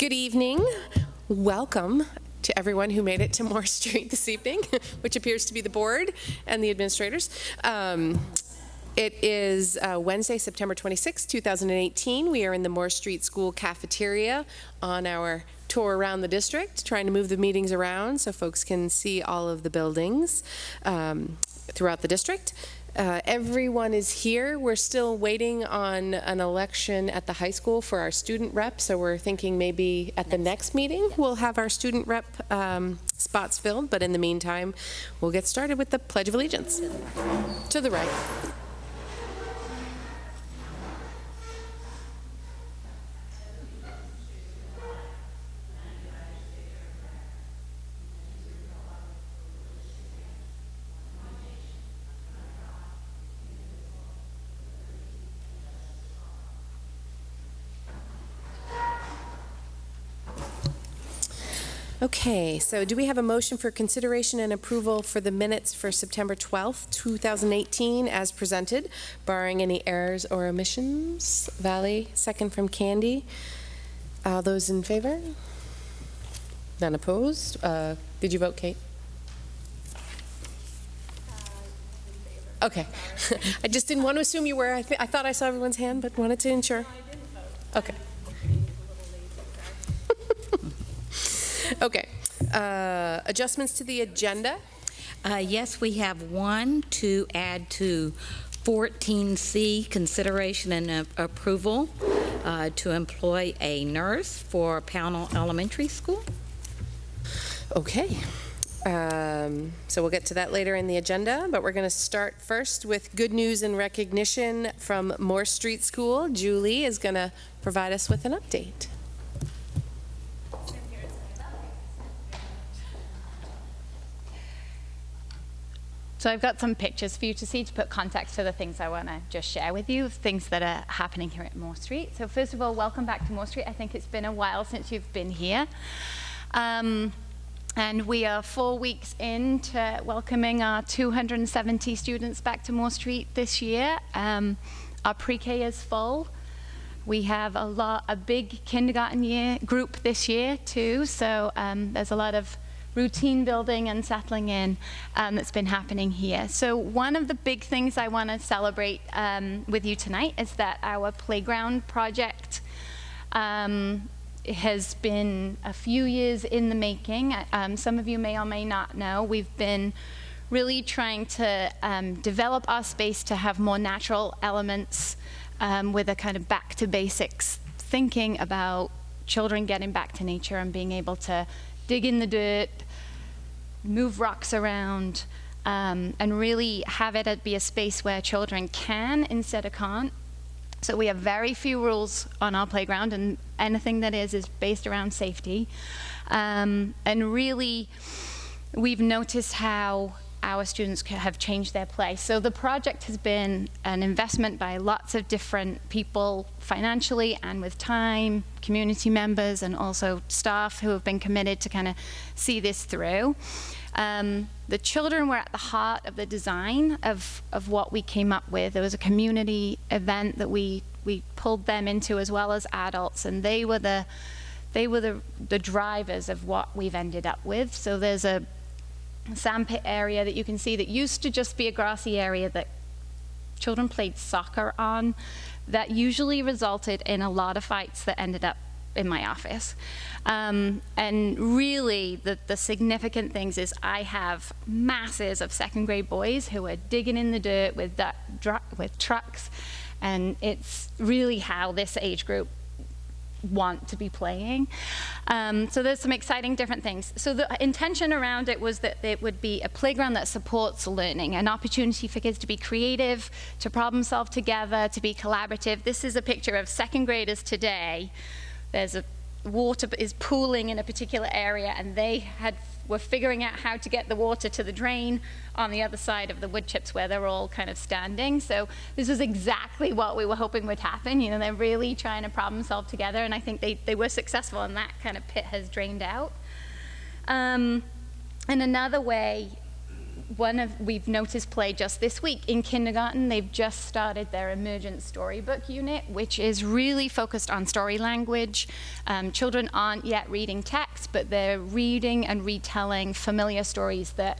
Good evening. Welcome to everyone who made it to Moore Street this evening, which appears to be the board and the administrators. It is Wednesday, September 26, 2018. We are in the Moore Street School cafeteria on our tour around the district, trying to move the meetings around so folks can see all of the buildings throughout the district. Everyone is here. We're still waiting on an election at the high school for our student rep, so we're thinking maybe at the next meeting we'll have our student rep spots filled, but in the meantime we'll get started with the Pledge of Allegiance. To the right. Okay, so do we have a motion for consideration and approval for the minutes for September 12th, 2018 as presented, barring any errors or omissions? Valley, second from Candy. All those in favor? None opposed? Did you vote, Kate? Okay. I just didn't want to assume you were. I thought I saw everyone's hand, but wanted to ensure. No, I didn't vote. Okay. Okay. Adjustments to the agenda? Yes, we have one to add to 14C, consideration and approval to employ a nurse for Pownell Elementary School. Okay. So we'll get to that later in the agenda, but we're going to start first with good news and recognition from Moore Street School. Julie is going to provide us with an update. So I've got some pictures for you to see to put context to the things I want to just share with you, things that are happening here at Moore Street. So first of all, welcome back to Moore Street. I think it's been a while since you've been here. And we are 4 weeks into welcoming our 270 students back to Moore Street this year. Our pre-K is full. We have a big kindergarten year group this year too, so there's a lot of routine building and settling in that's been happening here. So one of the big things I want to celebrate with you tonight is that our playground project has been a few years in the making. Some of you may or may not know, we've been really trying to develop our space to have more natural elements with a kind of back to basics thinking about children getting back to nature and being able to dig in the dirt, move rocks around, and really have it be a space where children can instead of can't. So we have very few rules on our playground, and anything that is based around safety. And really, we've noticed how our students have changed their play. So the project has been an investment by lots of different people financially and with time, community members, and also staff who have been committed to kind of see this through. The children were at the heart of the design of what we came up with. There was a community event that we pulled them into as well as adults, and they were the drivers of what we've ended up with. So there's a sandpit area that you can see that used to just be a grassy area that children played soccer on, that usually resulted in a lot of fights that ended up in my office. And really the significant things is I have masses of second grade boys who are digging in the dirt with trucks, and it's really how this age group want to be playing. So there's some exciting different things. So the intention around it was that it would be a playground that supports learning, an opportunity for kids to be creative, to problem solve together, to be collaborative. This is a picture of second graders today. There's a water is pooling in a particular area, and they were figuring out how to get the water to the drain on the other side of the wood chips where they're all kind of standing. So this was exactly what we were hoping would happen. You know, they're really trying to problem solve together, and I think they were successful, and that kind of pit has drained out. And another way we've noticed play just this week. In kindergarten, they've just started their emergent storybook unit, which is really focused on story language. Children aren't yet reading text, but they're reading and retelling familiar stories that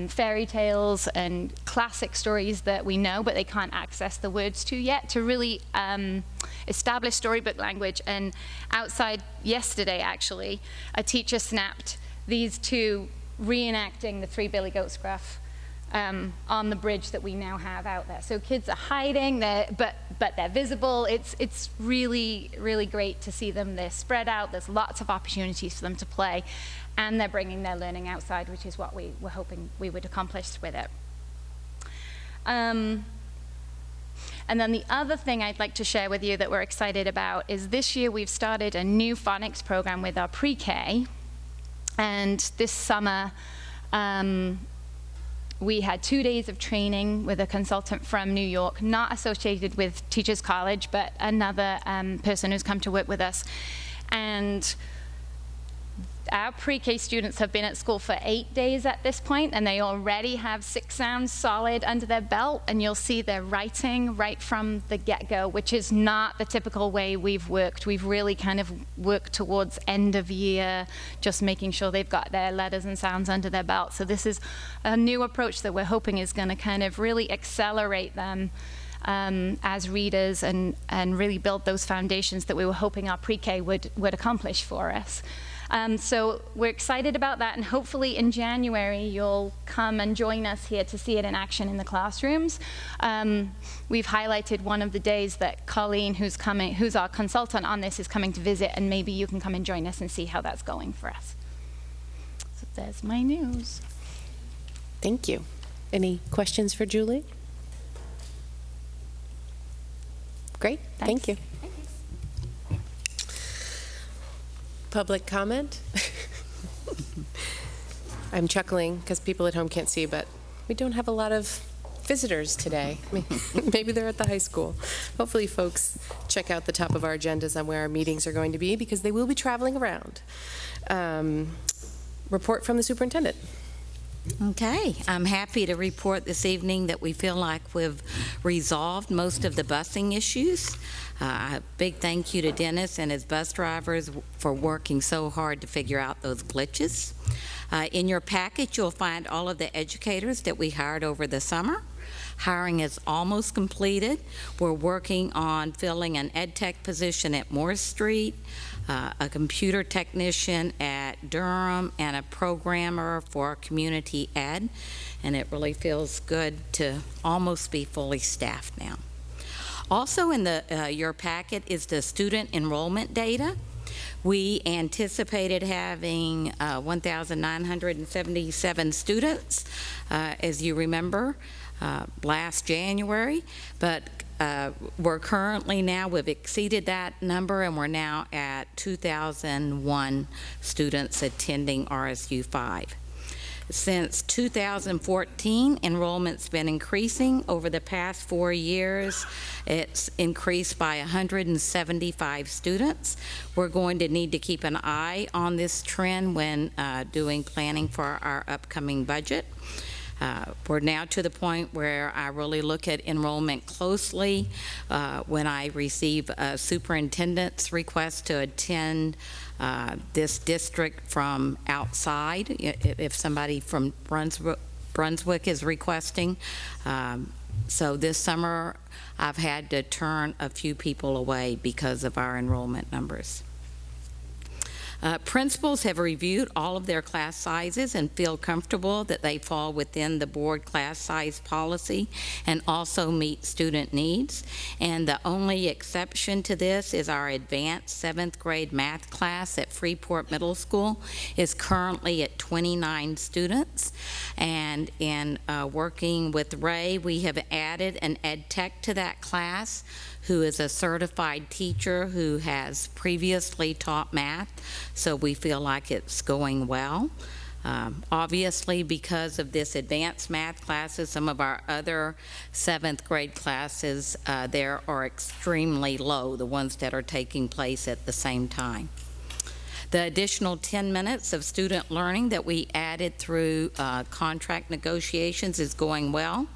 fairy tales and classic stories that we know, but they can't access the words to yet, to really establish storybook language. And outside yesterday, actually, a teacher snapped these two reenacting the Three Billy Goats Gruff on the bridge that we now have out there. So kids are hiding, but they're visible. It's really, really great to see them. They're spread out. There's lots of opportunities for them to play. And they're bringing their learning outside, which is what we were hoping we would accomplish with it. And then the other thing I'd like to share with you that we're excited about is this year we've started a new phonics program with our pre-K. And this summer, we had 2 days of training with a consultant from New York, not associated with Teachers College, but another person who's come to work with us. And our pre-K students have been at school for 8 days at this point, and they already have 6 sounds solid under their belt, and you'll see they're writing right from the get-go, which is not the typical way we've worked. We've really kind of worked towards end of year, just making sure they've got their letters and sounds under their belt. So this is a new approach that we're hoping is going to kind of really accelerate them as readers and really build those foundations that we were hoping our pre-K would accomplish for us. So we're excited about that, and hopefully in January you'll come and join us here to see it in action in the classrooms. We've highlighted one of the days that Colleen, who's our consultant on this, is coming to visit, and maybe you can come and join us and see how that's going for us. So there's my news. Thank you. Any questions for Julie? Great, thank you. Public comment? I'm chuckling because people at home can't see, but we don't have a lot of visitors today. Maybe they're at the high school. Hopefully folks check out the top of our agendas on where our meetings are going to be, because they will be traveling around. Report from the superintendent. Okay, I'm happy to report this evening that we feel like we've resolved most of the busing issues. A big thank you to Dennis and his bus drivers for working so hard to figure out those glitches. In your packet, you'll find all of the educators that we hired over the summer. Hiring is almost completed. We're working on filling an ed tech position at Morris Street, a computer technician at Durham, and a programmer for community ed, and it really feels good to almost be fully staffed now. Also in your packet is the student enrollment data. We anticipated having 1,977 students, as you remember, last January, but we're currently now, we've exceeded that number, and we're now at 2,001 students attending RSU 5. Since 2014, enrollment's been increasing. Over the past 4 years, it's increased by 175 students. We're going to need to keep an eye on this trend when doing planning for our upcoming budget. We're now to the point where I really look at enrollment closely when I receive a superintendent's request to attend this district from outside, if somebody from Brunswick is requesting. So this summer, I've had to turn a few people away because of our enrollment numbers. Principals have reviewed all of their class sizes and feel comfortable that they fall within the board class size policy and also meet student needs. And the only exception to this is our advanced 7th grade math class at Freeport Middle School is currently at 29 students. And in working with Ray, we have added an ed tech to that class who is a certified teacher who has previously taught math, so we feel like it's going well. Obviously, because of this advanced math classes, some of our other 7th grade classes there are extremely low, the ones that are taking place at the same time. The additional 10 minutes of student learning that we added through contract negotiations is going well.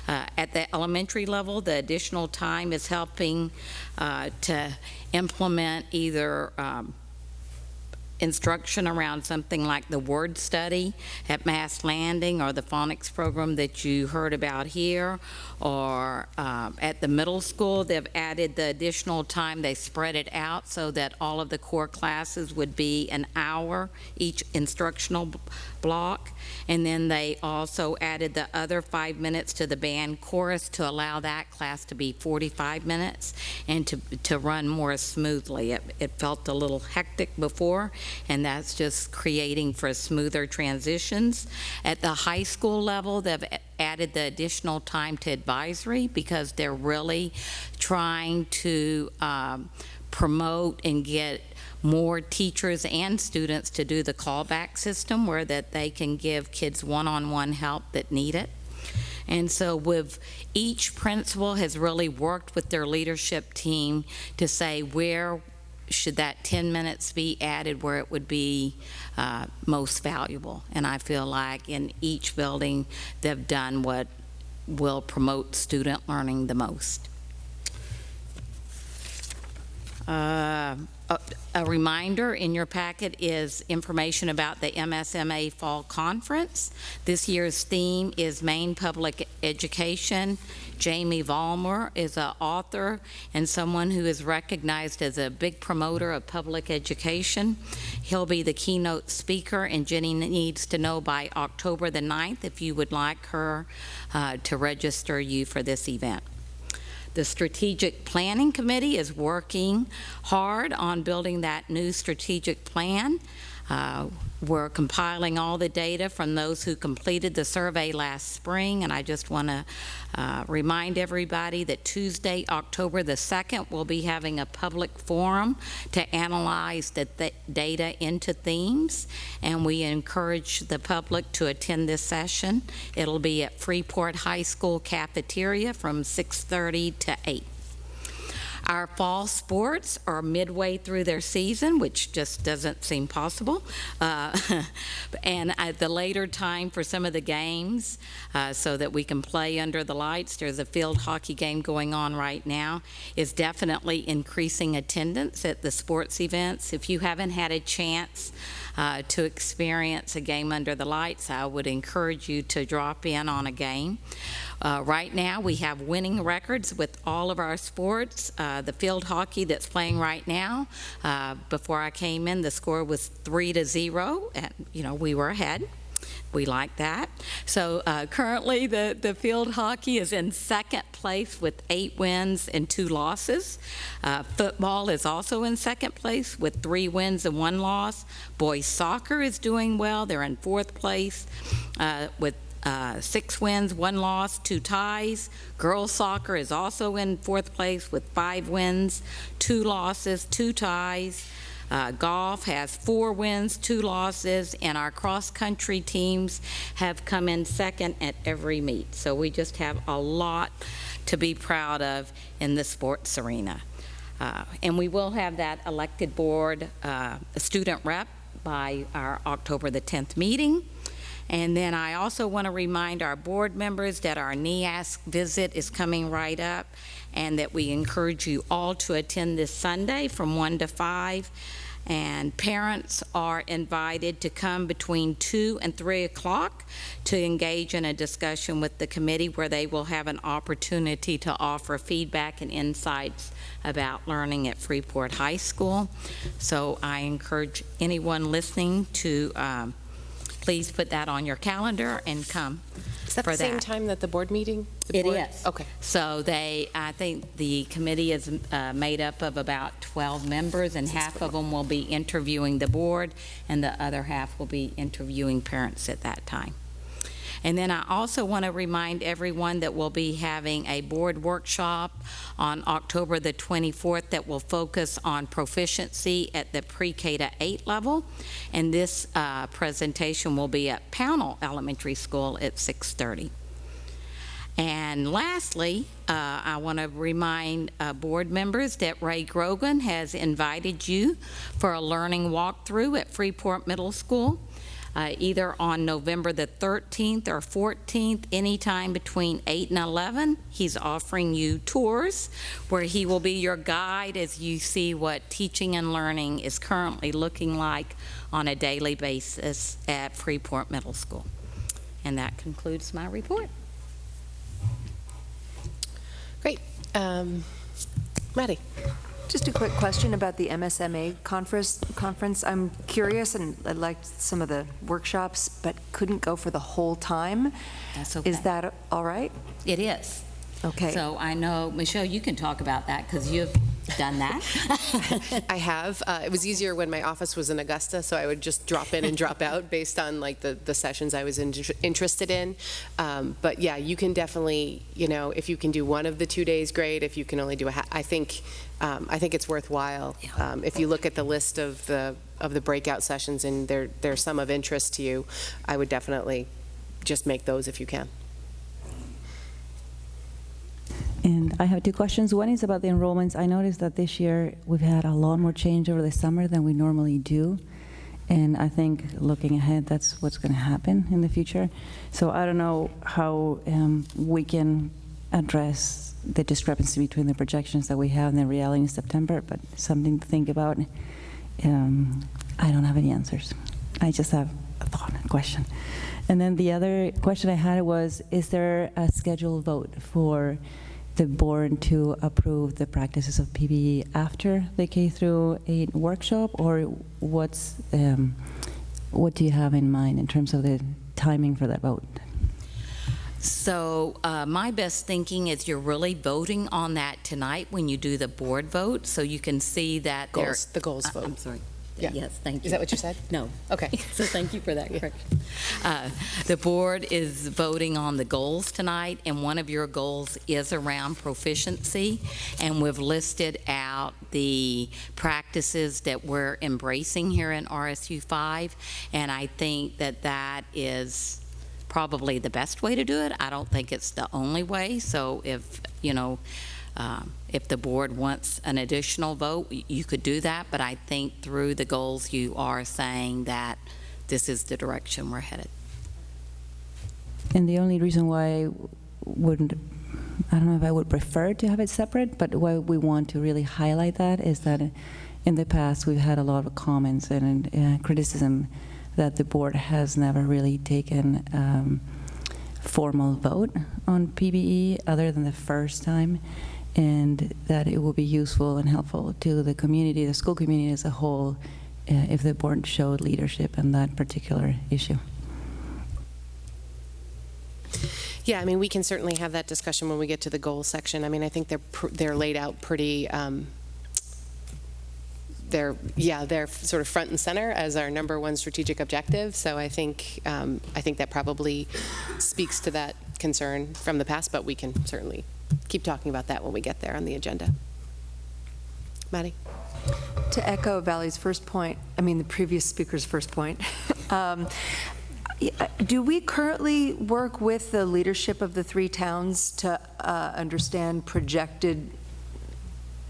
At the elementary level, the additional time is helping to implement either instruction around something like the word study at Mass Landing, or the phonics program that you heard about here, or at the middle school, they've added the additional time. They spread it out so that all of the core classes would be an hour each instructional block. And then they also added the other 5 minutes to the band chorus to allow that class to be 45 minutes and to run more smoothly. It felt a little hectic before, and that's just creating for smoother transitions. At the high school level, they've added the additional time to advisory because they're really trying to promote and get more teachers and students to do the callback system, where that they can give kids one-on-one help that need it. And so with each principal has really worked with their leadership team to say where should that 10 minutes be added, where it would be most valuable. And I feel like in each building they've done what will promote student learning the most. A reminder in your packet is information about the MSMA Fall Conference. This year's theme is Maine Public Education. Jamie Vollmer is an author and someone who is recognized as a big promoter of public education. He'll be the keynote speaker, and Jenny needs to know by October the 9th if you would like her to register you for this event. The Strategic Planning Committee is working hard on building that new strategic plan. We're compiling all the data from those who completed the survey last spring, and I just want to remind everybody that Tuesday, October the 2nd, we'll be having a public forum to analyze the data into themes, and we encourage the public to attend this session. It'll be at Freeport High School cafeteria from 6:30 to 8. Our fall sports are midway through their season, which just doesn't seem possible. And at the later time for some of the games, so that we can play under the lights, there's a field hockey game going on right now, is definitely increasing attendance at the sports events. If you haven't had a chance to experience a game under the lights, I would encourage you to drop in on a game. Right now, we have winning records with all of our sports. The field hockey that's playing right now, before I came in, the score was 3-0, and we were ahead. We like that. So currently, the field hockey is in second place with 8 wins and 2 losses. Football is also in second place with 3 wins and 1 loss. Boys soccer is doing well. They're in 4th place with 6 wins, 1 loss, 2 ties. Girls soccer is also in 4th place with 5 wins, 2 losses, 2 ties. Golf has 4 wins, 2 losses, and our cross-country teams have come in second at every meet. So we just have a lot to be proud of in the sports arena. And we will have that elected board student rep by our October the 10th meeting. And then I also want to remind our board members that our NEASC visit is coming right up, and that we encourage you all to attend this Sunday from 1 to 5. And parents are invited to come between 2 and 3 o'clock to engage in a discussion with the committee, where they will have an opportunity to offer feedback and insights about learning at Freeport High School. So I encourage anyone listening to please put that on your calendar and come. Is that the same time that the board meeting? It is. Okay. So I think the committee is made up of about 12 members, and half of them will be interviewing the board, and the other half will be interviewing parents at that time. And then I also want to remind everyone that we'll be having a board workshop on October the 24th that will focus on proficiency at the pre-K to 8 level. And this presentation will be at Pownell Elementary School at 6:30. And lastly, I want to remind board members that Ray Grogan has invited you for a learning walkthrough at Freeport Middle School, either on November the 13th or 14th, anytime between 8 and 11. He's offering you tours where he will be your guide as you see what teaching and learning is currently looking like on a daily basis at Freeport Middle School. And that concludes my report. Great. Maddie? Just a quick question about the MSMA conference. I'm curious, and I liked some of the workshops, but couldn't go for the whole time. That's okay. Is that all right? It is. Okay. So I know, Michelle, you can talk about that because you've done that. I have. It was easier when my office was in Augusta, so I would just drop in and drop out based on like the sessions I was interested in. But yeah, you can definitely, if you can do one of the 2 days, great. If you can only do I think it's worthwhile. If you look at the list of the breakout sessions and there's some of interest to you, I would definitely just make those if you can. And I have two questions. One is about the enrollments. I noticed that this year we've had a lot more change over the summer than we normally do. And I think looking ahead, that's what's going to happen in the future. So I don't know how we can address the discrepancy between the projections that we have and the reality in September, but something to think about. I don't have any answers. I just have a thought, a question. And then the other question I had was, is there a scheduled vote for the board to approve the practices of PBE after the K-8 workshop, or what do you have in mind in terms of the timing for that vote? So my best thinking is you're really voting on that tonight when you do the board vote, so you can see that The goals vote. I'm sorry. Yeah. Yes, thank you. Is that what you said? No. Okay. So thank you for that correction. The board is voting on the goals tonight, and one of your goals is around proficiency, and we've listed out the practices that we're embracing here in RSU 5, and I think that is probably the best way to do it. I don't think it's the only way, so if the board wants an additional vote, you could do that, but I think through the goals, you are saying that this is the direction we're headed. And the only reason why I don't know if I would prefer to have it separate, but why we want to really highlight that is that in the past, we've had a lot of comments and criticism that the board has never really taken formal vote on PBE other than the first time, and that it will be useful and helpful to the community, the school community as a whole, if the board showed leadership in that particular issue. Yeah, I mean, we can certainly have that discussion when we get to the goals section. I mean, I think they're laid out pretty. They're sort of front and center as our number one strategic objective. So I think that probably speaks to that concern from the past, but we can certainly keep talking about that when we get there on the agenda. Maddie? To echo Valley's first point, the previous speaker's first point, do we currently work with the leadership of the three towns to understand projected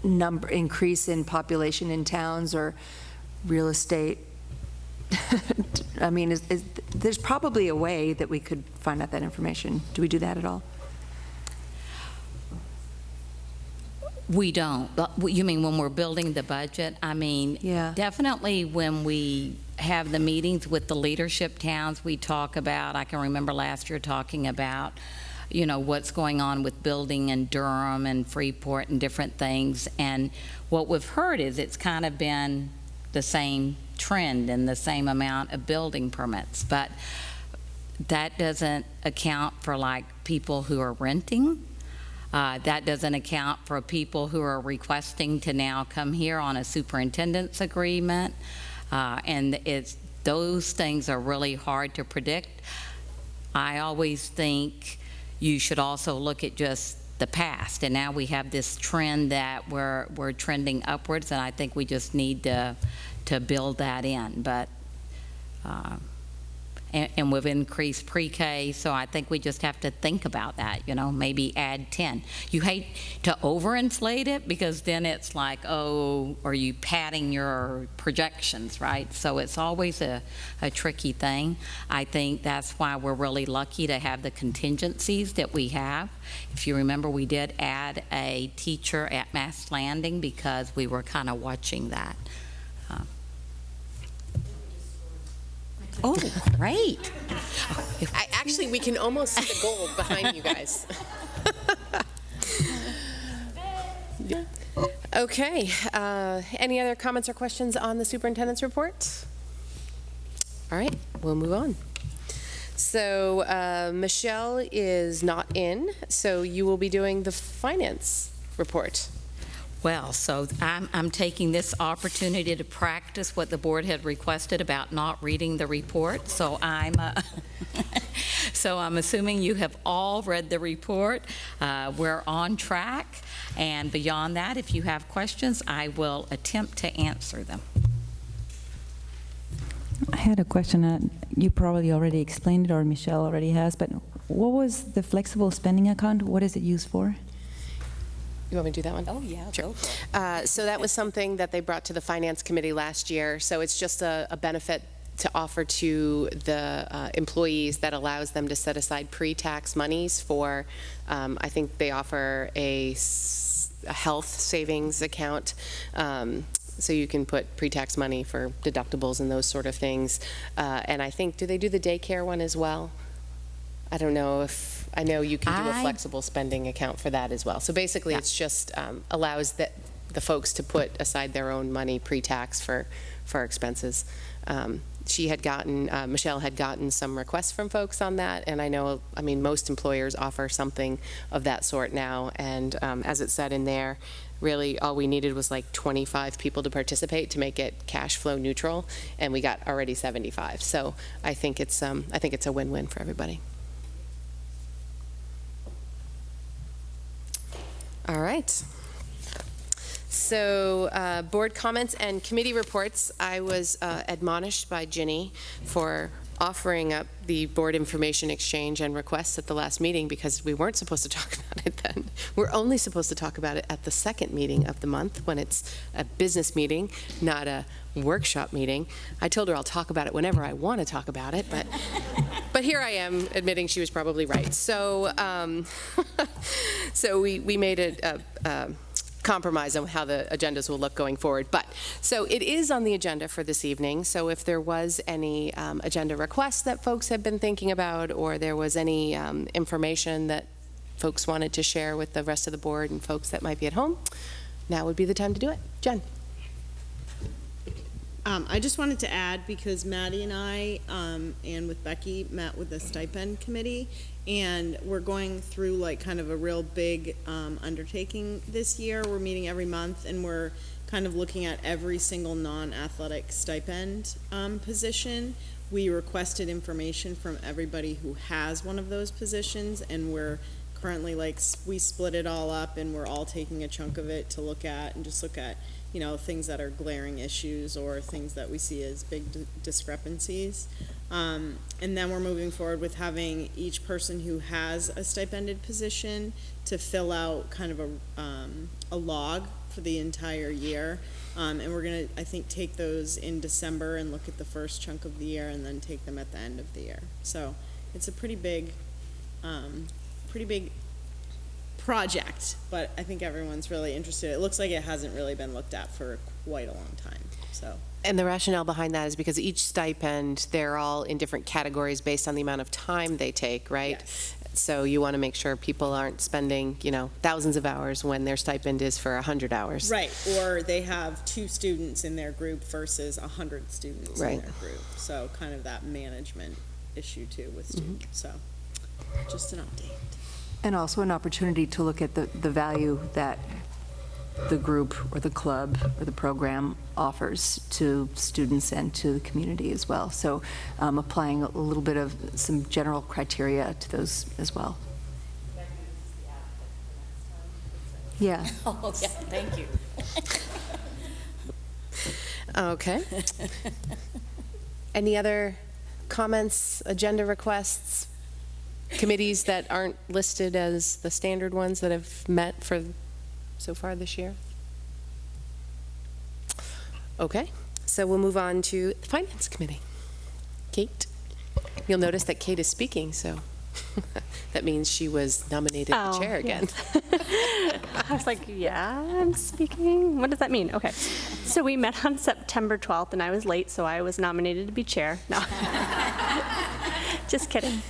increase in population in towns or real estate? There's probably a way that we could find out that information. Do we do that at all? We don't. You mean when we're building the budget? Yeah. Definitely when we have the meetings with the leadership towns, we talk about, I can remember last year talking about, what's going on with building in Durham and Freeport and different things. And what we've heard is it's kind of been the same trend and the same amount of building permits. But that doesn't account for people who are renting. That doesn't account for people who are requesting to now come here on a superintendent's agreement. And those things are really hard to predict. I always think you should also look at just the past, and now we have this trend that we're trending upwards, and I think we just need to build that in. But and we've increased pre-K, so I think we just have to think about that, maybe add 10. You hate to overinflate it, because then it's like, oh, are you padding your projections, right? So it's always a tricky thing. I think that's why we're really lucky to have the contingencies that we have. If you remember, we did add a teacher at Mass Landing because we were kind of watching that. Oh, great. Actually, we can almost see the gold behind you guys. Okay, any other comments or questions on the superintendent's report? All right, we'll move on. So Michelle is not in, so you will be doing the finance report. Well, so I'm taking this opportunity to practice what the board had requested about not reading the report. So I'm assuming you have all read the report. We're on track, and beyond that, if you have questions, I will attempt to answer them. I had a question that you probably already explained it, or Michelle already has, but what was the flexible spending account? What is it used for? You want me to do that one? Oh, yeah, Sure. So that was something that they brought to the Finance Committee last year. So it's just a benefit to offer to the employees that allows them to set aside pre-tax monies for, I think they offer a health savings account. So you can put pre-tax money for deductibles and those sort of things. And I think, do they do the daycare one as well? I don't know if, I know you can do a flexible spending account for that as well. So basically, it's just allows the folks to put aside their own money pre-tax for expenses. Michelle had gotten some requests from folks on that, and I mean, most employers offer something of that sort now, and as it said in there, really all we needed was like 25 people to participate to make it cash flow neutral, and we got already 75. So I think it's a win-win for everybody. All right. So board comments and committee reports. I was admonished by Ginny for offering up the board information exchange and requests at the last meeting because we weren't supposed to talk about it then. We're only supposed to talk about it at the second meeting of the month when it's a business meeting, not a workshop meeting. I told her I'll talk about it whenever I want to talk about it, but here I am admitting she was probably right. So so we made a compromise on how the agendas will look going forward. But so it is on the agenda for this evening. So if there was any agenda requests that folks have been thinking about, or there was any information that folks wanted to share with the rest of the board and folks that might be at home, now would be the time to do it. Jen. I just wanted to add, because Maddie and I, and with Becky, met with the stipend committee, and we're going through like kind of a real big undertaking this year. We're meeting every month, and we're kind of looking at every single non-athletic stipend position. We requested information from everybody who has one of those positions, and we're currently we split it all up, and we're all taking a chunk of it to look at, and just look at things that are glaring issues or things that we see as big discrepancies. And then we're moving forward with having each person who has a stipended position to fill out kind of a log for the entire year. And we're going to, I think, take those in December and look at the first chunk of the year and then take them at the end of the year. So it's a pretty big project, but I think everyone's really interested. It looks like it hasn't really been looked at for quite a long time. So. And the rationale behind that is because each stipend, they're all in different categories based on the amount of time they take, right? Yes. So you want to make sure people aren't spending, thousands of hours when their stipend is for 100 hours. Right, or they have 2 students in their group versus 100 students in their group. So kind of that management issue too with students. So just an update. And also an opportunity to look at the value that the group or the club or the program offers to students and to the community as well. So applying a little bit of some general criteria to those as well. Yeah. Oh, yeah, thank you. Okay. Any other comments, agenda requests, committees that aren't listed as the standard ones that have met for so far this year? Okay, so we'll move on to the Finance Committee. Kate? You'll notice that Kate is speaking, so that means she was nominated the chair again. I was like, yeah, I'm speaking. What does that mean? Okay. So we met on September 12th, and I was late, so I was nominated to be chair. No. Just kidding.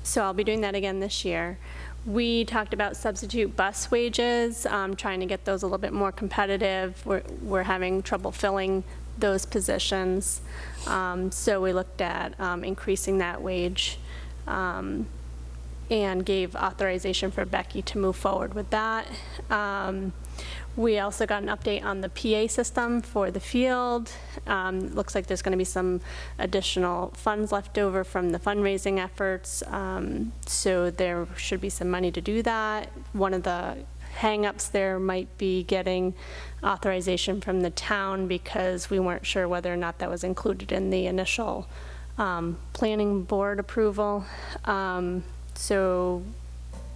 So I'll be doing that again this year. We talked about substitute bus wages, trying to get those a little bit more competitive. We're having trouble filling those positions. So we looked at increasing that wage and gave authorization for Becky to move forward with that. We also got an update on the PA system for the field. Looks like there's going to be some additional funds left over from the fundraising efforts, so there should be some money to do that. One of the hang-ups there might be getting authorization from the town because we weren't sure whether or not that was included in the initial planning board approval. So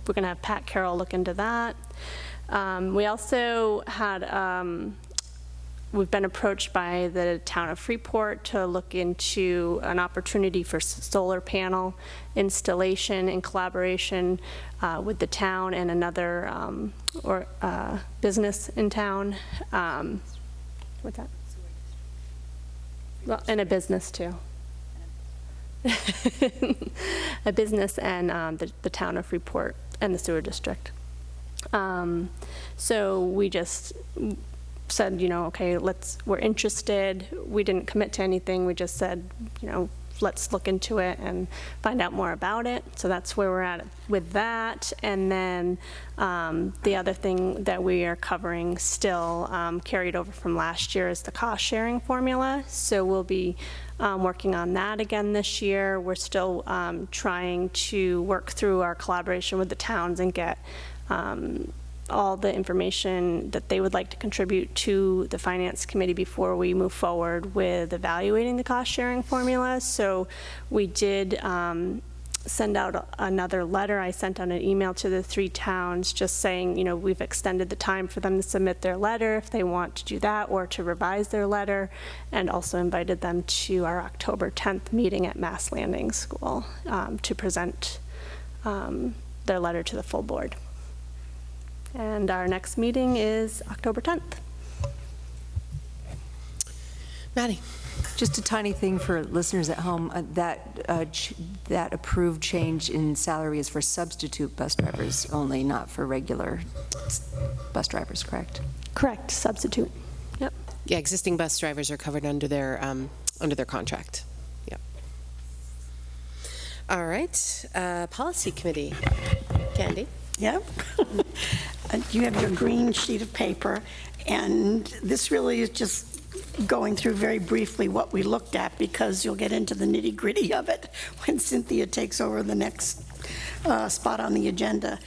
we're going to have Pat Carroll look into that. We also had, we've been approached by the town of Freeport to look into an opportunity for solar panel installation in collaboration with the town and another business in town. What's that? Well, and a business too. A business and the town of Freeport and the sewer district. So we just said, okay, we're interested. We didn't commit to anything. We just said, let's look into it and find out more about it. So that's where we're at with that. And then the other thing that we are covering still carried over from last year is the cost sharing formula. So we'll be working on that again this year. We're still trying to work through our collaboration with the towns and get all the information that they would like to contribute to the Finance Committee before we move forward with evaluating the cost-sharing formula. So we did send out another letter. I sent out an email to the 3 towns just saying, we've extended the time for them to submit their letter if they want to do that or to revise their letter, and also invited them to our October 10th meeting at Mass Landing School to present their letter to the full board. And our next meeting is October 10th. Maddie? Just a tiny thing for listeners at home, that approved change in salary is for substitute bus drivers only, not for regular bus drivers, correct? Correct, substitute. Yep. Yeah, existing bus drivers are covered under their contract. Yep. All right, Policy Committee. Candy? Yep. You have your green sheet of paper, and this really is just going through very briefly what we looked at, because you'll get into the nitty-gritty of it when Cynthia takes over the next spot on the agenda.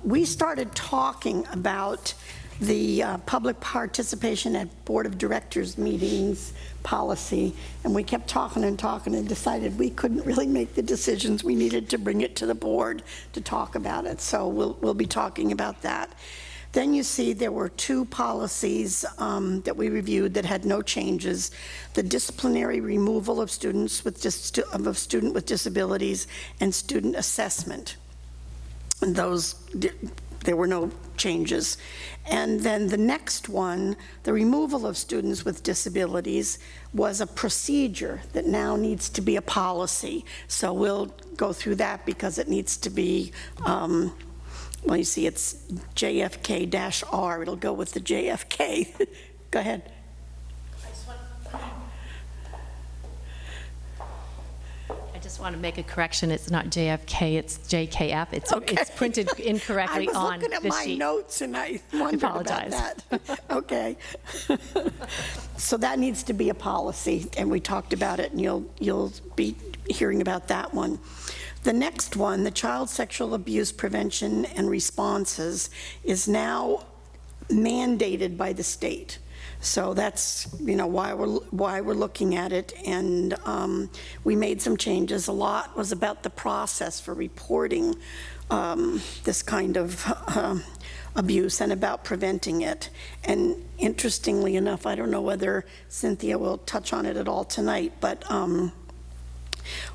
We started talking about the public participation at Board of Directors meetings policy, and we kept talking and decided we couldn't really make the decisions. We needed to bring it to the board to talk about it, so we'll be talking about that. Then you see there were 2 policies that we reviewed that had no changes: the disciplinary removal of students with of a student with disabilities and student assessment. And those, there were no changes. And then the next one, the removal of students with disabilities, was a procedure that now needs to be a policy. So we'll go through that because it needs to be, well, you see it's JFK-R. It'll go with the JFK. Go ahead. I just want to make a correction. It's not JFK, it's JKF. It's printed incorrectly on the sheet. I was looking at my notes and I wondered about that. Okay. So that needs to be a policy, and we talked about it, and you'll be hearing about that one. The next one, the child sexual abuse prevention and responses, is now mandated by the state. So that's, why we're looking at it. And we made some changes. A lot was about the process for reporting this kind of abuse and about preventing it. And interestingly enough, I don't know whether Cynthia will touch on it at all tonight, but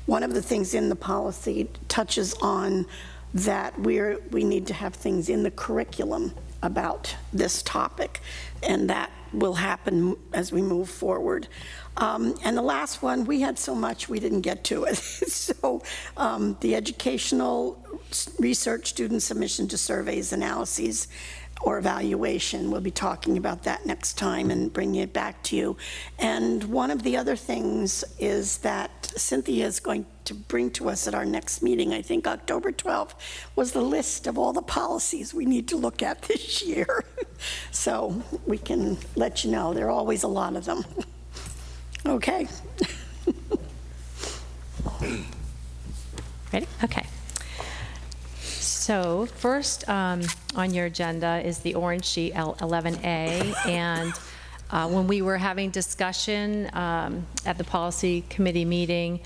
one of the things in the policy touches on that we need to have things in the curriculum about this topic, and that will happen as we move forward. And the last one, we had so much we didn't get to it. So the educational research student submission to surveys, analyses, or evaluation, we'll be talking about that next time and bringing it back to you. And one of the other things is that Cynthia is going to bring to us at our next meeting, I think October 12th, was the list of all the policies we need to look at this year. So we can let you know, there are always a lot of them. Okay. Ready? Okay. So first on your agenda is the orange sheet 11A, and when we were having discussion at the policy committee meeting,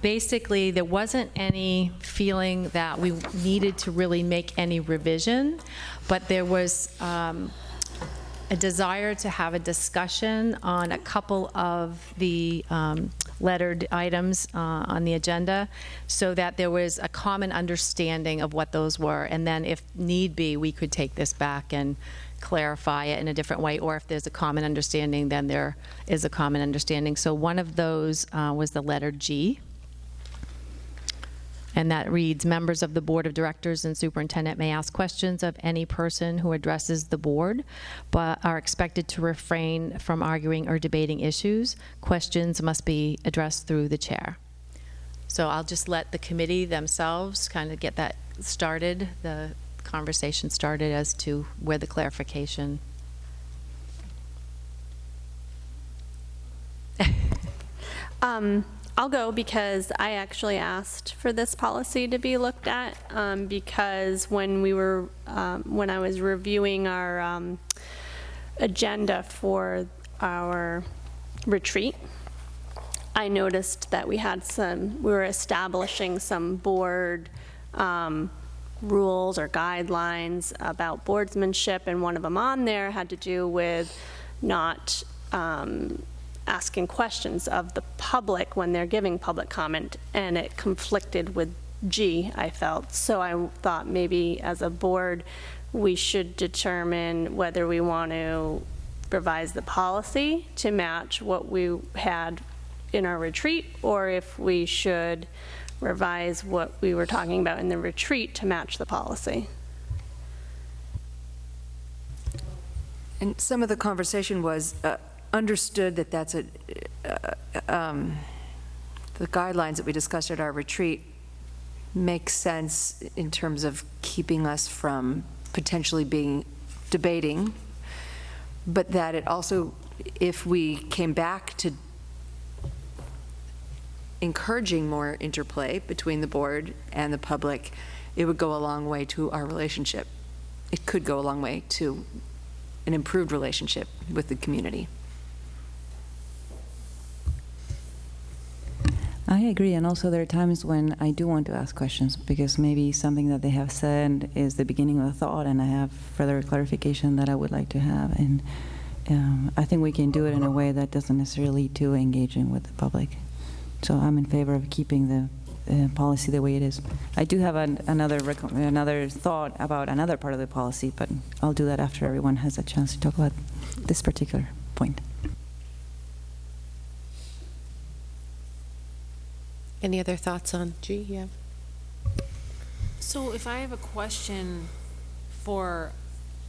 basically there wasn't any feeling that we needed to really make any revision, but there was a desire to have a discussion on a couple of the lettered items on the agenda so that there was a common understanding of what those were. And then if need be, we could take this back and clarify it in a different way, or if there's a common understanding, then there is a common understanding. So one of those was the letter G. And that reads, members of the board of directors and superintendent may ask questions of any person who addresses the board, but are expected to refrain from arguing or debating issues. Questions must be addressed through the chair. So I'll just let the committee themselves kind of get that started, the conversation started as to where the clarification. I'll go because I actually asked for this policy to be looked at because when I was reviewing our agenda for our retreat, I noticed that we were establishing some board rules or guidelines about boardsmanship, and one of them on there had to do with not asking questions of the public when they're giving public comment, and it conflicted with G, I felt. So I thought maybe as a board, we should determine whether we want to revise the policy to match what we had in our retreat, or if we should revise what we were talking about in the retreat to match the policy. And some of the conversation was understood that that's the guidelines that we discussed at our retreat make sense in terms of keeping us from potentially debating, but that it also, if we came back to encouraging more interplay between the board and the public, it would go a long way to our relationship. It could go a long way to an improved relationship with the community. I agree, and also there are times when I do want to ask questions because maybe something that they have said is the beginning of a thought and I have further clarification that I would like to have, and I think we can do it in a way that doesn't necessarily lead to engaging with the public. So I'm in favor of keeping the policy the way it is. I do have another thought about another part of the policy, but I'll do that after everyone has a chance to talk about this particular point. Any other thoughts on G? Yeah. So if I have a question for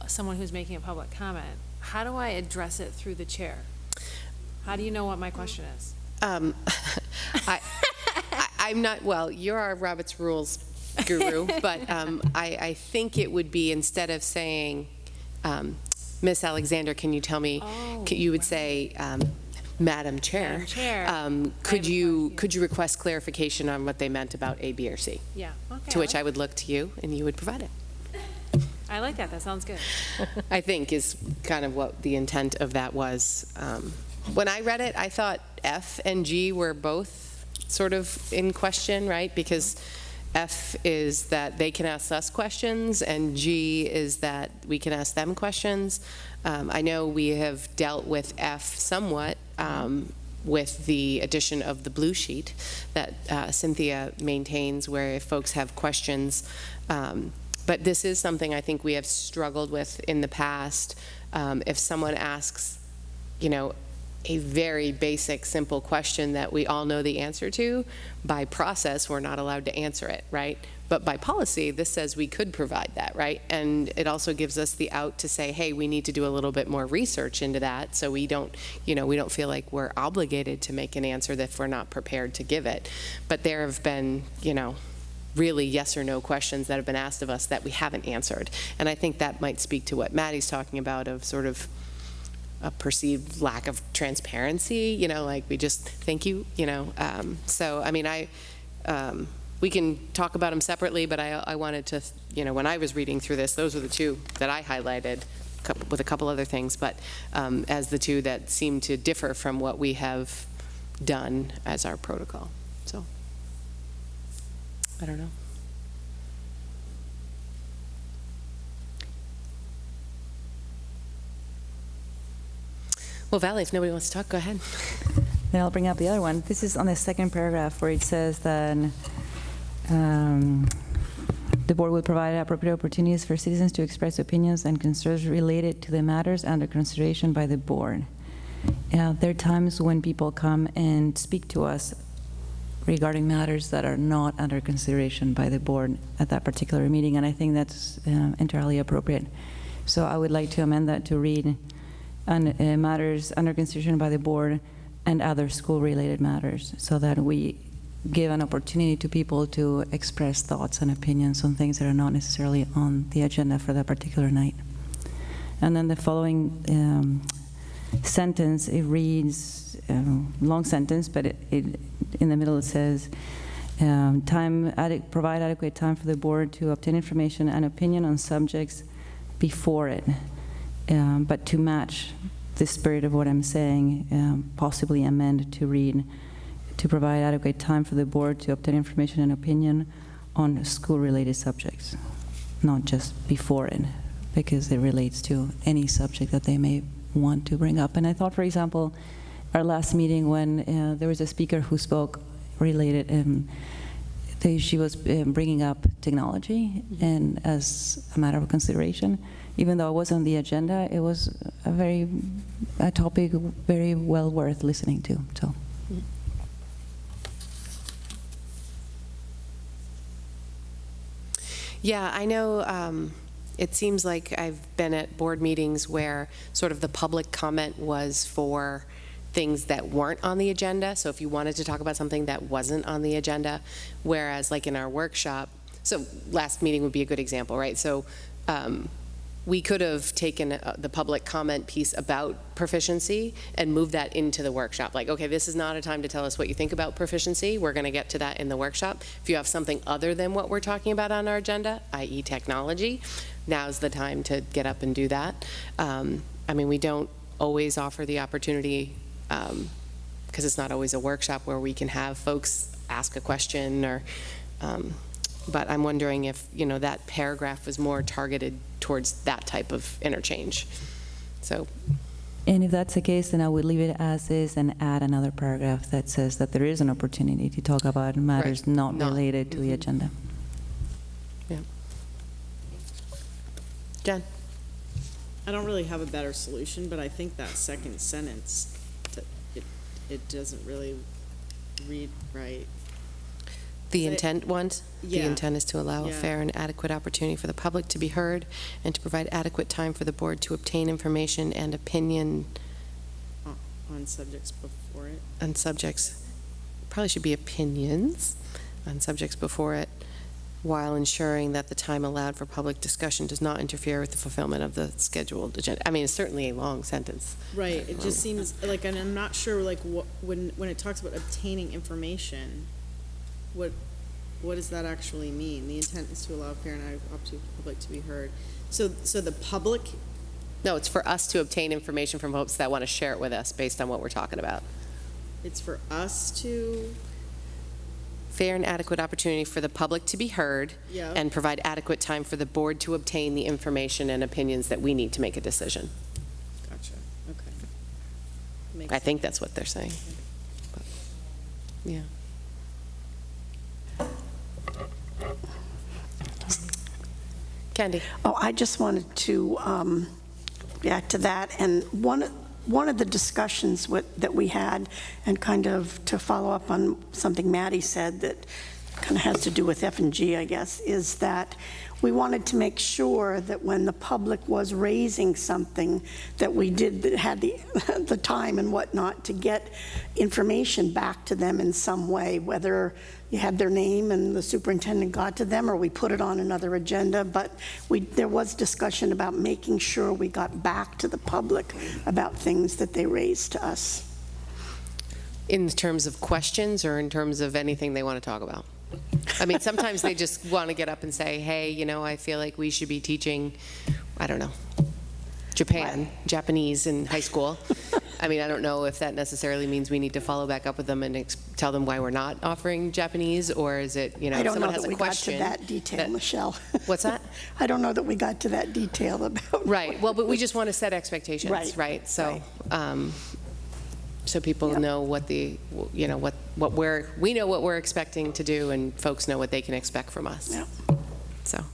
someone who's making a public comment, how do I address it through the chair? How do you know what my question is? I'm not, well, you're our Robert's Rules guru, but I think it would be, instead of saying, Miss Alexander, can you tell me, you would say, Madam Chair. Madam Chair. Could you request clarification on what they meant about A, B, or C? Yeah. Okay. To which I would look to you and you would provide it. I like that. That sounds good. I think is kind of what the intent of that was. When I read it, I thought F and G were both sort of in question, right? Because F is that they can ask us questions, and G is that we can ask them questions. I know we have dealt with F somewhat with the addition of the blue sheet that Cynthia maintains, where if folks have questions, but this is something I think we have struggled with in the past. If someone asks, you know, a very basic, simple question that we all know the answer to, by process, we're not allowed to answer it, right? But by policy, this says we could provide that, right? And it also gives us the out to say, hey, we need to do a little bit more research into that, so we don't, you know, we don't feel like we're obligated to make an answer that if we're not prepared to give it. But there have been, you know, really yes or no questions that have been asked of us that we haven't answered. And I think that might speak to what Maddie's talking about, of sort of a perceived lack of transparency, you know, like we just think you know. So, I mean, we can talk about them separately, but I wanted to, you know, when I was reading through this, those are the two that I highlighted with a couple other things, but as the two that seem to differ from what we have done as our protocol. So, I don't know. Well, Valerie, if nobody wants to talk, go ahead. Then I'll bring up the other one. This is on the second paragraph where it says that the board will provide appropriate opportunities for citizens to express opinions and concerns related to the matters under consideration by the board. There are times when people come and speak to us regarding matters that are not under consideration by the board at that particular meeting, and I think that's entirely appropriate. So I would like to amend that to read matters under consideration by the board and other school-related matters, so that we give an opportunity to people to express thoughts and opinions on things that are not necessarily on the agenda for that particular night. And then the following sentence, it reads, long sentence, but it in the middle it says, provide adequate time for the board to obtain information and opinion on subjects before it. But to match the spirit of what I'm saying, possibly amend to read, to provide adequate time for the board to obtain information and opinion on school-related subjects, not just before it, because it relates to any subject that they may want to bring up. And I thought, for example, our last meeting when there was a speaker who spoke related, she was bringing up technology, and as a matter of consideration, even though it wasn't on the agenda, it was a topic very well worth listening to. So. Yeah, I know it seems like I've been at board meetings where sort of the public comment was for things that weren't on the agenda. So if you wanted to talk about something that wasn't on the agenda, whereas like in our workshop, so last meeting would be a good example, right? So we could have taken the public comment piece about proficiency and moved that into the workshop. Like, okay, this is not a time to tell us what you think about proficiency. We're going to get to that in the workshop. If you have something other than what we're talking about on our agenda, i.e. technology, now's the time to get up and do that. I mean, we don't always offer the opportunity, because it's not always a workshop where we can have folks ask a question or, but I'm wondering if, you know, that paragraph was more targeted towards that type of interchange. So. And if that's the case, then I would leave it as is and add another paragraph that says that there is an opportunity to talk about matters not related to the agenda. Yeah. Jen? I don't really have a better solution, but I think that second sentence, it doesn't really read right. The intent ones? Yeah. The intent is to allow a Yeah. fair and adequate opportunity for the public to be heard and to provide adequate time for the board to obtain information and opinion On subjects before it. on subjects, probably should be opinions on subjects before it, while ensuring that the time allowed for public discussion does not interfere with the fulfillment of the scheduled agenda. I mean, it's certainly a long sentence. Right, it just seems like, and I'm not sure, like, what, when it talks about obtaining information, what does that actually mean? The intent is to allow fair and adequate opportunity for the public to be heard. So the public, No, it's for us to obtain information from folks that want to share it with us based on what we're talking about. it's for us to, Fair and adequate opportunity for the public to be heard Yeah. and provide adequate time for the board to obtain the information and opinions that we need to make a decision. gotcha, okay. Makes I think that's what they're saying. But, yeah. Candy? Oh, I just wanted to react to that, and one of the discussions that we had, and kind of to follow up on something Maddie said that kind of has to do with F&G, I guess, is that we wanted to make sure that when the public was raising something, that we had the time and whatnot to get information back to them in some way, whether you had their name and the superintendent got to them, or we put it on another agenda. But there was discussion about making sure we got back to the public about things that they raised to us. In terms of questions or in terms of anything they want to talk about? I mean, sometimes they just want to get up and say, hey, you know, I feel like we should be teaching, I don't know, Japanese in high school. I mean, I don't know if that necessarily means we need to follow back up with them and tell them why we're not offering Japanese, or is it, you know, I if don't know someone has that a we got to question. that detail, Michelle. What's that? I don't know that we got to that detail about. Right, well, but we just want to set expectations, Right, right? So, right. So people Yep. know what we know what we're expecting to do, and folks know what they can expect from us. Yep. So,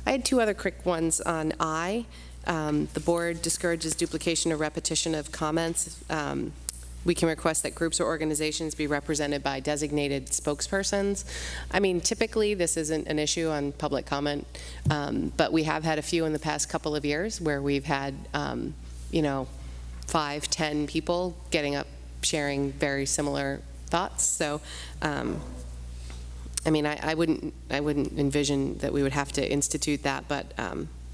I had two other quick ones on I. The board discourages duplication or repetition of comments. We can request that groups or organizations be represented by designated spokespersons. I mean, typically, this isn't an issue on public comment, but we have had a few in the past couple of years where we've had, 5, 10 people getting up, sharing very similar thoughts. So, I mean, I wouldn't envision that we would have to institute that, but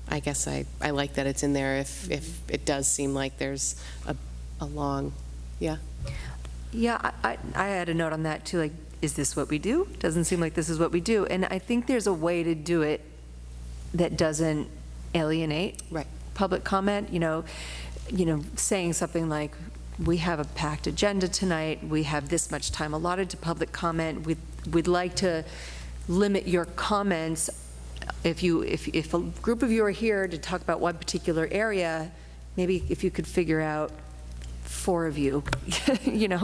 I guess I like that it's in there if it does seem like there's a long, yeah. Yeah, I had a note on that too, like, is this what we do? Doesn't seem like this is what we do. And I think there's a way to do it that doesn't alienate Right. public comment, saying something like, we have a packed agenda tonight, we have this much time allotted to public comment, we'd like to limit your comments. If a group of you are here to talk about one particular area, maybe if you could figure out 4 of you,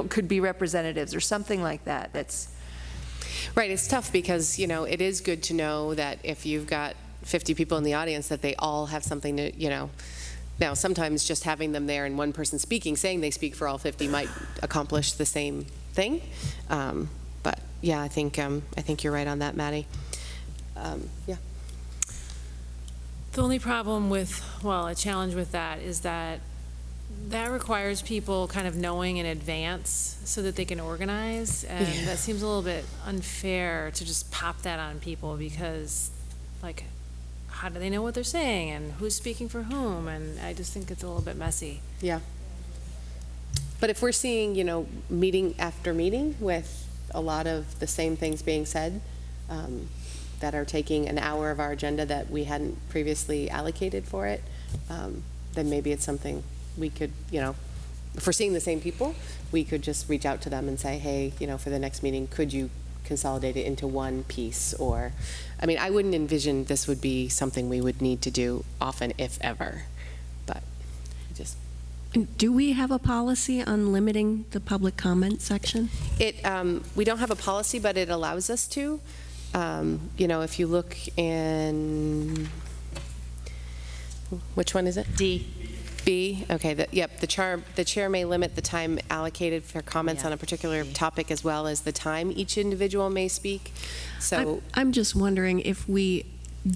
could be representatives or something like that. That's Right, it's tough because, it is good to know that if you've got 50 people in the audience, that they all have something to, now sometimes just having them there and one person speaking, saying they speak for all 50 might accomplish the same thing. But yeah, I think you're right on that, Maddie. Yeah. The only problem a challenge with that is that requires people kind of knowing in advance so that they can organize, and that seems a little bit unfair to just pop that on people because, like, how do they know what they're saying and who's speaking for whom? And I just think it's a little bit messy. Yeah. But if we're seeing, meeting after meeting with a lot of the same things being said, that are taking an hour of our agenda that we hadn't previously allocated for it, then maybe it's something we could, if we're seeing the same people, we could just reach out to them and say, hey, for the next meeting, could you consolidate it into one piece? Or, I mean, I wouldn't envision this would be something we would need to do often, if ever, but just. Do we have a policy on limiting the public comment section? We don't have a policy, but it allows us to. If you look in, which one is it? D. B, okay, the chair may limit the time allocated for comments on a particular topic as well as the time each individual may speak. So I'm just wondering if we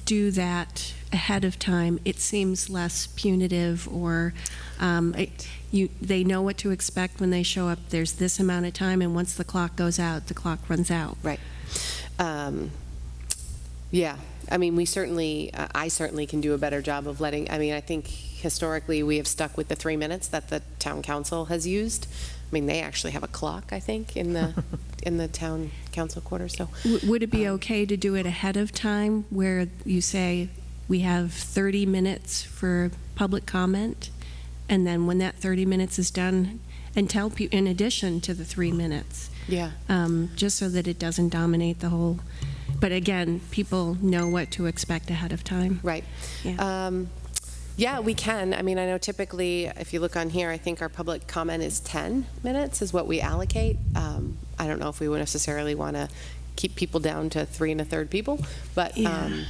do that ahead of time, it seems less punitive, or they know what to expect when they show up. There's this amount of time, and once the clock goes out, the clock runs out. Right. Yeah, I mean, I certainly can do a better job of I think historically we have stuck with the 3 minutes that the town council has used. I mean, they actually have a clock, I think, in the town council quarters. So Would it be okay to do it ahead of time, where you say, we have 30 minutes for public comment, and then when that 30 minutes is done, and tell people, in addition to the 3 minutes, Yeah. just so that it doesn't dominate the whole, but again, people know what to expect ahead of time. Right. Yeah. Yeah, we can. I mean, I know typically, if you look on here, I think our public comment is 10 minutes is what we allocate. I don't know if we would necessarily want to keep people down to 3 1/3 people, but, Yeah.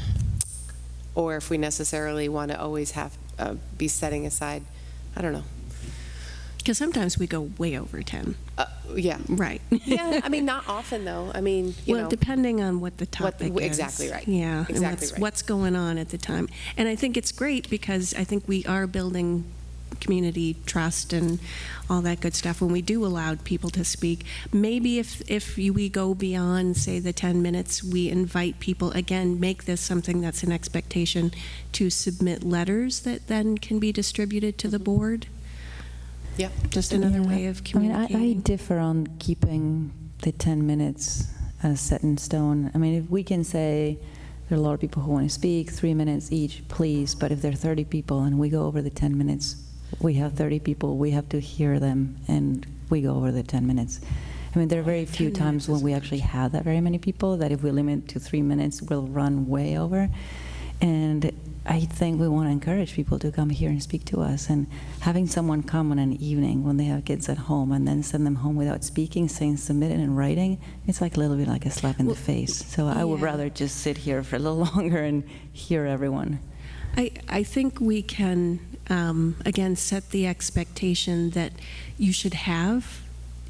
or if we necessarily want to always have, be setting aside, I don't know. Because sometimes we go way over 10. Yeah. Right. Yeah, I mean, not often though. I mean, you Well, know. depending on what the topic is. Exactly right. Yeah. and Exactly right. what's going on at the time. And I think it's great because I think we are building community trust and all that good stuff when we do allow people to speak. Maybe if we go beyond, say, the 10 minutes, we invite people, again, make this something that's an expectation to submit letters that then can be distributed to the board. Yeah. Just another Yeah. way of I communicating. differ on keeping the 10 minutes as set in stone. I mean, if we can say there are a lot of people who want to speak, 3 minutes each, please, but if there are 30 people and we go over the 10 minutes, we have 30 people, we have to hear them, and we go over the 10 minutes. I mean, there are very few 10 times minutes when is we actually have that very many people, that if we limit to 3 minutes, we'll run way over. And I think we want to encourage people to come here and speak to us. And having someone come on an evening when they have kids at home and then send them home without speaking, saying submit it in writing, it's like a little bit like a slap in the face. So I would yeah. rather just sit here for a little longer and hear everyone. I think we can, again, set the expectation that you should have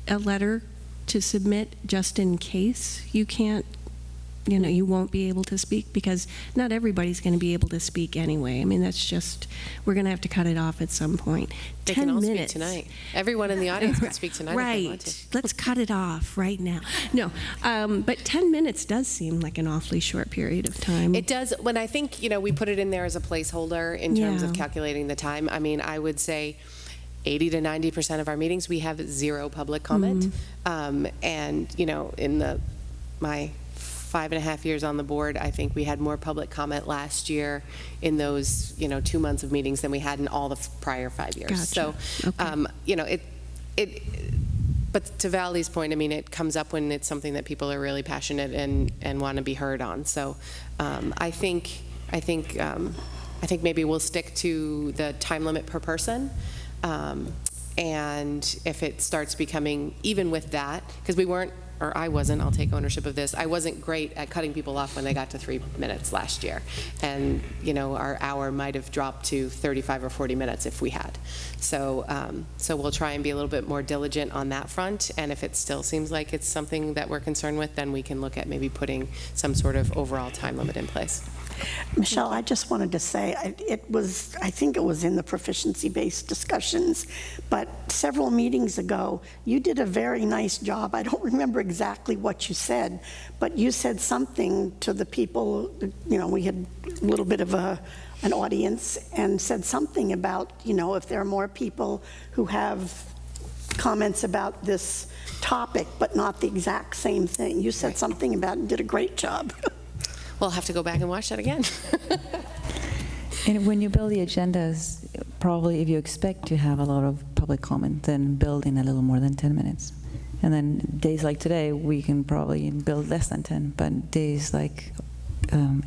a letter to submit just in case you can't, you won't be able to speak, because not everybody's going to be able to speak anyway. I mean, that's just, we're going to have to cut it off at some point. They 10 can all minutes. speak tonight. Everyone in the audience can speak tonight if they want to. Right. Let's cut it off right now. No, but 10 minutes does seem like an awfully short period of time. It does, when I think, we put it in there as a placeholder in terms of Yeah. calculating the time. I mean, I would say 80 to 90% of our meetings, we have 0 public comment. And, in my 5.5 years on the board, I think we had more public comment last year in those, 2 months of meetings than we had in all the prior 5 years. Gotcha. So, Okay. but to Valley's point, I mean, it comes up when it's something that people are really passionate and want to be heard on. So, I think maybe we'll stick to the time limit per person. And if it starts becoming, even with that, because I wasn't, I'll take ownership of this, I wasn't great at cutting people off when they got to 3 minutes last year. And, our hour might have dropped to 35 or 40 minutes if we had. So we'll try and be a little bit more diligent on that front. And if it still seems like it's something that we're concerned with, then we can look at maybe putting some sort of overall time limit in place. Michelle, I just wanted to say, I think it was in the proficiency-based discussions, but several meetings ago, you did a very nice job. I don't remember exactly what you said, but you said something to the people, we had a little bit of an audience, and said something about, if there are more people who have comments about this topic, but not the exact same thing. You said something about it and did a great job. We'll have to go back and watch that again. And when you build the agendas, probably if you expect to have a lot of public comment, then build in a little more than 10 minutes. And then days like today, we can probably build less than 10, but days like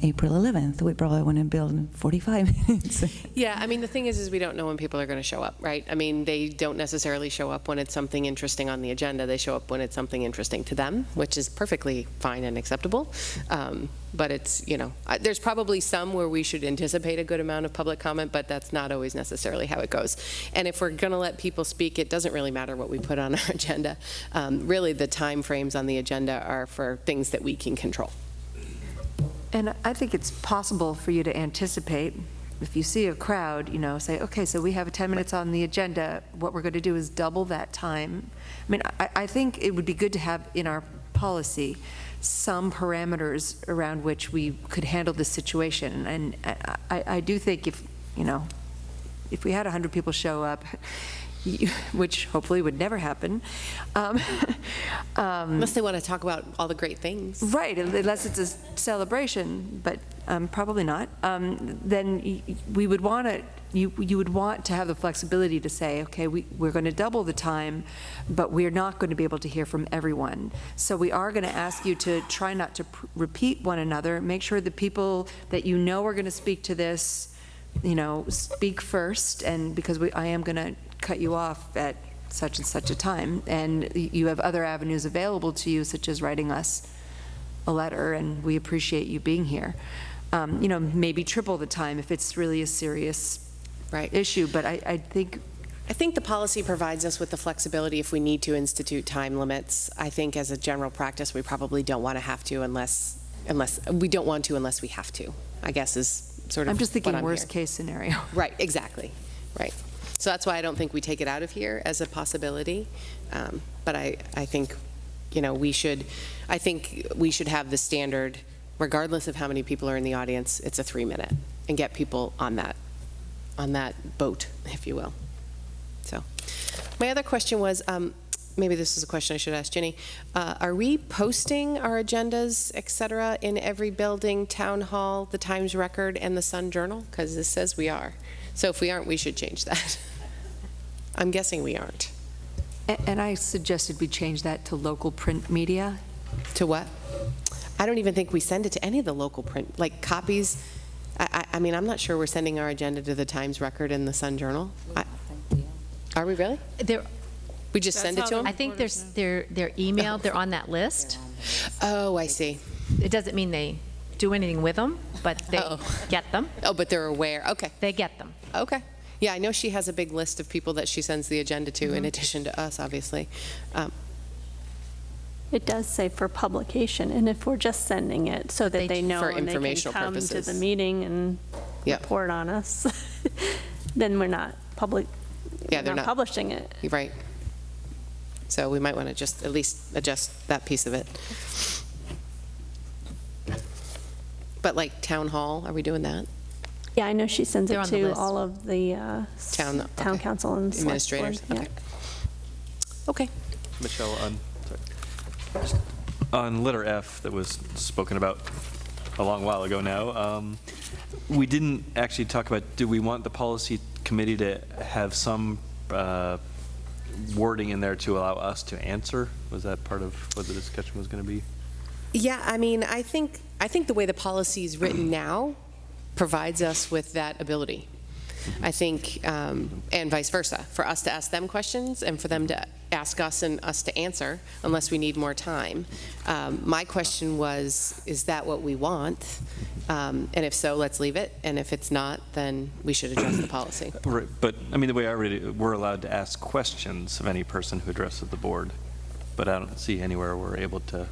April 11th, we probably want to build in 45 minutes. Yeah, I mean, the thing is we don't know when people are going to show up, right? I mean, they don't necessarily show up when it's something interesting on the agenda. They show up when it's something interesting to them, which is perfectly fine and acceptable. But it's, there's probably some where we should anticipate a good amount of public comment, but that's not always necessarily how it goes. And if we're going to let people speak, it doesn't really matter what we put on our agenda. Really, the time frames on the agenda are for things that we can control. And I think it's possible for you to anticipate, if you see a crowd, say, okay, so we have 10 minutes on the agenda, what we're going to do is double that time. I mean, I think it would be good to have in our policy some parameters around which we could handle this situation. And I do think if we had 100 people show up, which hopefully would never happen. Unless they want to talk about all the great things. Right, unless it's a celebration, but probably not. Then we would want to, you would want to have the flexibility to say, okay, we're going to double the time, but we're not going to be able to hear from everyone. So we are going to ask you to try not to repeat one another. Make sure the people that you know are going to speak to this, speak first, and because I am going to cut you off at such and such a time, and you have other avenues available to you, such as writing us a letter, and we appreciate you being here. Maybe triple the time if it's really a serious issue, but I think the policy provides us with the flexibility if we need to institute time limits. I think as a general practice, we probably don't want to have to unless we don't want to unless we have to, I guess is sort of I'm just thinking what I'm worst hearing. case scenario. Right, exactly, right. So that's why I don't think we take it out of here as a possibility. But I think, we should have the standard, regardless of how many people are in the audience, it's a 3-minute, and get people on that boat, if you will. So my other question was, maybe this is a question I should ask Ginny. Are we posting our agendas, et cetera, in every building, town hall, the Times Record, and the Sun Journal? Because this says we are. So if we aren't, we should change that. I'm guessing we aren't. And I suggested we change that to local print media. To what? I don't even think we send it to any of the local print, like copies. I mean, I'm not sure we're sending our agenda to the Times Record and the Sun Journal. Are we really? We just send it to them? I think they're emailed, they're on that list. Oh, I see. It doesn't mean they do anything with them, but they get them. Oh, but they're aware. Okay. They get them. Okay. Yeah, I know she has a big list of people that she sends the agenda to, in addition to us, obviously. It does say for publication, and if we're just sending it so that they know For and they can informational come to purposes. the meeting and Yep. report on us, then we're not Yeah, they're not not publishing it. You're right. So we might want to just at least adjust that piece of it. But like town hall, are we doing that? Yeah, I know she sends They're it on the to list. all of the Town okay. council and select board. Administrators? Yeah. Okay. Michelle, on letter F that was spoken about a long while ago now, we didn't actually talk about, do we want the policy committee to have some wording in there to allow us to answer? Was that part of what the discussion was going to be? Yeah, I mean, I think the way the policy is written now provides us with that ability. I think, and vice versa, for us to ask them questions and for them to ask us and us to answer, unless we need more time. My question was, is that what we want? And if so, let's leave it. And if it's not, then we should adjust the policy. Right, but, I mean, the way I read it, we're allowed to ask questions of any person who addresses the board, but I don't see anywhere we're able to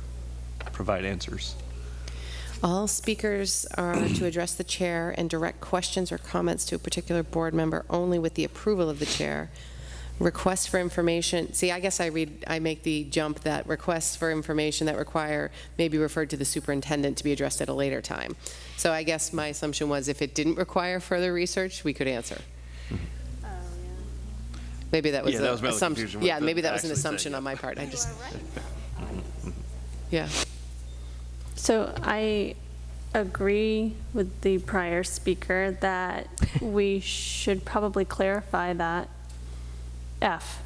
provide answers. All speakers are to address the chair and direct questions or comments to a particular board member only with the approval of the chair. Requests for information, see, I guess I make the jump that requests for information that require may be referred to the superintendent to be addressed at a later time. So I guess my assumption was if it didn't require further research, we could answer. Maybe that was Yeah, that was my assumption. confusion with Yeah, the maybe that was an actually assumption saying on it. my part. I just, yeah. So I agree with the prior speaker that we should probably clarify that F,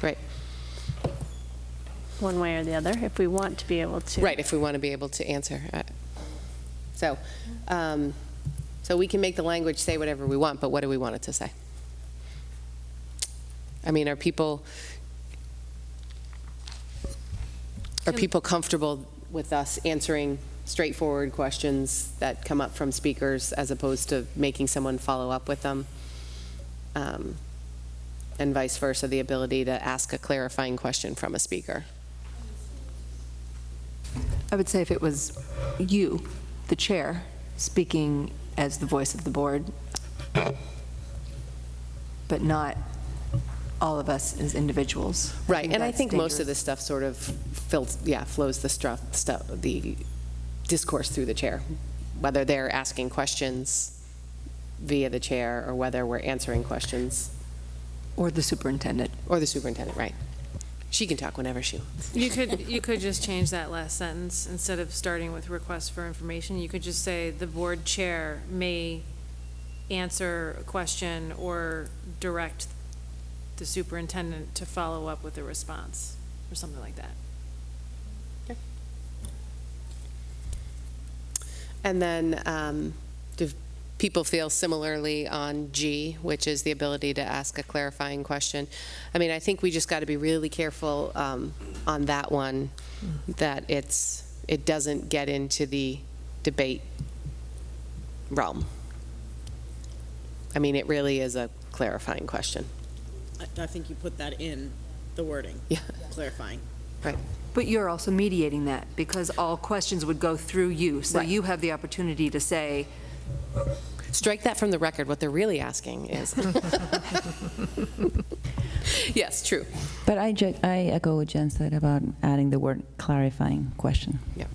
Right. one way or the other, if we want to be able to. Right, if we want to be able to answer. So we can make the language say whatever we want, but what do we want it to say? I mean, are people comfortable with us answering straightforward questions that come up from speakers as opposed to making someone follow up with them? And vice versa, the ability to ask a clarifying question from a speaker. I would say if it was you, the chair, speaking as the voice of the board, but not all of us as individuals. Right, and I that's think most of dangerous. this stuff sort of flows the discourse through the chair, whether they're asking questions via the chair or whether we're answering questions Or the superintendent. Or the superintendent, right. She can talk whenever she wants. You could just change that last sentence. Instead of starting with request for information, you could just say the board chair may answer a question or direct the superintendent to follow up with a response, or something like that. And then, do people feel similarly on G, which is the ability to ask a clarifying question? I mean, I think we just got to be really careful on that one, that it doesn't get into the debate realm. I mean, it really is a clarifying question. I think you put that in the wording. Yeah. Clarifying. Right. But you're also mediating that, because all questions would go through you. So Right. you have the opportunity to say, Strike that from the record. What they're really asking is. Yes, true. But I echo what Jen said about adding the word clarifying question. Yeah.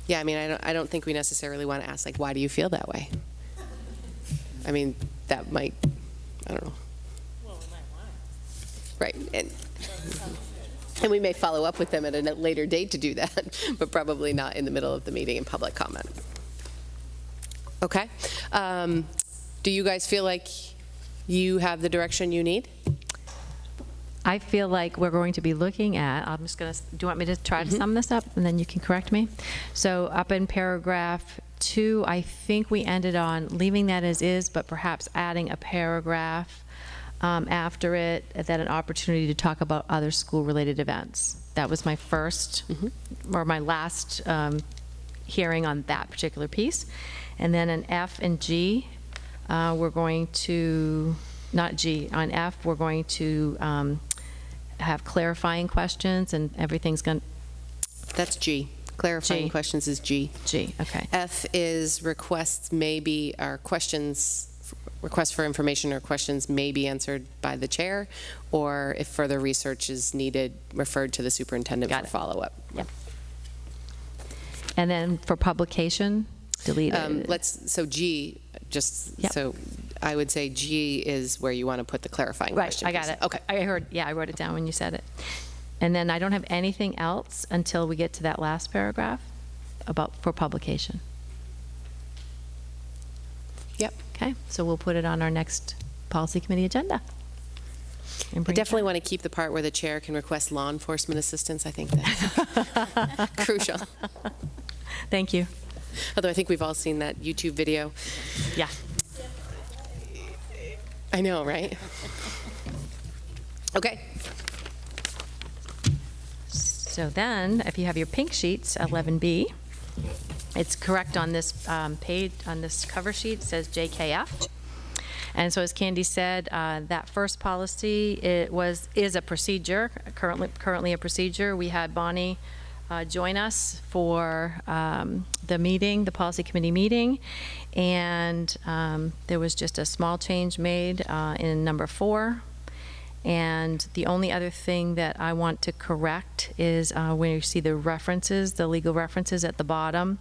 Yeah, I mean, I don't think we necessarily want to ask, like, why do you feel that way? I mean, that might, I don't know. Well, we might want to. Right, and we may follow up with them at a later date to do that, but probably not in the middle of the meeting in public comment. Okay. Do you guys feel like you have the direction you need? I feel like we're going to be looking at, I'm just going to, do you want me to try to sum this up, and then you can correct me? So up in paragraph 2, I think we ended on leaving that as is, but perhaps adding a paragraph after it, that an opportunity to talk about other school-related events. That was my first, or my last hearing on that particular piece. And then in F and G, we're going to, not G, on F, we're going to have clarifying questions, and everything's going to... That's G. Clarifying G. questions is G. G, okay. F is requests may be, or questions, requests for information or questions may be answered by the chair, or if further research is needed, referred to the superintendent for follow-up. Yep. And then for publication, delete it. So G, just, Yep. so I would say G is where you want to put the clarifying Right, question. I got piece. it. Okay. I heard, yeah, I wrote it down when you said it. And then I don't have anything else until we get to that last paragraph for publication. Yep. Okay, so we'll put it on our next policy committee agenda. I definitely want to keep the part where the chair can request law enforcement assistance. I think that's crucial. Thank you. Although I think we've all seen that YouTube video. Yeah. I know, right? Okay. So then, if you have your pink sheets, 11B, it's correct on this page, on this cover sheet, it says JKF. And so as Candy said, that first policy, is a procedure, currently a procedure. We had Bonnie join us for the meeting, the policy committee meeting, and there was just a small change made in number 4. And the only other thing that I want to correct is when you see the references, the legal references at the bottom,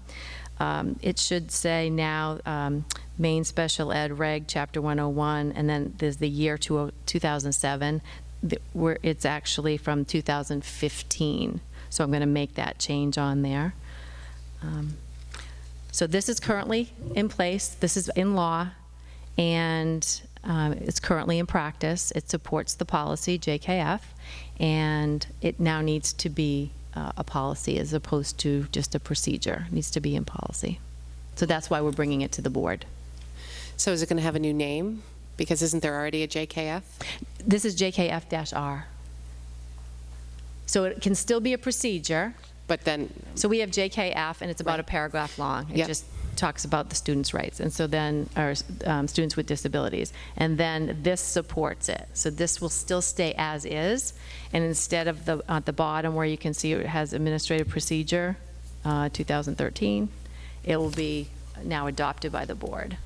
it should say now Maine Special Ed Reg Chapter 101, and then there's the year 2007, where it's actually from 2015. So I'm going to make that change on there. So this is currently in place. This is in law, and it's currently in practice. It supports the policy, JKF, and it now needs to be a policy as opposed to just a procedure. It needs to be in policy. So that's why we're bringing it to the board. So is it going to have a new name? Because isn't there already a JKF? This is JKF-R. So it can still be a procedure. But then... So we have JKF, and it's about a paragraph long. It Yep. just talks about the students' rights, and so then, or students with disabilities. And then this supports it. So this will still stay as is, and instead of at the bottom where you can see it has administrative procedure, 2013, it will be now adopted by the board.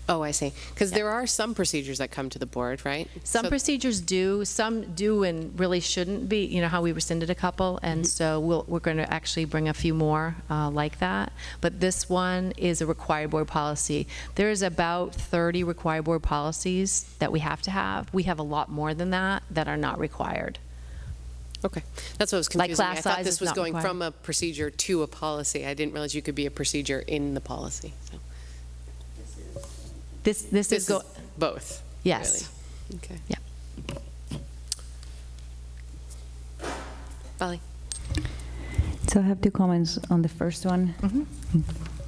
Oh, I see. Because there are some procedures that come to the board, right? Some So- procedures do, some do and really shouldn't be, you know, how we rescinded a couple, and so we're going to actually bring a few more like that. But this one is a required board policy. There's about 30 required board policies that we have to have. We have a lot more than that that are not required. Okay, that's what was Like confusing me. class I thought size this is was not going required. from a procedure to a policy. I didn't realize you could be a procedure in the policy. So This this is, is both. yes. Really. Okay. Yeah. Bali. So I have two comments on the first one.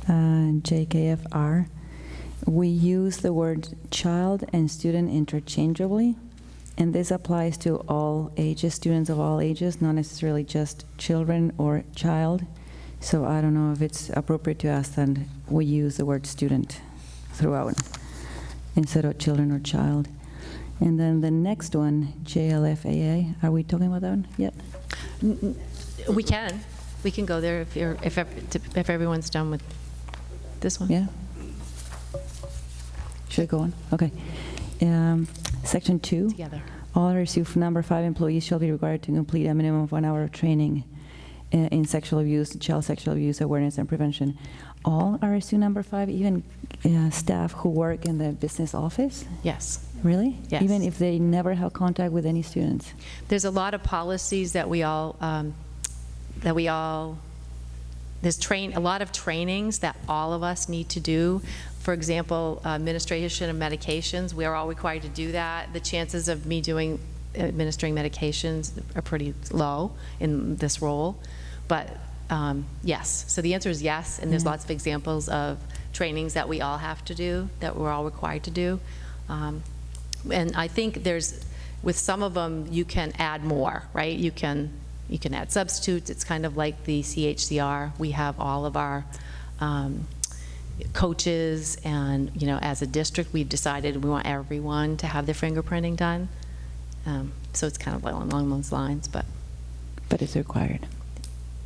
JKFR. We use the word child and student interchangeably, and this applies to all ages, students of all ages, not necessarily just children or child. So I don't know if it's appropriate to ask that we use the word student throughout instead of children or child. And then the next one, JLFAA, are we talking about that one yet? We can go there if everyone's done with this one. Yeah? Should I go on? Okay. Section 2. Together. All RSU number 5 employees shall be required to complete a minimum of 1 hour of training in sexual abuse, child sexual abuse awareness and prevention. All RSU number 5, even staff who work in the business office? Yes. Really? Yes. Even if they never have contact with any students? There's a lot of policies that we all, there's a lot of trainings that all of us need to do. For example, administration of medications, we are all required to do that. The chances of me administering medications are pretty low in this role. But yes, so the answer is yes, and there's lots of examples of trainings that we all have to do, that we're all required to do. And I think with some of them, you can add more, right? You can add substitutes. It's kind of like the CHCR. We have all of our coaches, and as a district, we've decided we want everyone to have their fingerprinting done. So it's kind of along those lines, but it's required.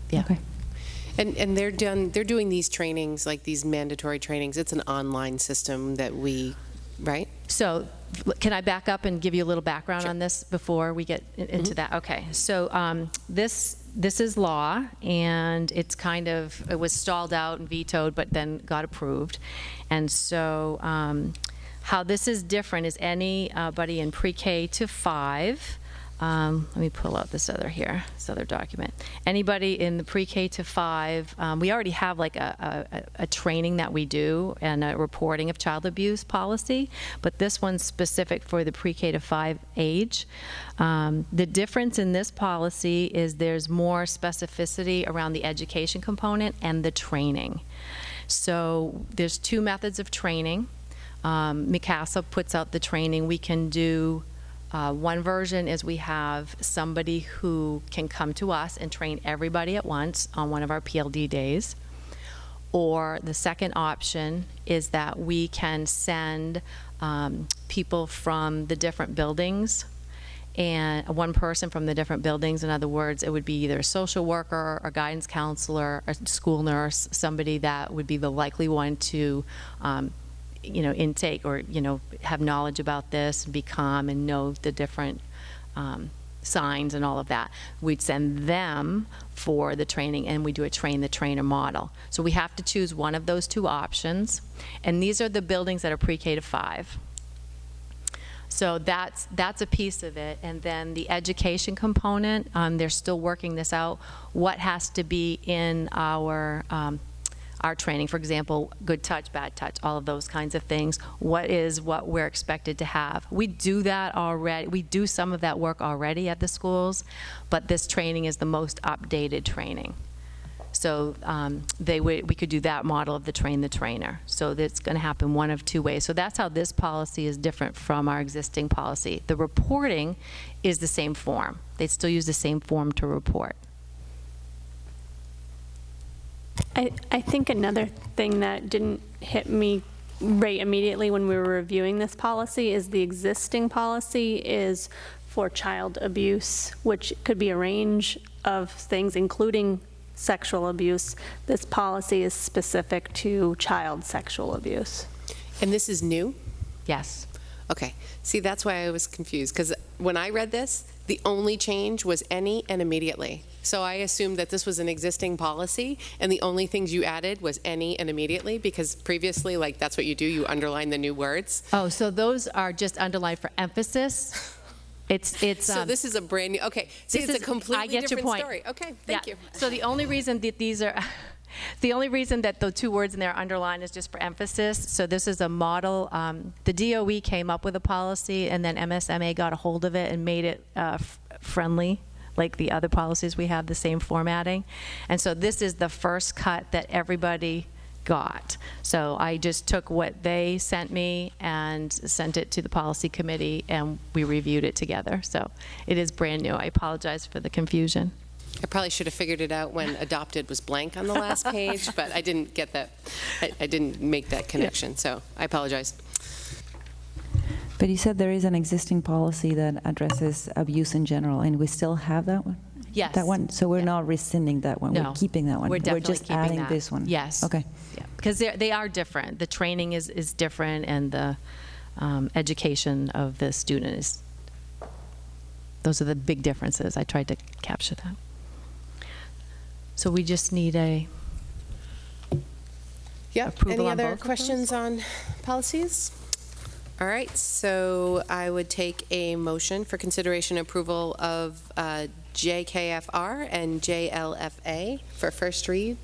Yeah. Okay. And they're doing these trainings, like these mandatory trainings. It's an online system that right? So can I back up and give you a little background on this before we get into that? Okay. So this is law, and it was stalled out and vetoed, but then got approved. And so how this is different is anybody in pre-K to 5. Let me pull out this other document. Anybody in the pre-K to 5, we already have like a training that we do and a reporting of child abuse policy, but this one's specific for the pre-K to 5 age. The difference in this policy is there's more specificity around the education component and the training. So there's 2 methods of training. MCASA puts out the training. We can do one version is we have somebody who can come to us and train everybody at once on one of our PLD days. Or the second option is that we can send people from the different buildings, and one person from the different buildings. In other words, it would be either a social worker, a guidance counselor, a school nurse, somebody that would be the likely one to intake or, have knowledge about this and be calm and know the different signs and all of that. We'd send them for the training, and we do a train-the-trainer model. So we have to choose one of those 2 options, and these are the buildings that are pre-K to 5. So that's a piece of it. And then the education component, they're still working this out. What has to be in our training, for example, good touch, bad touch, all of those kinds of things. What we're expected to have. We do that already. We do some of that work already at the schools, but this training is the most updated training. So we could do that model of the train-the-trainer. So that's going to happen one of 2 ways. So that's how this policy is different from our existing policy. The reporting is the same form. They still use the same form to report. I think another thing that didn't hit me right immediately when we were reviewing this policy is the existing policy is for child abuse, which could be a range of things, including sexual abuse. This policy is specific to child sexual abuse. And this is new? Yes. Okay. See, that's why I was confused, because when I read this, the only change was any and immediately. So I assumed that this was an existing policy, and the only things you added was any and immediately, because previously, like, that's what you do, you underline the new words. Oh, so those are just underlined for emphasis? It's. So this is a brand new, okay. See, This it's a is- completely I get your different point. story. Okay, thank Yeah. you. So the only reason that these are, the only reason that the two words in there are underlined is just for emphasis. So this is a model. The DOE came up with a policy, and then MSMA got a hold of it and made it friendly, like the other policies we have, the same formatting. And so this is the first cut that everybody got. So I just took what they sent me and sent it to the policy committee, and we reviewed it together. So it is brand new. I apologize for the confusion. I probably should have figured it out when adopted was blank on the last page, but I didn't get that, I didn't make that connection, so I apologize. But you said there is an existing policy that addresses abuse in general, and we still have that one? Yes. That one? So we're Yeah. not rescinding that one? No. We're keeping that one? We're definitely just keeping adding that. this one? Yes. Okay. Yeah, because they are different. The training is different, and the education of the student is, those are the big differences. I tried to capture that. So we just need a Yep, approval any on both other of questions on policies? All right, so I would take a motion for consideration and approval of JKFR and JLFA for first read.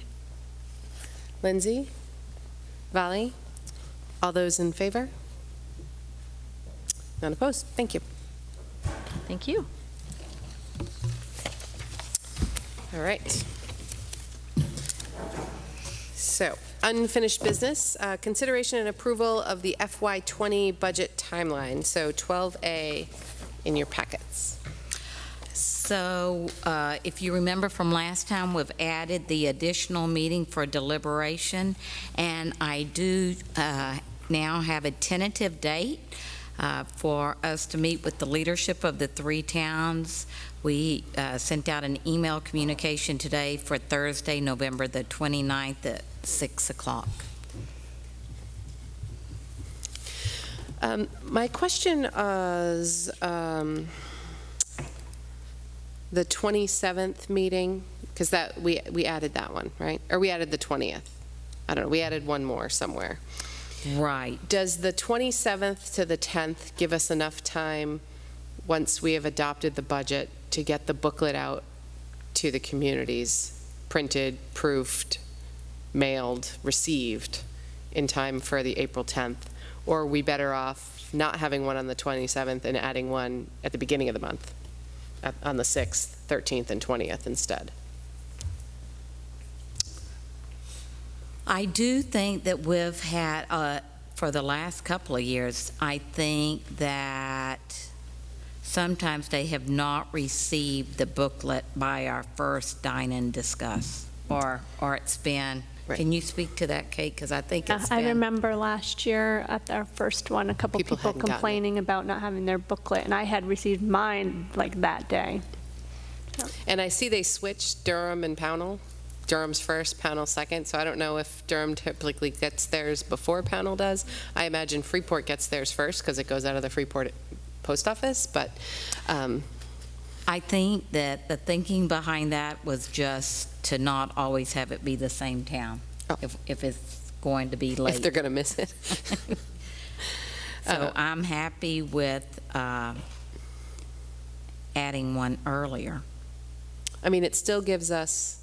Lindsay? Vali? All those in favor? None opposed? Thank you. Thank you. All right. So, unfinished business, consideration and approval of the FY20 budget timeline, so 12A in your packets. So if you remember from last time, we've added the additional meeting for deliberation, and I do now have a tentative date for us to meet with the leadership of the three towns. We sent out an email communication today for Thursday, November the 29th at 6 o'clock. My question is, the 27th meeting, because that, we added that one, right? Or we added the 20th. I don't know, we added one more somewhere. Right. Does the 27th to the 10th give us enough time, once we have adopted the budget, to get the booklet out to the communities, printed, proofed, mailed, received, in time for the April 10th? Or are we better off not having one on the 27th and adding one at the beginning of the month, on the 6th, 13th, and 20th instead? I do think that we've had, for the last couple of years, I think that sometimes they have not received the booklet by our first Dine and Discuss, or it's been, Right. Can you speak to that, Kate? Because I think it's I been. remember last year at our first one, a couple People people hadn't gotten it. complaining about not having their booklet, and I had received mine like that day. And I see they switched Durham and Pownell. Durham's first, Pownell second, so I don't know if Durham typically gets theirs before Pownell does. I imagine Freeport gets theirs first because it goes out of the Freeport post office, but I think that the thinking behind that was just to not always have it be the same town, Oh. if it's going to be late. if they're going to miss it. So I'm happy with adding one earlier. I mean, it still gives us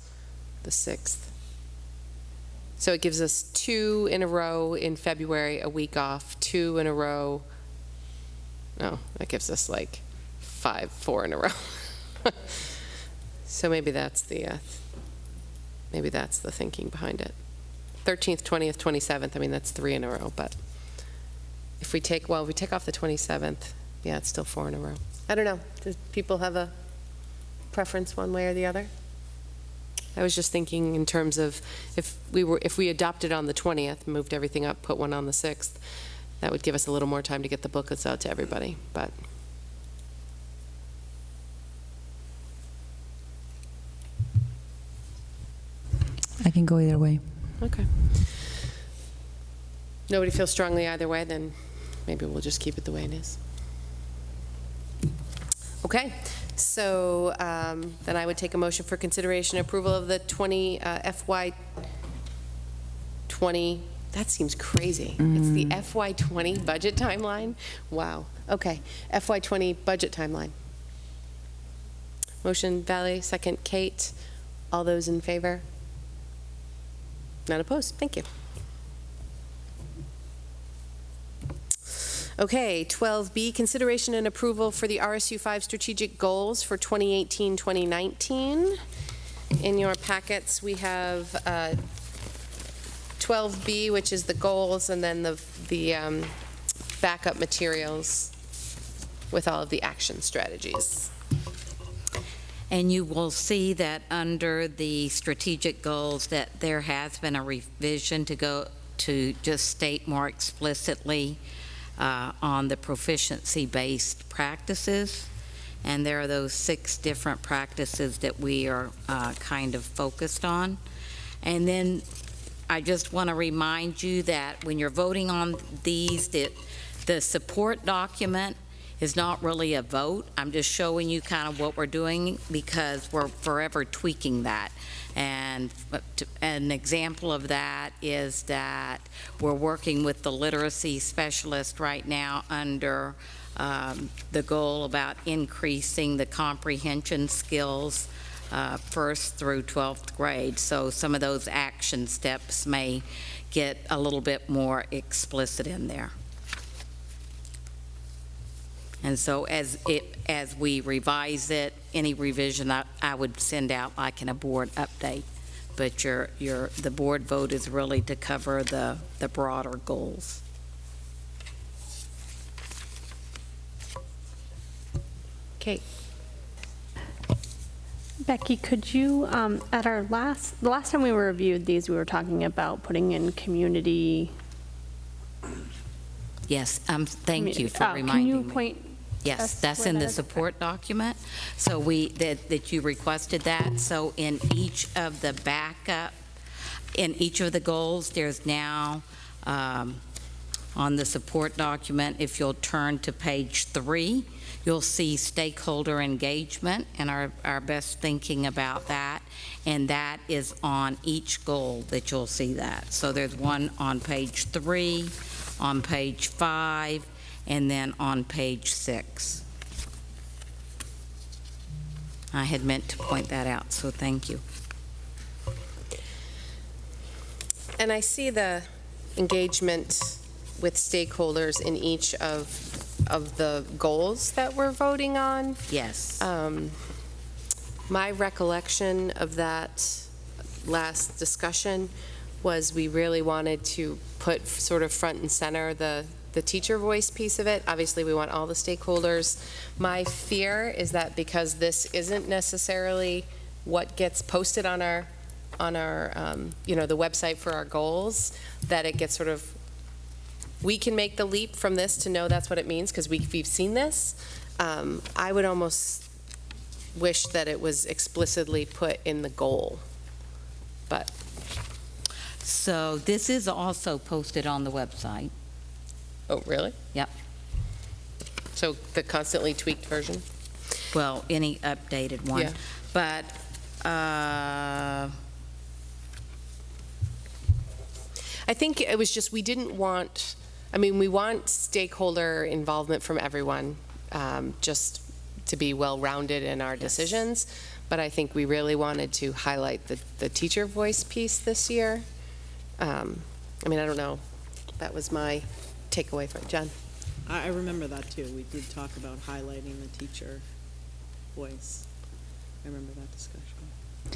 the 6th. So it gives us 2 in a row in February, a week off, 2 in a row. No, that gives us like 4 in a row. So maybe that's the thinking behind it. 13th, 20th, 27th, I mean, that's 3 in a row, but if we take off the 27th, yeah, it's still 4 in a row. I don't know. Do people have a preference one way or the other? I was just thinking in terms of if we adopted on the 20th, moved everything up, put one on the 6th, that would give us a little more time to get the booklets out to everybody, but. I can go either way. Okay. nobody feels strongly either way, then maybe we'll just keep it the way it is. Okay, so then I would take a motion for consideration and approval of the FY 20, that seems crazy. It's the FY 20 budget timeline? Wow, okay, FY 20 budget timeline. Motion, Valerie, second, Kate. All those in favor? None opposed, thank you. Okay, 12B, consideration and approval for the RSU 5 strategic goals for 2018-2019. In your packets, we have 12B, which is the goals, and then the backup materials with all of the action strategies. And you will see that under the strategic goals that there has been a revision to just state more explicitly on the proficiency-based practices. And there are those 6 different practices that we are kind of focused on. And then I just want to remind you that when you're voting on these, that the support document is not really a vote. I'm just showing you kind of what we're doing because we're forever tweaking that. And an example of that is that we're working with the literacy specialist right now under the goal about increasing the comprehension skills 1st through 12th grade. So some of those action steps may get a little bit more explicit in there. And so as we revise it, any revision I would send out like in a board update. But the board vote is really to cover the broader goals. Kate. Becky, could you, at the last time we reviewed these, we were talking about putting in community. Yes, thank you for reminding Can you me. point? Yes, us that's where in that the is? support document. So that you requested that. So in each of the backup, in each of the goals, there's now on the support document, if you'll turn to page 3, you'll see stakeholder engagement and our best thinking about that. And that is on each goal that you'll see that. So there's one on page 3, on page 5, and then on page 6. I had meant to point that out, so thank you. And I see the engagement with stakeholders in each of the goals that we're voting on. Yes. My recollection of that last discussion was we really wanted to put sort of front and center the teacher voice piece of it. Obviously, we want all the stakeholders. My fear is that because this isn't necessarily what gets posted on our the website for our goals, that it gets sort of, we can make the leap from this to know that's what it means because we've seen this. I would almost wish that it was explicitly put in the goal, but. So this is also posted on the website. Oh, really? Yep. So the constantly tweaked version? Well, any updated one. Yeah. But I think it was just, we didn't want, we want stakeholder involvement from everyone, just to be well-rounded in our decisions. But I think we really wanted to highlight the teacher voice piece this year. I don't know. That was my takeaway from John. I remember that too. We did talk about highlighting the teacher voice. I remember that discussion.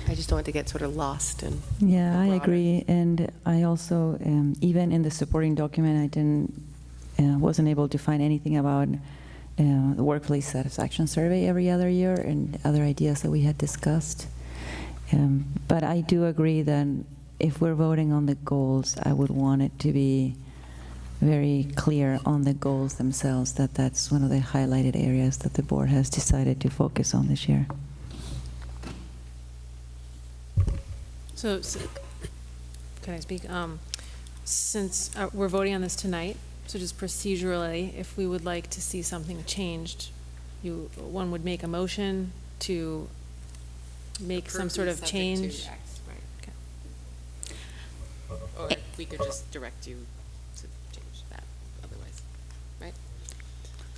I just don't want to get sort of lost in. Yeah, I broader. agree. And I also, even in the supporting document, I wasn't able to find anything about the workplace satisfaction survey every other year and other ideas that we had discussed. But I do agree that if we're voting on the goals, I would want it to be very clear on the goals themselves that that's one of the highlighted areas that the board has decided to focus on this year. So can I speak? since we're voting on this tonight, so just procedurally, if we would like to see something changed, one would make a motion to make some sort of change. Or we could just direct you to change that otherwise, right?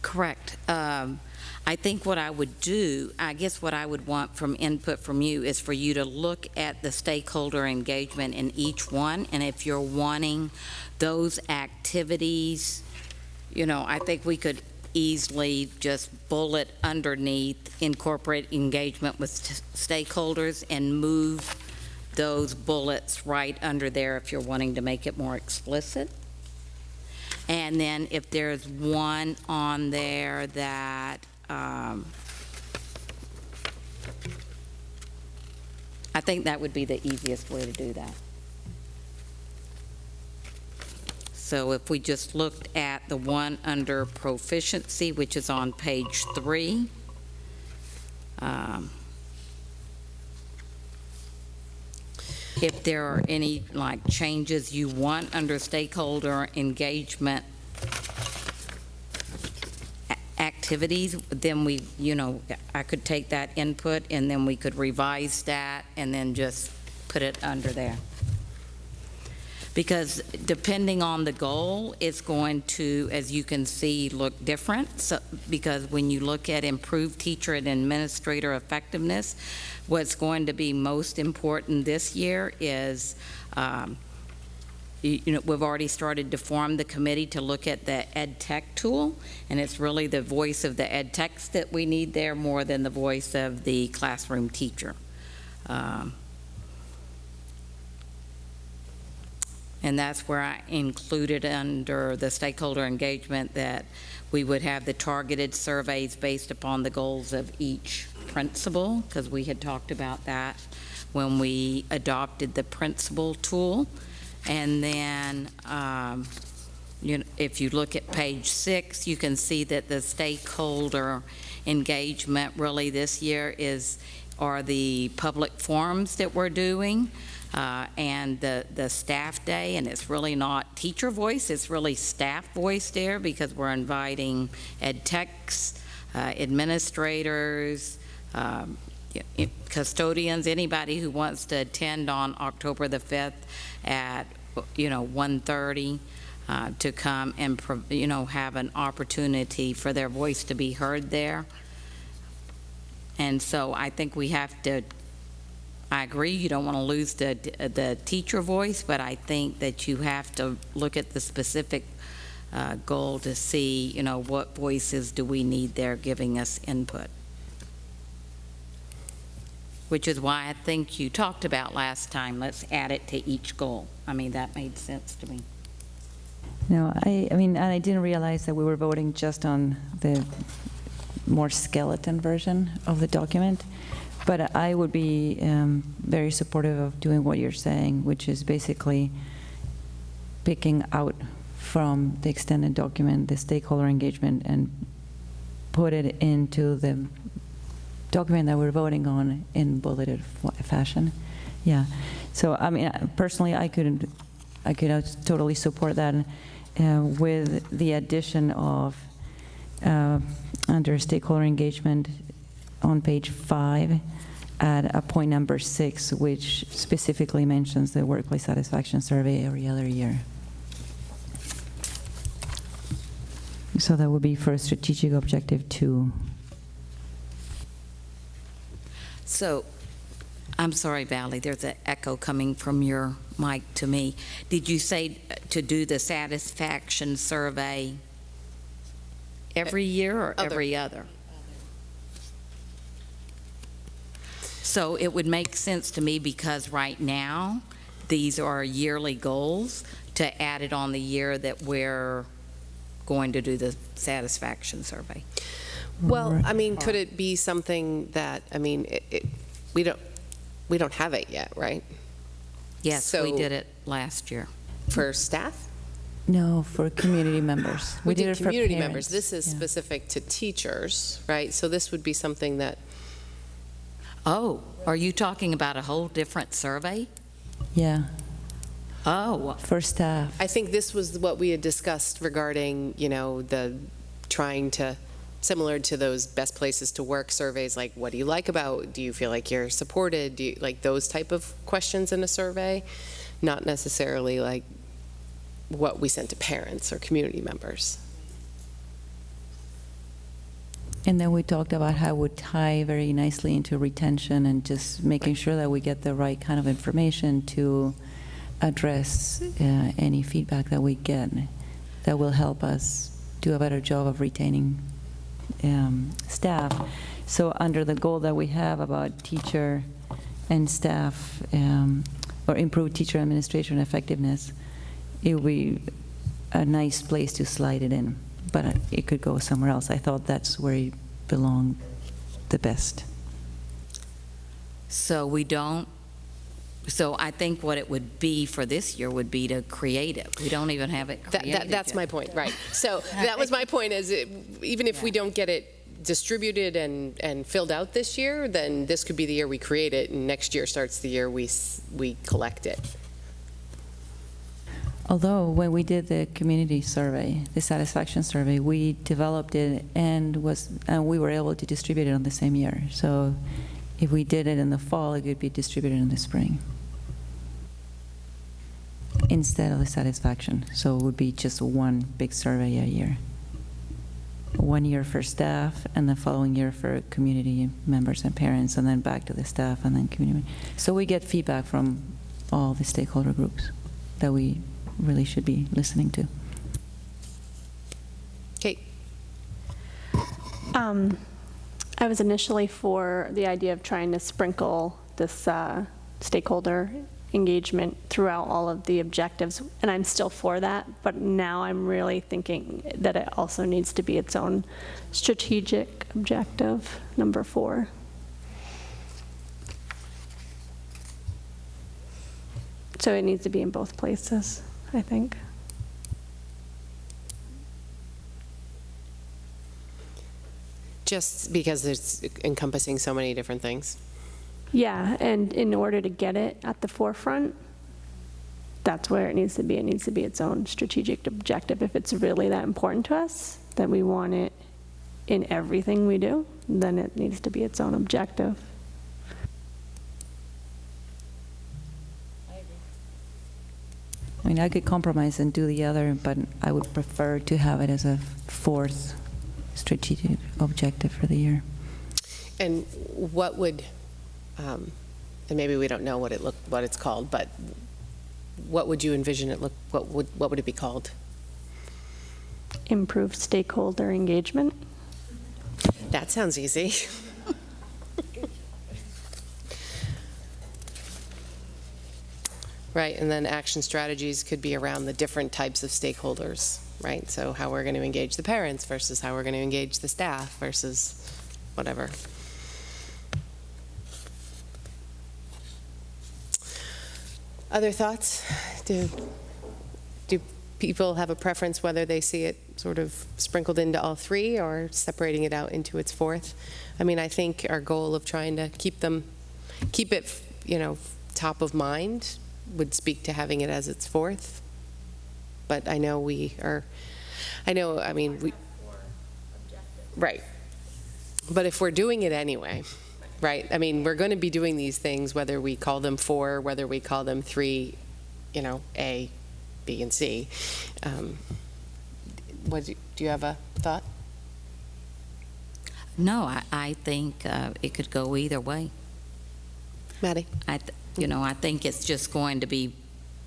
Correct. I think what I would do, I guess what I would want from input from you is for you to look at the stakeholder engagement in each one, and if you're wanting those activities, I think we could easily just bullet underneath incorporate engagement with stakeholders and move those bullets right under there if you're wanting to make it more explicit. And then if there's one on there that I think that would be the easiest way to do that. So if we just looked at the one under proficiency, which is on page 3, if there are any changes you want under stakeholder engagement activities, then I could take that input and then we could revise that and then just put it under there. Because depending on the goal, it's going to, as you can see, look different. So, because when you look at improved teacher and administrator effectiveness, what's going to be most important this year is, we've already started to form the committee to look at the ed tech tool, and it's really the voice of the ed techs that we need there more than the voice of the classroom teacher. And that's where I included under the stakeholder engagement that we would have the targeted surveys based upon the goals of each principal, because we had talked about that when we adopted the principal tool. And then, if you look at page 6, you can see that the stakeholder engagement really this year are the public forums that we're doing. And the staff day, and it's really not teacher voice, it's really staff voice there because we're inviting ed techs, administrators, custodians, anybody who wants to attend on October the 5th at 1:30 to come and have an opportunity for their voice to be heard there. And so I think we have to, I agree, you don't want to lose the teacher voice, but I think that you have to look at the specific goal to see, what voices do we need there giving us input. Which is why I think you talked about last time, let's add it to each goal. I mean, that made sense to me. No, I mean, and I didn't realize that we were voting just on the more skeleton version of the document. But I would be very supportive of doing what you're saying, which is basically picking out from the extended document the stakeholder engagement and put it into the document that we're voting on in bulleted fashion. Yeah. So I mean, personally, I could totally support that with the addition of under stakeholder engagement on page 5 at a point number 6, which specifically mentions the workplace satisfaction survey every other year. So that would be for strategic objective 2. So, I'm sorry, Valerie, there's an echo coming from your mic to me. Did you say to do the satisfaction survey every year or every other? So it would make sense to me because right now, these are yearly goals, to add it on the year that we're going to do the satisfaction survey. Well, I mean, could it be something that, I mean, we don't have it yet, right? Yes, we So- did it last year. For staff? No, for community members. We did did it for community parents. members. This is Yeah. specific to teachers, right? So this would be something that, Oh, are you talking about a whole different survey? Yeah. Oh, for staff. I think this was what we had discussed regarding, the trying to, similar to those best places to work surveys, like what do you like about, do you feel like you're supported? Do you like those type of questions in a survey? Not necessarily like what we sent to parents or community members. And then we talked about how it would tie very nicely into retention and just making sure that we get the right kind of information to address any feedback that we get that will help us do a better job of retaining staff. So under the goal that we have about teacher and staff, or improve teacher administration effectiveness, it would be a nice place to slide it in, but it could go somewhere else. I thought that's where it belonged the best. so I think what it would be for this year would be to create it. We don't even have it created That's yet. my point, right. So that was my point, is even if we don't get it distributed and filled out this year, then this could be the year we create it, and next year starts the year we collect it. Although when we did the community survey, the satisfaction survey, we developed it and we were able to distribute it on the same year. So if we did it in the fall, it could be distributed in the spring instead of the satisfaction. So it would be just one big survey a year. 1 year for staff, and the following year for community members and parents, and then back to the staff, and then community. So we get feedback from all the stakeholder groups that we really should be listening to. Kate? I was initially for the idea of trying to sprinkle this stakeholder engagement throughout all of the objectives, and I'm still for that, but now I'm really thinking that it also needs to be its own strategic objective, number 4. So it needs to be in both places, I think. Just because it's encompassing so many different things. Yeah, and in order to get it at the forefront, that's where it needs to be. It needs to be its own strategic objective. If it's really that important to us, that we want it in everything we do, then it needs to be its own objective. I mean, I could compromise and do the other, but I would prefer to have it as a 4th strategic objective for the year. And what would, and maybe we don't know what it's called, but what would you envision it what would it be called? Improve stakeholder engagement. That sounds easy. Right, and then action strategies could be around the different types of stakeholders, right? So how we're going to engage the parents versus how we're going to engage the staff versus whatever. Other thoughts? Do people have a preference whether they see it sort of sprinkled into all 3 or separating it out into its 4th? I mean, I think our goal of trying to keep it, top of mind would speak to having it as its 4th. But I know right. But if we're doing it anyway, right? I mean, we're going to be doing these things whether we call them 4, whether we call them 3, A, B, and C. Do you have a thought? No, I think it could go either way. Maddie? I think it's just going to be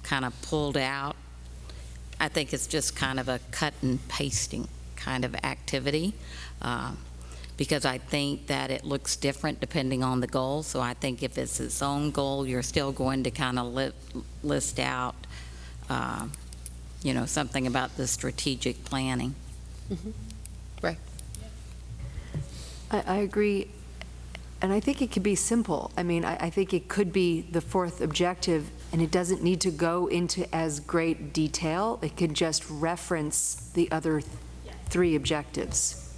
kind of pulled out. I think it's just kind of a cut and pasting kind of activity, because I think that it looks different depending on the goal. So I think if it's its own goal, you're still going to kind of list out, something about the strategic planning. Mm-hmm. Right. I agree, and I think it could be simple. I mean, I think it could be the 4th objective, and it doesn't need to go into as great detail. It could just reference the other 3 objectives.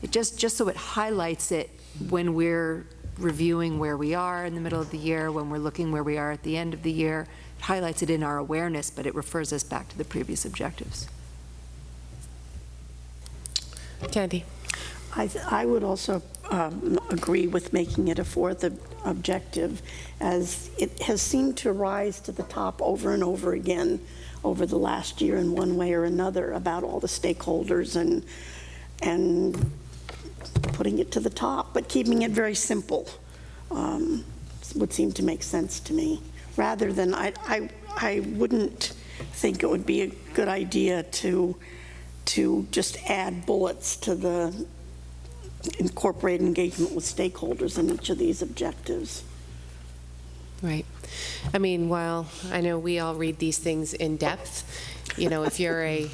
It just so it highlights it when we're reviewing where we are in the middle of the year, when we're looking where we are at the end of the year. It highlights it in our awareness, but it refers us back to the previous objectives. Candy? I would also agree with making it a fourth objective, as it has seemed to rise to the top over and over again over the last year in one way or another about all the stakeholders and putting it to the top, but keeping it very simple would seem to make sense to me. Rather than, I wouldn't think it would be a good idea to just add bullets to the incorporate engagement with stakeholders in each of these objectives. Right. I mean, while I know we all read these things in depth, you know, if you're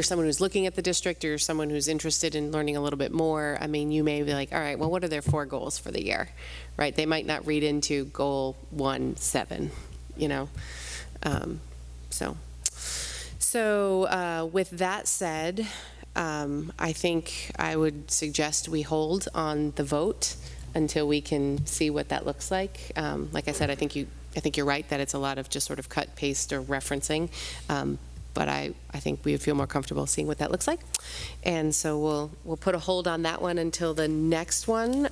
someone who's looking at the district, or you're someone who's interested in learning a little bit more, I mean, you may be like, all right, well, what are their 4 goals for the year, right? They might not read into goal 1-7, you know? So with that said, I think I would suggest we hold on the vote until we can see what that looks like. Like I said, I think you're right that it's a lot of just sort of cut, paste, or referencing. But I think we would feel more comfortable seeing what that looks like. And so we'll put a hold on that one until the next one.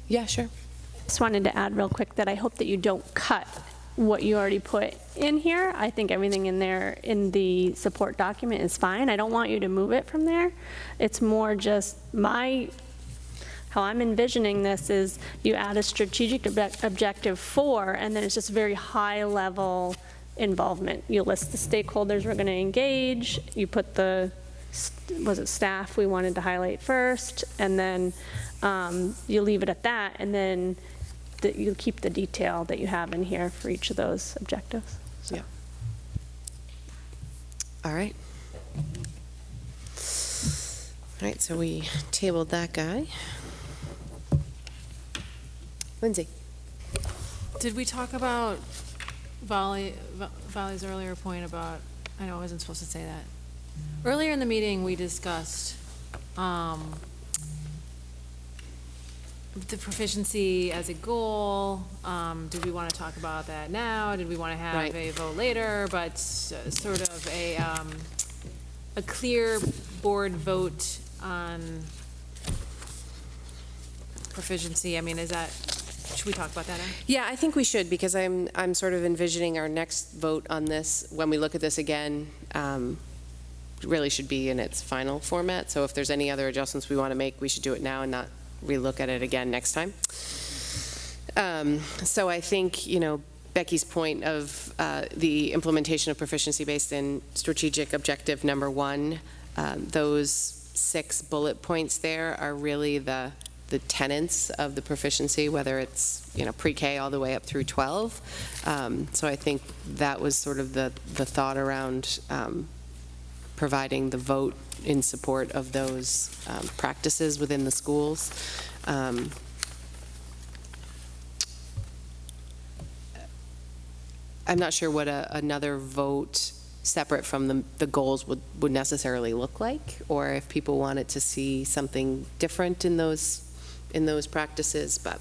Yeah, sure. Just wanted to add real quick that I hope that you don't cut what you already put in here. I think everything in there in the support document is fine. I don't want you to move it from there. It's more just how I'm envisioning this is you add a strategic objective 4, and then it's just very high level involvement. You list the stakeholders we're going to engage, you put the, was it staff we wanted to highlight first, and then you leave it at that, and then you keep the detail that you have in here for each of those objectives. So. Yeah. All right. All right, so we tabled that guy. Lindsay? Did we talk about Volley's earlier point about, I know I wasn't supposed to say that. Earlier in the meeting, we discussed the proficiency as a goal. Did we want to talk about that now? Did we want to have a vote later? But sort of a clear board vote on proficiency. I mean, should we talk about that now? Yeah, I think we should, because I'm sort of envisioning our next vote on this, when we look at this again, really should be in its final format. So if there's any other adjustments we want to make, we should do it now and not relook at it again next time. So I think, you know, Becky's point of the implementation of proficiency-based in strategic objective number 1, those 6 bullet points there are really the tenets of the proficiency, whether it's, you know, pre-K all the way up through 12. So I think that was sort of the thought around providing the vote in support of those practices within the schools. I'm not sure what another vote separate from the goals would necessarily look like, or if people wanted to see something different in those practices, but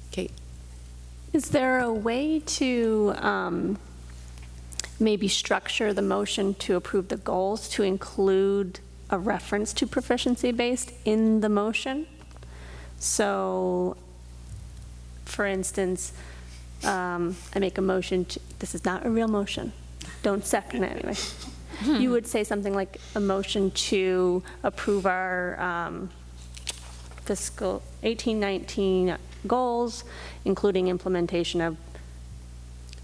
Kate. Is there a way to maybe structure the motion to approve the goals to include a reference to proficiency-based in the motion? So, for instance, I make a motion this is not a real motion. Don't second it anyway. You would say something like a motion to approve our fiscal 18-19 goals, including implementation of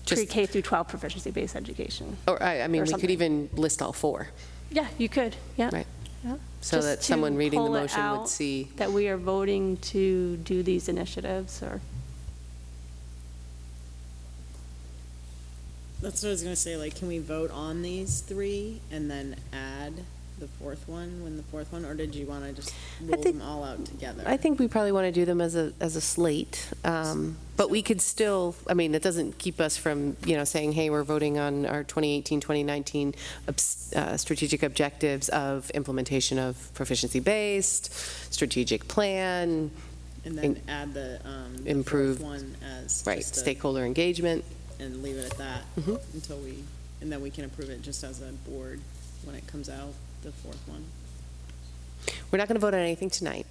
pre-K through 12 proficiency-based education. Or, I mean, we something. could even list all 4. Yeah, you could, yeah. Right. Yeah. So Just that someone to reading the pull it motion would out see. that we are voting to do these initiatives, or That's what I was gonna say, like, can we vote on these 3 and then add the fourth one, or did you want to just I roll think- them all out together? I think we probably want to do them as a slate, but we could still, I mean, it doesn't keep us from, saying, hey, we're voting on our 2018, 2019 strategic objectives of implementation of proficiency-based, strategic plan, And then add the improve- fourth one as right, just a- stakeholder engagement. and leave it at that Mhm. and then we can approve it just as a board when it comes out, the fourth one. We're not going to vote on anything tonight.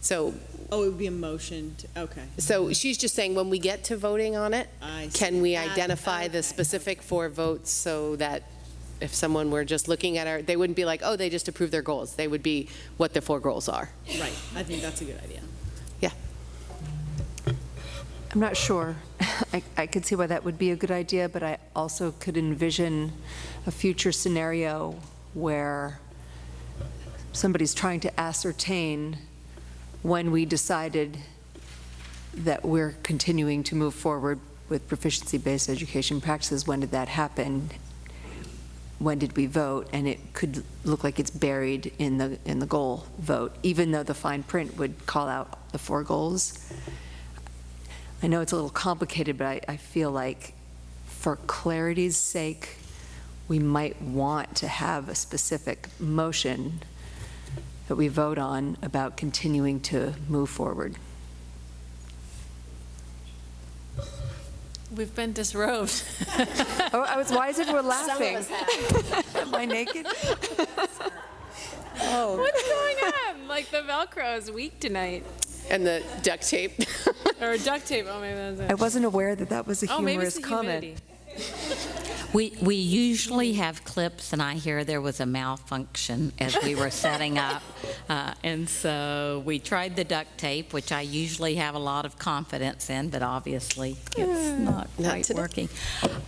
So Oh, it would be a motion to, okay. So she's just saying, when we get to voting on it, I see. can we Add- identify the okay, specific four votes so that if someone were just looking at they wouldn't be like, oh, they just approved their goals. They would be what the four goals are. Right, I think that's a good idea. Yeah. I'm not sure. I could see why that would be a good idea, but I also could envision a future scenario where somebody's trying to ascertain when we decided that we're continuing to move forward with proficiency-based education practices. When did that happen? When did we vote? And it could look like it's buried in the goal vote, even though the fine print would call out the four goals. I know it's a little complicated, but I feel like for clarity's sake, we might want to have a specific motion that we vote on about continuing to move forward. We've been disrobed. Why is everyone laughing? Am I naked? Oh. What's going on? Like the Velcro is weak tonight. And the duct tape. Or duct tape, oh, maybe that's it. I wasn't aware that that was a Oh, maybe it's humorous the comment. humidity. We usually have clips, and I hear there was a malfunction as we were setting up. And so we tried the duct tape, which I usually have a lot of confidence in, but obviously it's not quite today. working.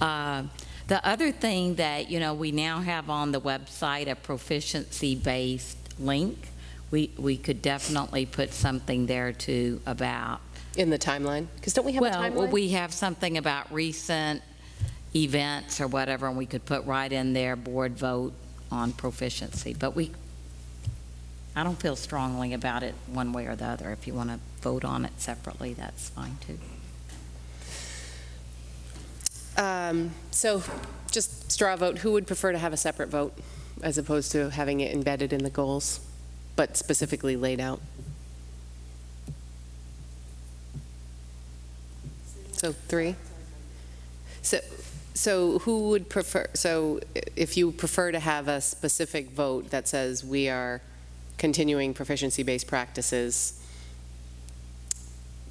The other thing that, we now have on the website, a proficiency-based link. We could definitely put something there too about. In the timeline? Because don't we have a timeline? Well, we have something about recent events or whatever, and we could put right in there, board vote on proficiency. But I don't feel strongly about it one way or the other. If you want to vote on it separately, that's fine too. So just straw vote, who would prefer to have a separate vote as opposed to having it embedded in the goals, but specifically laid out? So three? So who would prefer, so if you prefer to have a specific vote that says we are continuing proficiency-based practices,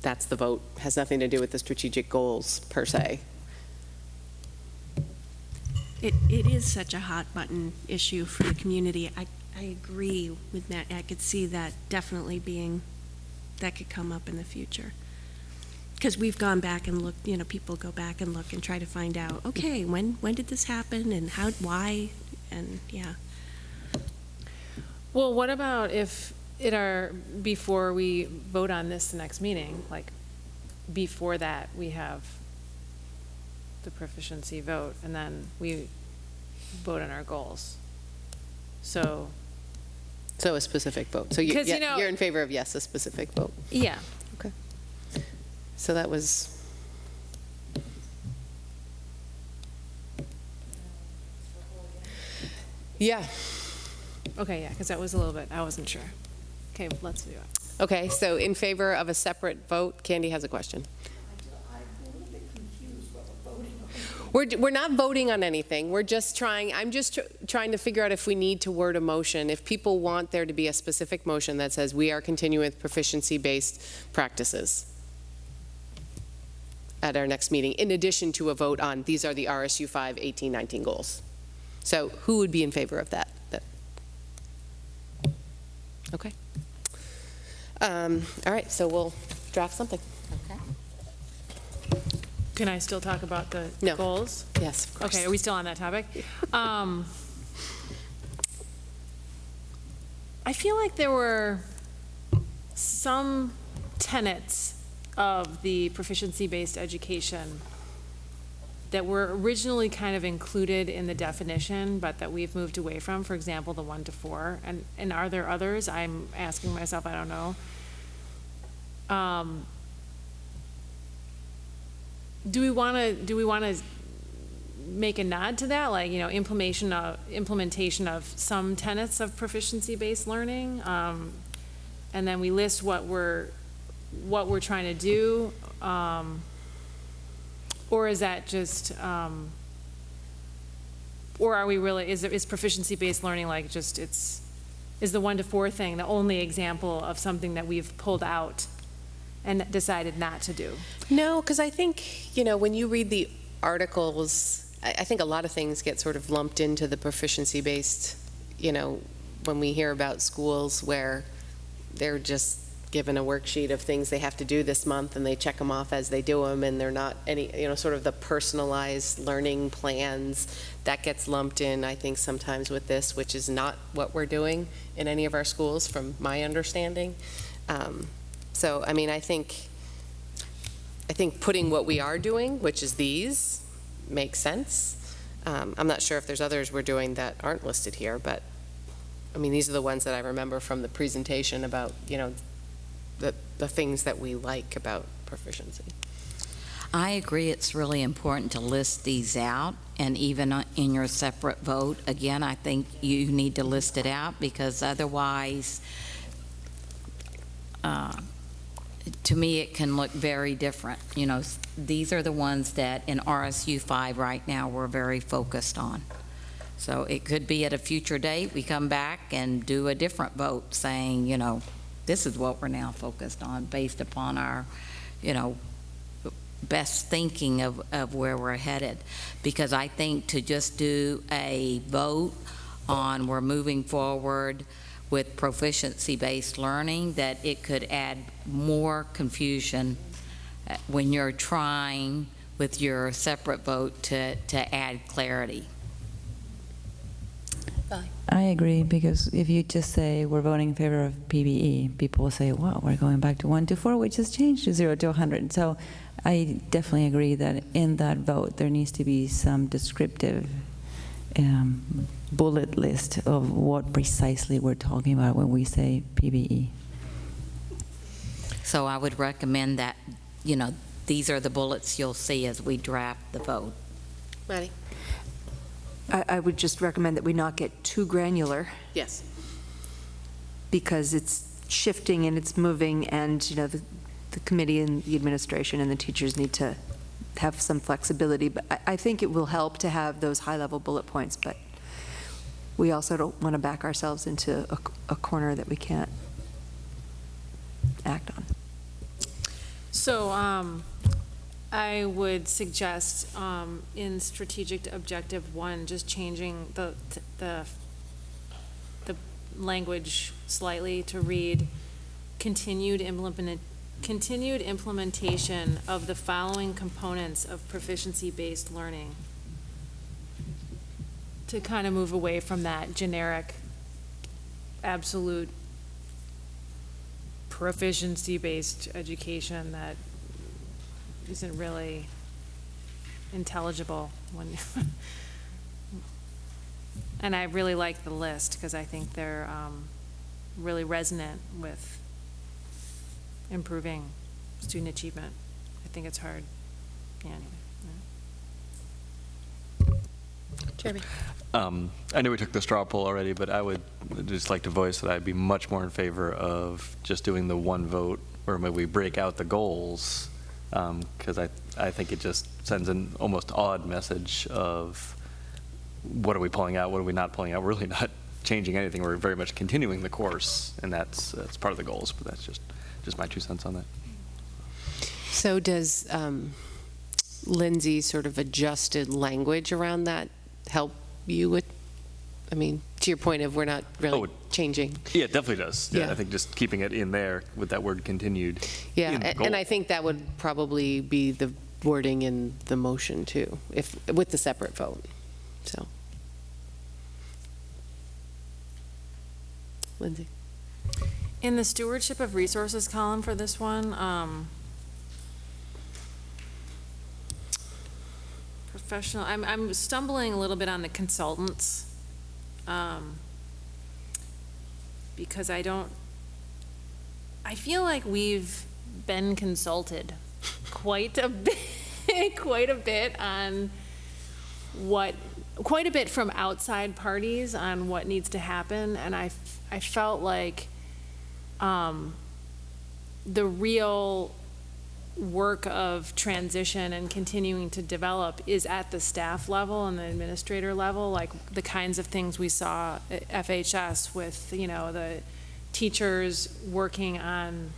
that's the vote, has nothing to do with the strategic goals per se. It is such a hot button issue for the community. I agree with Matt. I could see that definitely that could come up in the future. Because we've gone back and looked, people go back and look and try to find out, okay, when did this happen and why, and yeah. Well, what about if before we vote on this the next meeting, like before that, we have the proficiency vote and then we vote on our goals? So A specific vote. So Because, you're in favor of yes, a specific vote. yeah. Okay. So that was. Yeah. Okay, yeah, because that was a little bit, I wasn't sure. Okay, let's do it. Okay, so in favor of a separate vote, Candy has a question. We're not voting on anything. I'm just trying to figure out if we need to word a motion. If people want there to be a specific motion that says we are continuing with proficiency-based practices at our next meeting, in addition to a vote on these are the RSU 5 18-19 goals. So who would be in favor of that? Okay. All right, so we'll draft something. Okay. Can I still talk about the No. goals? Yes, of course. Okay, are we still on that topic? I feel like there were some tenets of the proficiency-based education that were originally kind of included in the definition, but that we've moved away from, for example, the 1 to 4, and are there others? I'm asking myself, I don't know. Do we want to make a nod to that, like, implementation of some tenets of proficiency-based learning, and then we list what we're trying to do, or is that just, or are we really, is proficiency-based learning like just is the 1 to 4 thing the only example of something that we've pulled out and decided not to do? No, because I think, when you read the articles, I think a lot of things get sort of lumped into the proficiency-based, when we hear about schools where they're just given a worksheet of things they have to do this month and they check them off as they do them, and they're not any, sort of the personalized learning plans that gets lumped in, I think, sometimes with this, which is not what we're doing in any of our schools from my understanding. So, I mean, I think putting what we are doing, which is these, makes sense. I'm not sure if there's others we're doing that aren't listed here, but, I mean, these are the ones that I remember from the presentation about, the things that we like about proficiency. I agree it's really important to list these out, and even in your separate vote, again, I think you need to list it out, because otherwise, to me, it can look very different. These are the ones that in RSU 5 right now we're very focused on. So it could be at a future date, we come back and do a different vote saying, this is what we're now focused on based upon our, best thinking of where we're headed. Because I think to just do a vote on we're moving forward with proficiency-based learning, that it could add more confusion when you're trying with your separate vote to add clarity. I agree, because if you just say we're voting in favor of PBE, people will say, wow, we're going back to 1 to 4, we just changed to 0 to 100. So I definitely agree that in that vote, there needs to be some descriptive bullet list of what precisely we're talking about when we say PBE. So I would recommend that, these are the bullets you'll see as we draft the vote. Maddie? I would just recommend that we not get too granular, Yes. because it's shifting and it's moving, and, the committee and the administration and the teachers need to have some flexibility. But I think it will help to have those high-level bullet points, but we also don't want to back ourselves into a corner that we can't act on. So, I would suggest in strategic objective 1, just changing the language slightly to read continued implementation of the following components of proficiency-based learning, to kind of move away from that generic, absolute proficiency-based education that isn't really intelligible when and I really like the list, because I think they're really resonant with improving student achievement. I think it's hard. Yeah, anyway. Jeremy? I know we took the straw poll already, but I would just like to voice that I'd be much more in favor of just doing the one vote where maybe we break out the goals, because I think it just sends an almost odd message of what are we pulling out, what are we not pulling out. We're really not changing anything. We're very much continuing the course, and that's part of the goals, but that's just my 2 cents on that. So does Lindsay's sort of adjusted language around that help you with, I mean, to your point of we're not really changing? Yeah, it definitely does. Yeah, Yeah. I think just keeping it in there with that word continued. Yeah, in the and goal. I think that would probably be the wording in the motion too, if, with the separate vote, so. Lindsay? In the stewardship of resources column for this one, professional, I'm stumbling a little bit on the consultants. Because I feel like we've been consulted quite a bit on quite a bit from outside parties on what needs to happen, and I felt like the real work of transition and continuing to develop is at the staff level and the administrator level, like the kinds of things we saw at FHS with, the teachers working on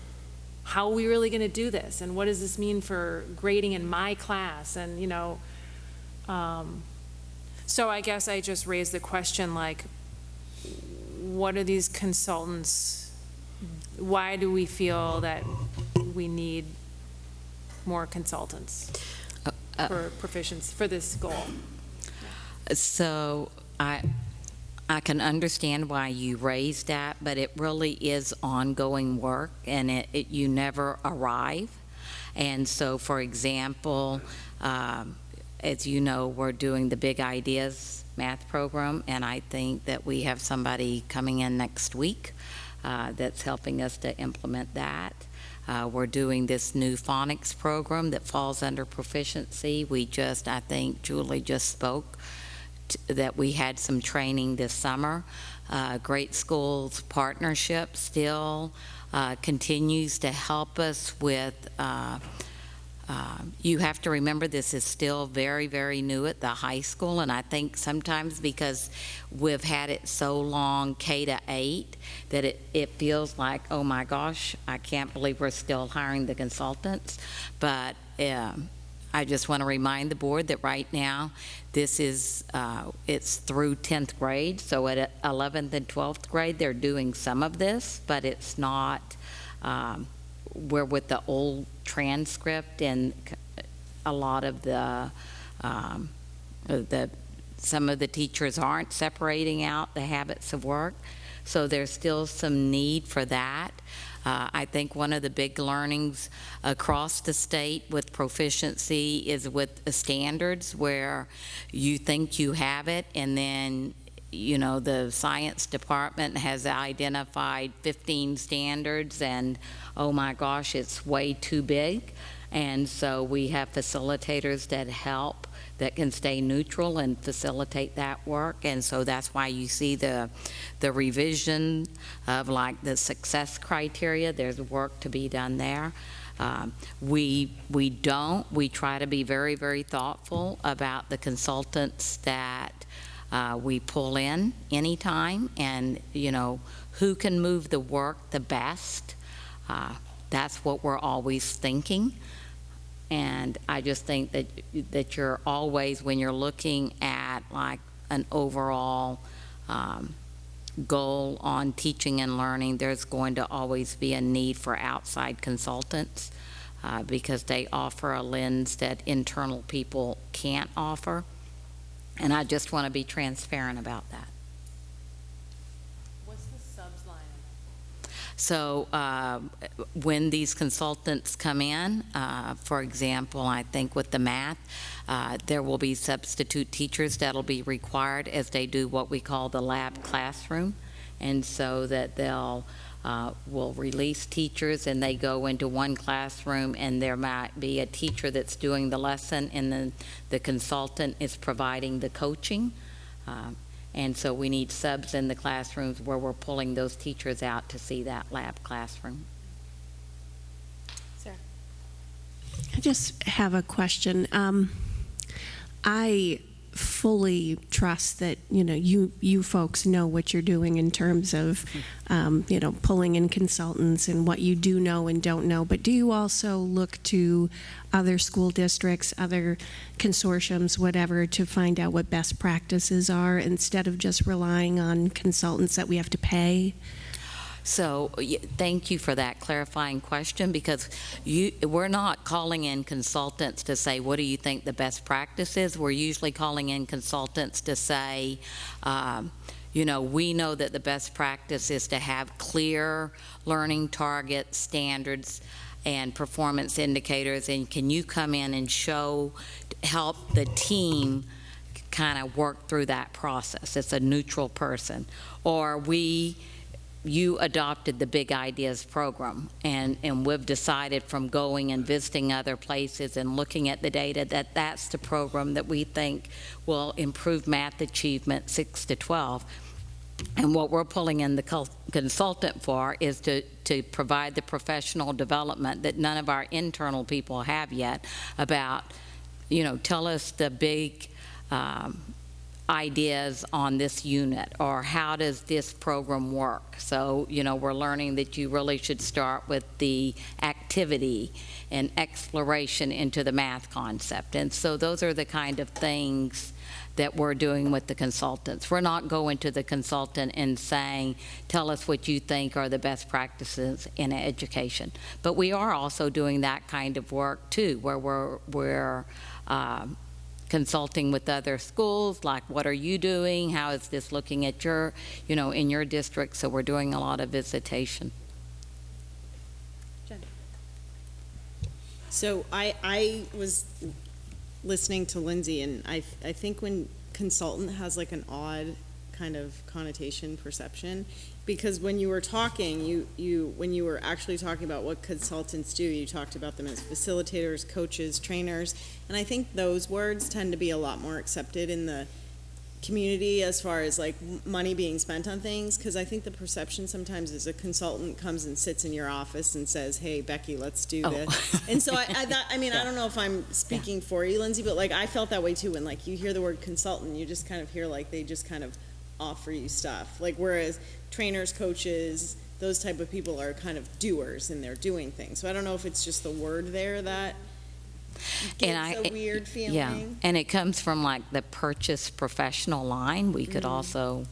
how are we really going to do this and what does this mean for grading in my class, and so I guess I just raised the question, like, what are these consultants, why do we feel that we need more consultants for proficiency, for this goal? So I can understand why you raised that, but it really is ongoing work, and you never arrive. And so, for example, as you know, we're doing the Big Ideas math program, and I think that we have somebody coming in next week that's helping us to implement that. We're doing this new phonics program that falls under proficiency. I think Julie just spoke that we had some training this summer. Great Schools Partnership still continues to help us with, you have to remember this is still very, very new at the high school, and I think sometimes because we've had it so long, K-8, that it feels like, oh my gosh, I can't believe we're still hiring the consultants. But I just want to remind the board that right now this is, it's through 10th grade, so at 11th and 12th grade they're doing some of this, but it's not, we're with the old transcript, and a lot of some of the teachers aren't separating out the habits of work, so there's still some need for that. I think one of the big learnings across the state with proficiency is with the standards, where you think you have it, and then the science department has identified 15 standards, and oh my gosh, it's way too big. And so we have facilitators that help, that can stay neutral and facilitate that work. And so that's why you see the revision of like the success criteria. There's work to be done there. We try to be very, very thoughtful about the consultants that we pull in anytime, and who can move the work the best. That's what we're always thinking. And I just think that you're always, when you're looking at like an overall goal on teaching and learning, there's going to always be a need for outside consultants because they offer a lens that internal people can't offer. And I just want to be transparent about that. What's the subs line? So when these consultants come in, for example, I think with the math, there will be substitute teachers that'll be required as they do what we call the lab classroom. And so that will release teachers, and they go into one classroom, and there might be a teacher that's doing the lesson, and then the consultant is providing the coaching. And so we need subs in the classrooms where we're pulling those teachers out to see that lab classroom. Sarah? I just have a question. I fully trust that you folks know what you're doing in terms of pulling in consultants and what you do know and don't know, but do you also look to other school districts, other consortiums, whatever, to find out what best practices are instead of just relying on consultants that we have to pay? So thank you for that clarifying question, because we're not calling in consultants to say, what do you think the best practice is? We're usually calling in consultants to say, we know that the best practice is to have clear learning targets, standards, and performance indicators, and can you come in and show help the team kind of work through that process. It's a neutral person. Or you adopted the Big Ideas program, and we've decided from going and visiting other places and looking at the data that that's the program that we think will improve math achievement 6 to 12. And what we're pulling in the consultant for is to provide the professional development that none of our internal people have yet about, tell us the big ideas on this unit, or how does this program work? So, we're learning that you really should start with the activity and exploration into the math concept. And so those are the kind of things that we're doing with the consultants. We're not going to the consultant and saying, tell us what you think are the best practices in education. But we are also doing that kind of work too, where we're consulting with other schools, like what are you doing? How is this looking at your, in your district? So we're doing a lot of visitation. So I was listening to Lindsay, and I think when consultant has like an odd kind of connotation perception, because when you were talking, when you were actually talking about what consultants do, you talked about them as facilitators, coaches, trainers, and I think those words tend to be a lot more accepted in the community as far as like money being spent on things, because I think the perception sometimes is a consultant comes and sits in your office and says, hey, Becky, let's do this. And so I don't know if I'm speaking for you, Lindsay, but like I felt that way too when like you hear the word consultant, you just kind of hear like they just kind of offer you stuff. Like whereas trainers, coaches, those type of people are kind of doers and they're doing things. So I don't know if it's just the word there that gives a weird feeling. Yeah, and it comes from like the purchase professional line. We could also.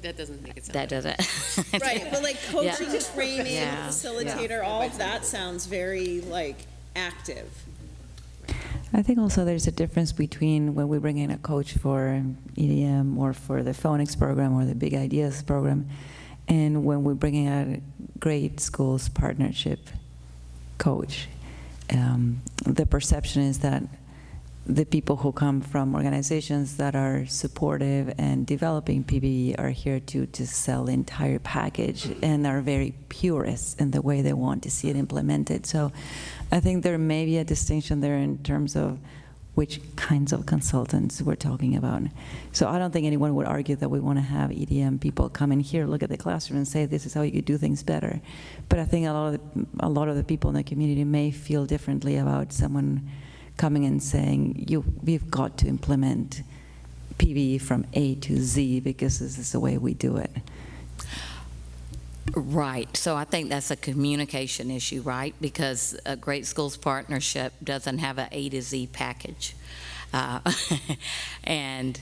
That doesn't make it sound that doesn't. Right, but like coaching, Yeah. training, Yeah. facilitator, all of that sounds very like active. I think also there's a difference between when we bring in a coach for EDM or for the phonics program or the Big Ideas program, and when we bring in a great schools partnership coach. The perception is that the people who come from organizations that are supportive and developing PBE are here to sell the entire package and are very purist in the way they want to see it implemented. So I think there may be a distinction there in terms of which kinds of consultants we're talking about. So I don't think anyone would argue that we want to have EDM people come in here, look at the classroom and say, this is how you could do things better. But I think a lot of the people in the community may feel differently about someone coming and saying, we've got to implement PBE from A to Z because this is the way we do it. Right. So I think that's a communication issue, right? Because a Great Schools Partnership doesn't have an A to Z package. And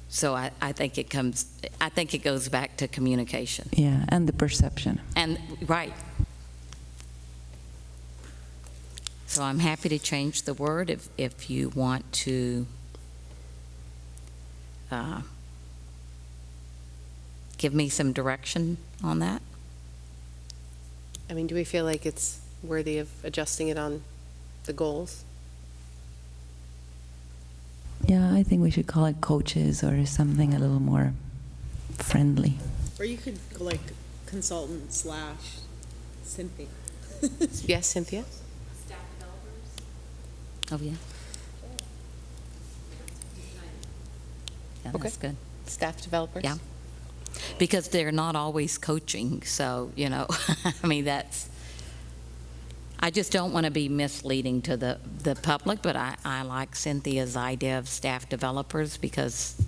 so I think it goes back to communication. Yeah, and the perception. And, right. So I'm happy to change the word if you want to give me some direction on that. I mean, do we feel like it's worthy of adjusting it on the goals? Yeah, I think we should call it coaches or something a little more friendly. Or you could go like consultant / Cynthia. Yes, Cynthia? Oh, yeah. Yeah, Okay. that's good. Staff developers? Yeah. Because they're not always coaching, so, I mean, I just don't want to be misleading to the public, but I like Cynthia's idea of staff developers because It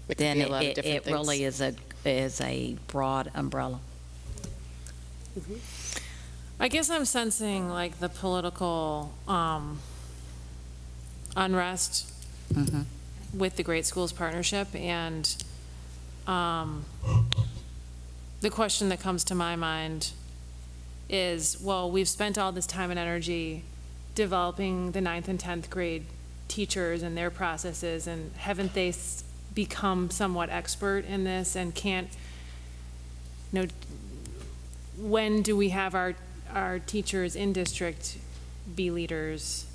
could then be a lot of it different things. really is a broad umbrella. I guess I'm sensing like the political unrest Mhm. with the Great Schools Partnership, and the question that comes to my mind is, well, we've spent all this time and energy developing the 9th and 10th grade teachers and their processes, and haven't they become somewhat expert in this, and can't, when do we have our teachers in district be leaders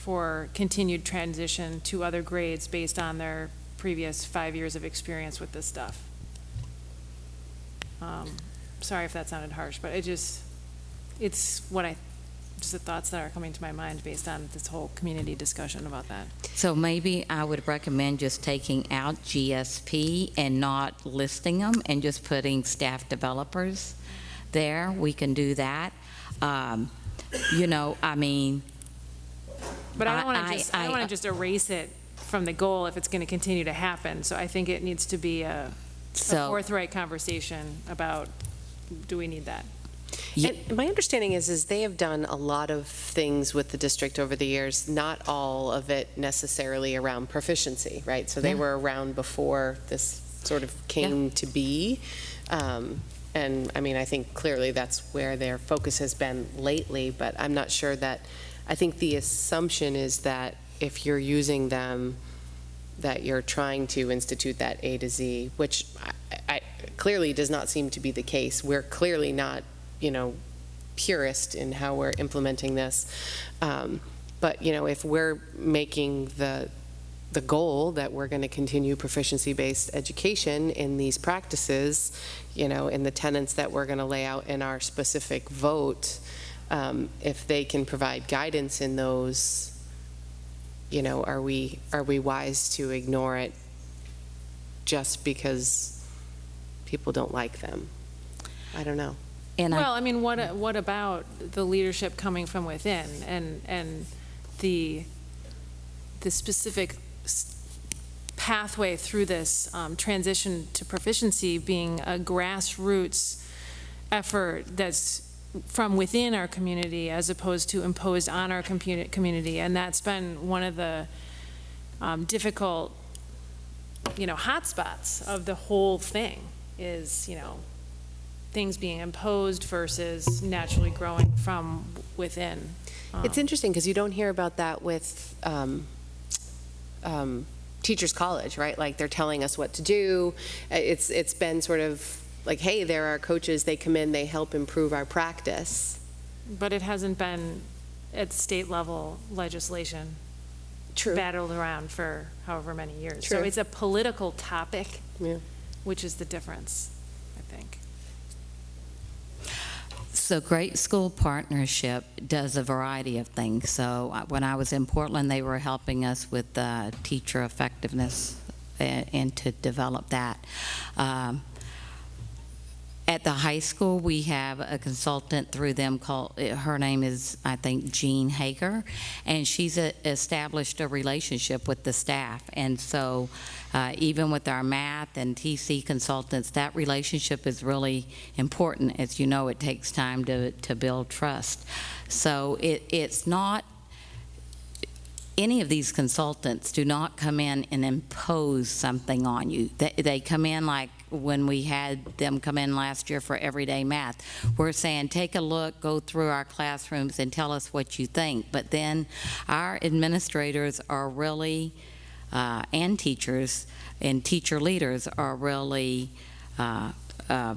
for continued transition to other grades based on their previous 5 years of experience with this stuff. Sorry if that sounded harsh, but it's just the thoughts that are coming to my mind based on this whole community discussion about that. So maybe I would recommend just taking out GSP and not listing them and just putting staff developers there. We can do that. You know, I mean. But I don't want to just erase it from the goal if it's going to continue to happen. So I think it needs to be a forthright conversation about, do we need that? And my understanding is they have done a lot of things with the district over the years, not all of it necessarily around proficiency, right? So they were around before this sort of came to be. And I mean, I think clearly that's where their focus has been lately, but I'm not sure that, I think the assumption is that if you're using them, that you're trying to institute that A to Z, which I clearly does not seem to be the case. We're clearly not, you know, purist in how we're implementing this. But, you know, if we're making the goal that we're going to continue proficiency-based education in these practices, you know, in the tenets that we're going to lay out in our specific vote, if they can provide guidance in those, you know, are we wise to ignore it just because people don't like them? I don't know. Well, I mean, what about the leadership coming from within and the specific pathway through this transition to proficiency being a grassroots effort that's from within our community as opposed to imposed on our community, and that's been one of the difficult, you know, hotspots of the whole thing is, you know, things being imposed versus naturally growing from within. It's interesting because you don't hear about that with Teachers College, right? Like they're telling us what to do. It's been sort of like, hey, there are coaches, they come in, they help improve our practice. But it hasn't been at state level legislation battled around for however many years. True. So it's a political topic, Yeah. which is the difference, I think. So Great School Partnership does a variety of things. So when I was in Portland, they were helping us with teacher effectiveness and to develop that. At the high school, we have a consultant through them called, her name is, I think, Jean Hager, and she's established a relationship with the staff. And so even with our math and TC consultants, that relationship is really important. As you know, it takes time to build trust. So it's not, any of these consultants do not come in and impose something on you. They come in like when we had them come in last year for everyday math. We're saying, take a look, go through our classrooms and tell us what you think. But then our administrators are really, and teachers and teacher leaders are really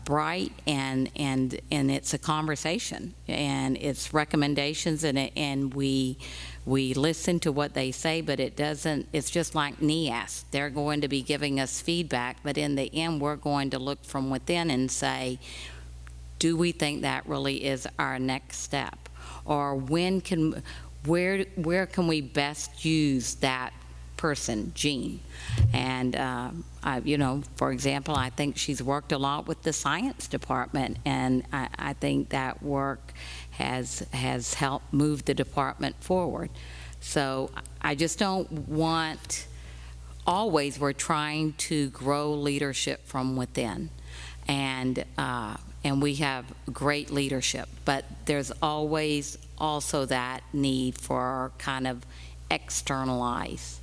bright, and it's a conversation, and it's recommendations, and we listen to what they say, but it's just like NEAS. They're going to be giving us feedback, but in the end, we're going to look from within and say, do we think that really is our next step? Or where can we best use that person, Jean? And, you know, for example, I think she's worked a lot with the science department, and I think that work has helped move the department forward. So I just don't want, always we're trying to grow leadership from within. And we have great leadership, but there's always also that need for kind of externalize.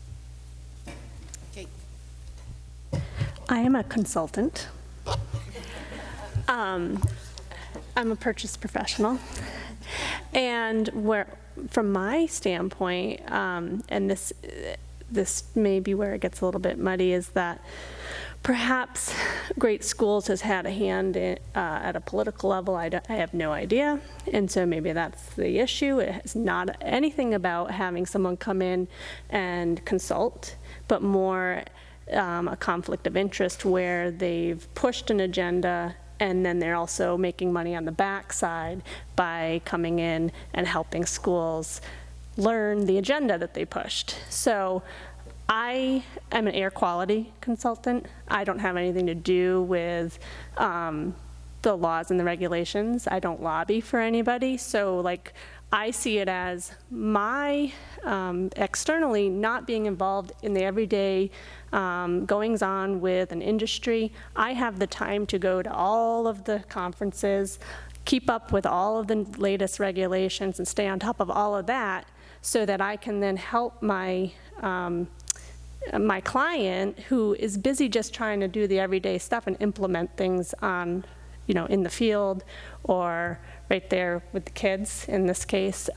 I am a consultant. I'm a purchase professional. And from my standpoint, and this may be where it gets a little bit muddy, is that Perhaps Great Schools has had a hand at a political level. I have no idea. And so maybe that's the issue. It's not anything about having someone come in and consult, but more a conflict of interest where they've pushed an agenda and then they're also making money on the backside by coming in and helping schools learn the agenda that they pushed. So I am an air quality consultant. I don't have anything to do with the laws and the regulations. I don't lobby for anybody. So like, I see it as my externally not being involved in the everyday goings on with an industry. I have the time to go to all of the conferences, keep up with all of the latest regulations and stay on top of all of that so that I can then help my my client who is busy just trying to do the everyday stuff and implement things on, in the field or right there with the kids in this case.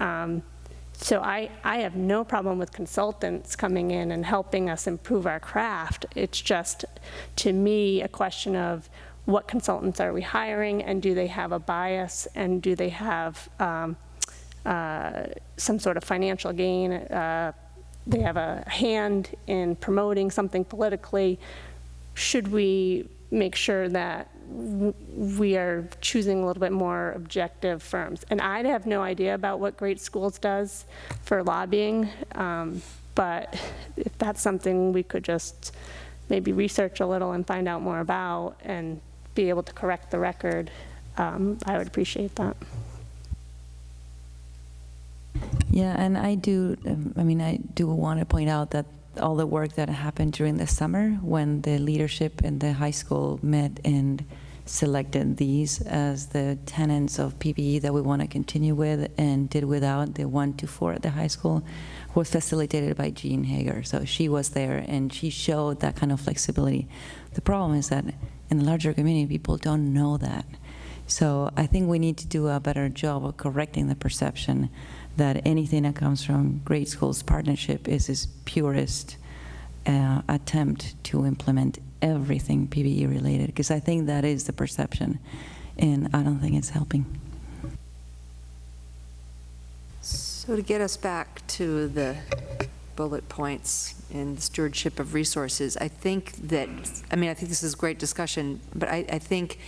So I have no problem with consultants coming in and helping us improve our craft. It's just, to me, a question of what consultants are we hiring, and do they have a bias, and do they have some sort of financial gain? They have a hand in promoting something politically. Should we make sure that we are choosing a little bit more objective firms? And I have no idea about what Great Schools does for lobbying, but if that's something we could just maybe research a little and find out more about and be able to correct the record, I would appreciate that. Yeah, and I do want to point out that all the work that happened during the summer when the leadership in the high school met and selected these as the tenets of PPE that we want to continue with and did without the 1 to 4 at the high school was facilitated by Jean Hager. So she was there and she showed that kind of flexibility. The problem is that in the larger community, people don't know that. So I think we need to do a better job of correcting the perception that anything that comes from Great Schools Partnership is its purest attempt to implement everything PPE related, because I think that is the perception, and I don't think it's helping. So to get us back to the bullet points in stewardship of resources, I think this is great discussion, but I think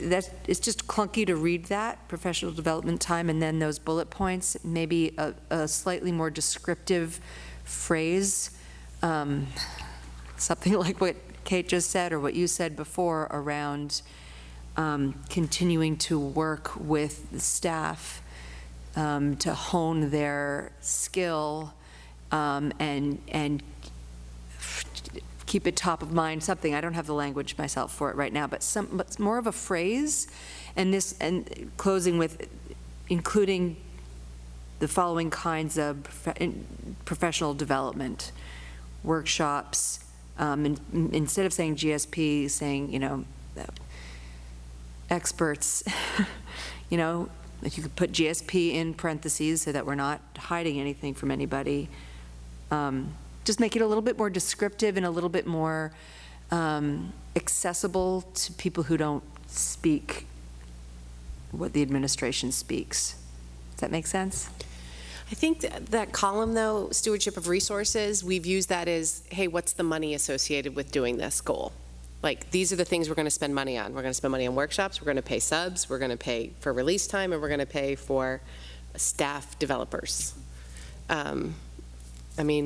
that it's just clunky to read that, professional development time, and then those bullet points, maybe a slightly more descriptive phrase, something like what Kate just said or what you said before around continuing to work with the staff to hone their skill and keep it top of mind, something. I don't have the language myself for it right now, but more of a phrase, and closing with including the following kinds of professional development workshops, and instead of saying GSP, saying, experts, if you could put GSP in parentheses so that we're not hiding anything from anybody. Just make it a little bit more descriptive and a little bit more accessible to people who don't speak what the administration speaks. Does that make sense? I think that column, though, stewardship of resources, we've used that as, hey, what's the money associated with doing this goal? Like, these are the things we're going to spend money on. We're going to spend money on workshops, we're going to pay subs, we're going to pay for release time, and we're going to pay for staff developers.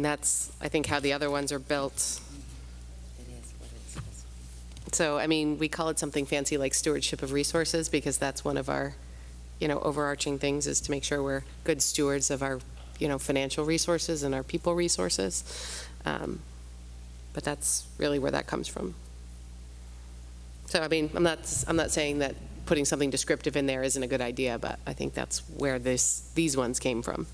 That's, I think, how the other ones are built. So, we call it something fancy like stewardship of resources because that's one of our, overarching things is to make sure we're good stewards of our, financial resources and our people resources. But that's really where that comes from. So, I'm not saying that putting something descriptive in there isn't a good idea, but I think that's where these ones came from.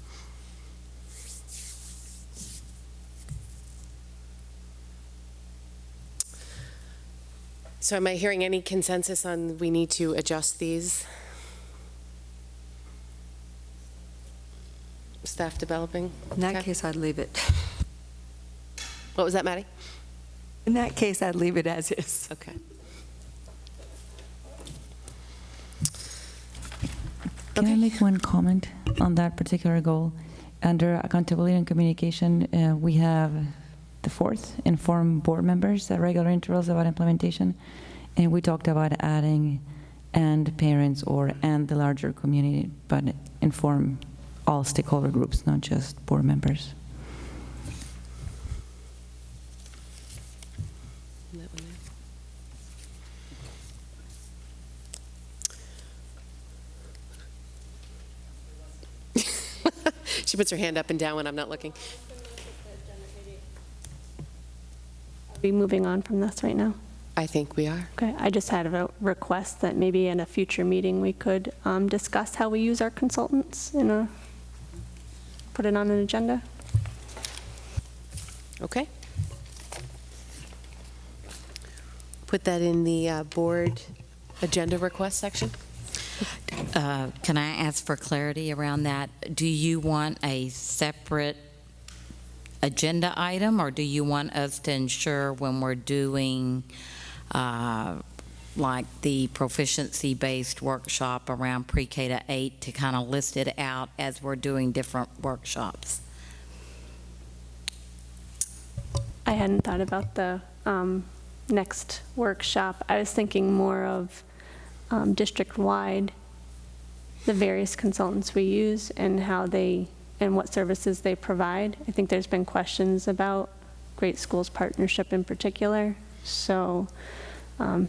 So am I hearing any consensus on we need to adjust these? Staff developing? In that Okay. case, I'd leave it. What was that, Maddie? In that case, I'd leave it as is. Okay. Can I make one comment on that particular goal? Under accountability and communication, we have the fourth, inform board members at regular intervals about implementation. And we talked about adding and parents and the larger community, but inform all stakeholder groups, not just board members. That one there. She puts her hand up and down when I'm not looking. Are we moving on from this right now? I think we are. Okay, I just had a request that maybe in a future meeting, we could discuss how we use our consultants put it on an agenda. Okay. Put that in the board agenda request section. Can I ask for clarity around that? Do you want a separate agenda item, or do you want us to ensure when we're doing like the proficiency-based workshop around pre-K to 8 to kind of list it out as we're doing different workshops? I hadn't thought about the next workshop. I was thinking more of district-wide, the various consultants we use and how they, and what services they provide. I think there's been questions about Great Schools Partnership in particular, so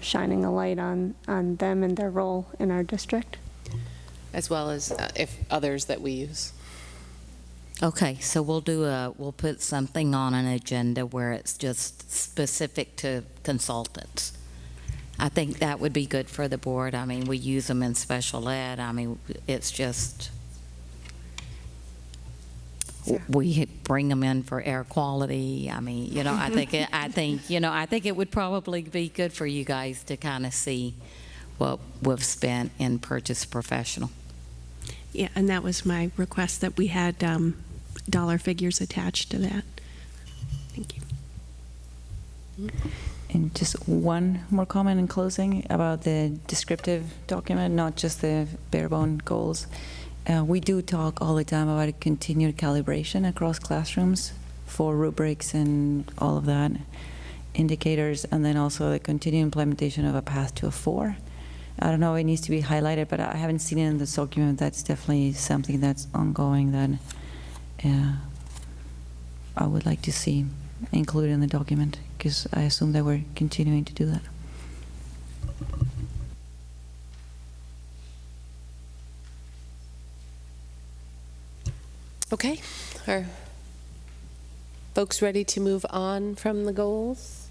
shining a light on them and their role in our district. As well as if others that we use. Okay, so we'll put something on an agenda where it's just specific to consultants. I think that would be good for the board. I mean, we use them in special ed. I mean, it's just, we bring them in for air quality. I mean, you know, I think it would probably be good for you guys to kind of see what we've spent in purchase professional. Yeah, and that was my request, that we had dollar figures attached to that. Thank you. And just one more comment in closing about the descriptive document, not just the bare bone goals. We do talk all the time about continued calibration across classrooms for rubrics and all of that, indicators, and then also the continued implementation of a path to a 4. I don't know, it needs to be highlighted, but I haven't seen it in this document. That's definitely something that's ongoing that I would like to see included in the document, because I assume that we're continuing to do that. Okay. Are folks ready to move on from the goals?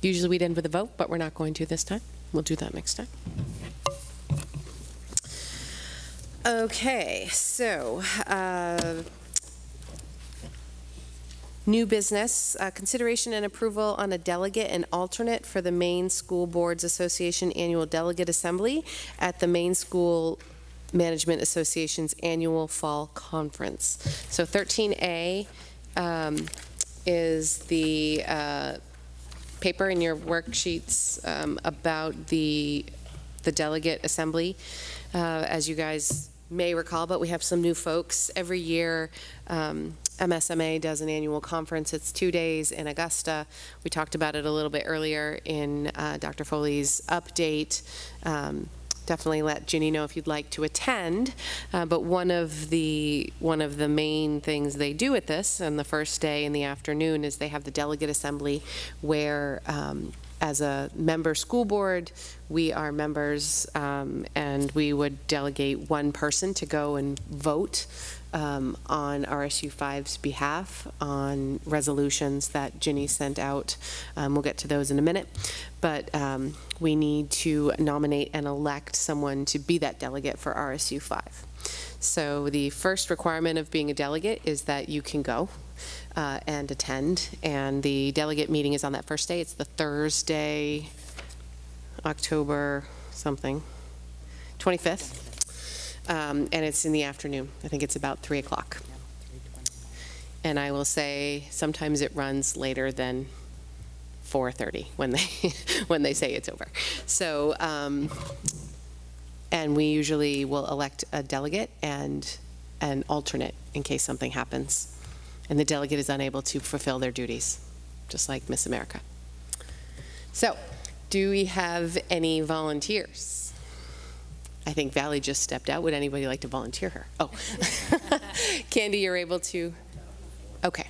Usually we'd end with a vote, but we're not going to this time. We'll do that next time. Okay, so new business, consideration and approval on a delegate and alternate for the Maine School Boards Association Annual Delegate Assembly at the Maine School Management Association's Annual Fall Conference. So 13A is the paper in your worksheets about the delegate assembly. As you guys may recall, but we have some new folks. Every year, MSMA does an annual conference. It's 2 days in Augusta. We talked about it a little bit earlier in Dr. Foley's update. Definitely let Ginny know if you'd like to attend. But one of the main things they do at this, on the first day in the afternoon, is they have the delegate assembly where as a member school board, we are members, and we would delegate one person to go and vote on RSU 5's behalf on resolutions that Ginny sent out. We'll get to those in a minute. But we need to nominate and elect someone to be that delegate for RSU 5. So the first requirement of being a delegate is that you can go and attend, and the delegate meeting is on that first day. It's the Thursday, October something, 25th, and it's in the afternoon. I think it's about 3 o'clock. And I will say, sometimes it runs later than 4:30 when they, when they say it's over. So, and we usually will elect a delegate and an alternate in case something happens, and the delegate is unable to fulfill their duties, just like Miss America. So, do we have any volunteers? I think Valley just stepped out. Would anybody like to volunteer her? Oh, Candy, you're able to? Okay.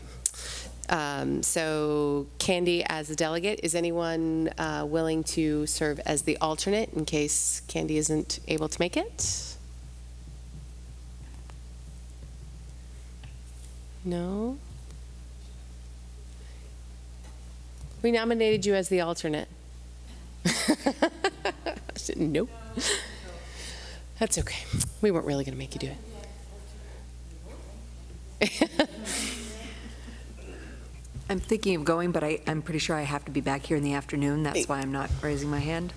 So Candy as the delegate, is anyone willing to serve as the alternate in case Candy isn't able to make it? No? We nominated you as the alternate. Nope. That's okay. We weren't really going to make you do it. I'm thinking of going, but I'm pretty sure I have to be back here in the afternoon. That's why I'm not raising my hand.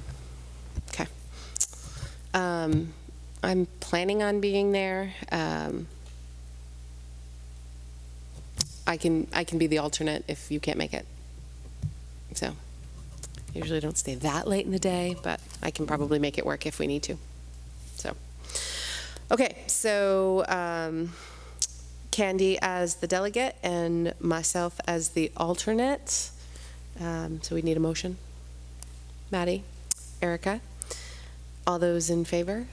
Okay. I'm planning on being there. I can be the alternate if you can't make it. So, usually don't stay that late in the day, but I can probably make it work if we need to. So, okay, so Candy as the delegate and myself as the alternate. So we need a motion. Maddie, Erica, all those in favor?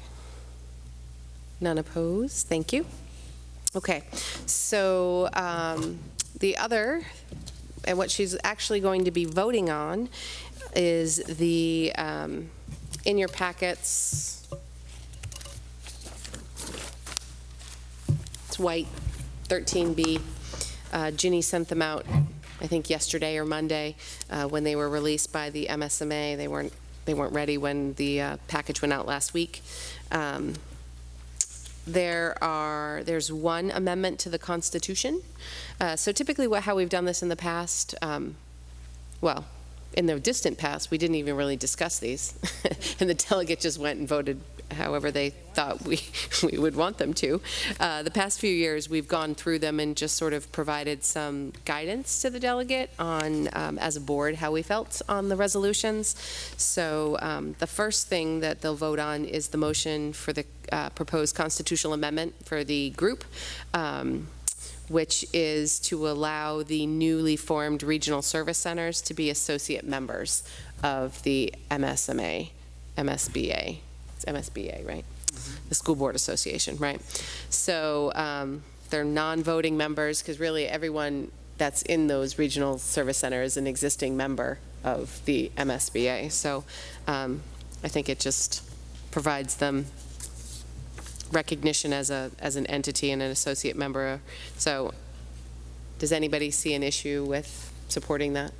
None opposed? Thank you. Okay, so the other, and what she's actually going to be voting on is the, in your packets, it's white, 13B. Ginny sent them out, I think yesterday or Monday, when they were released by the MSMA. They weren't ready when the package went out last week. There's one amendment to the Constitution. So typically how we've done this in the past, well, in the distant past, we didn't even really discuss these. And the delegate just went and voted however they thought we would want them to. The past few years, we've gone through them and just sort of provided some guidance to the delegate on, as a board, how we felt on the resolutions. So the first thing that they'll vote on is the motion for the proposed constitutional amendment for the group, which is to allow the newly formed regional service centers to be associate members of the MSBA. It's MSBA, right? The School Board Association, right? So they're non-voting members because really everyone that's in those regional service centers is an existing member of the MSBA. So I think it just provides them recognition as an entity and an associate member. So does anybody see an issue with supporting that?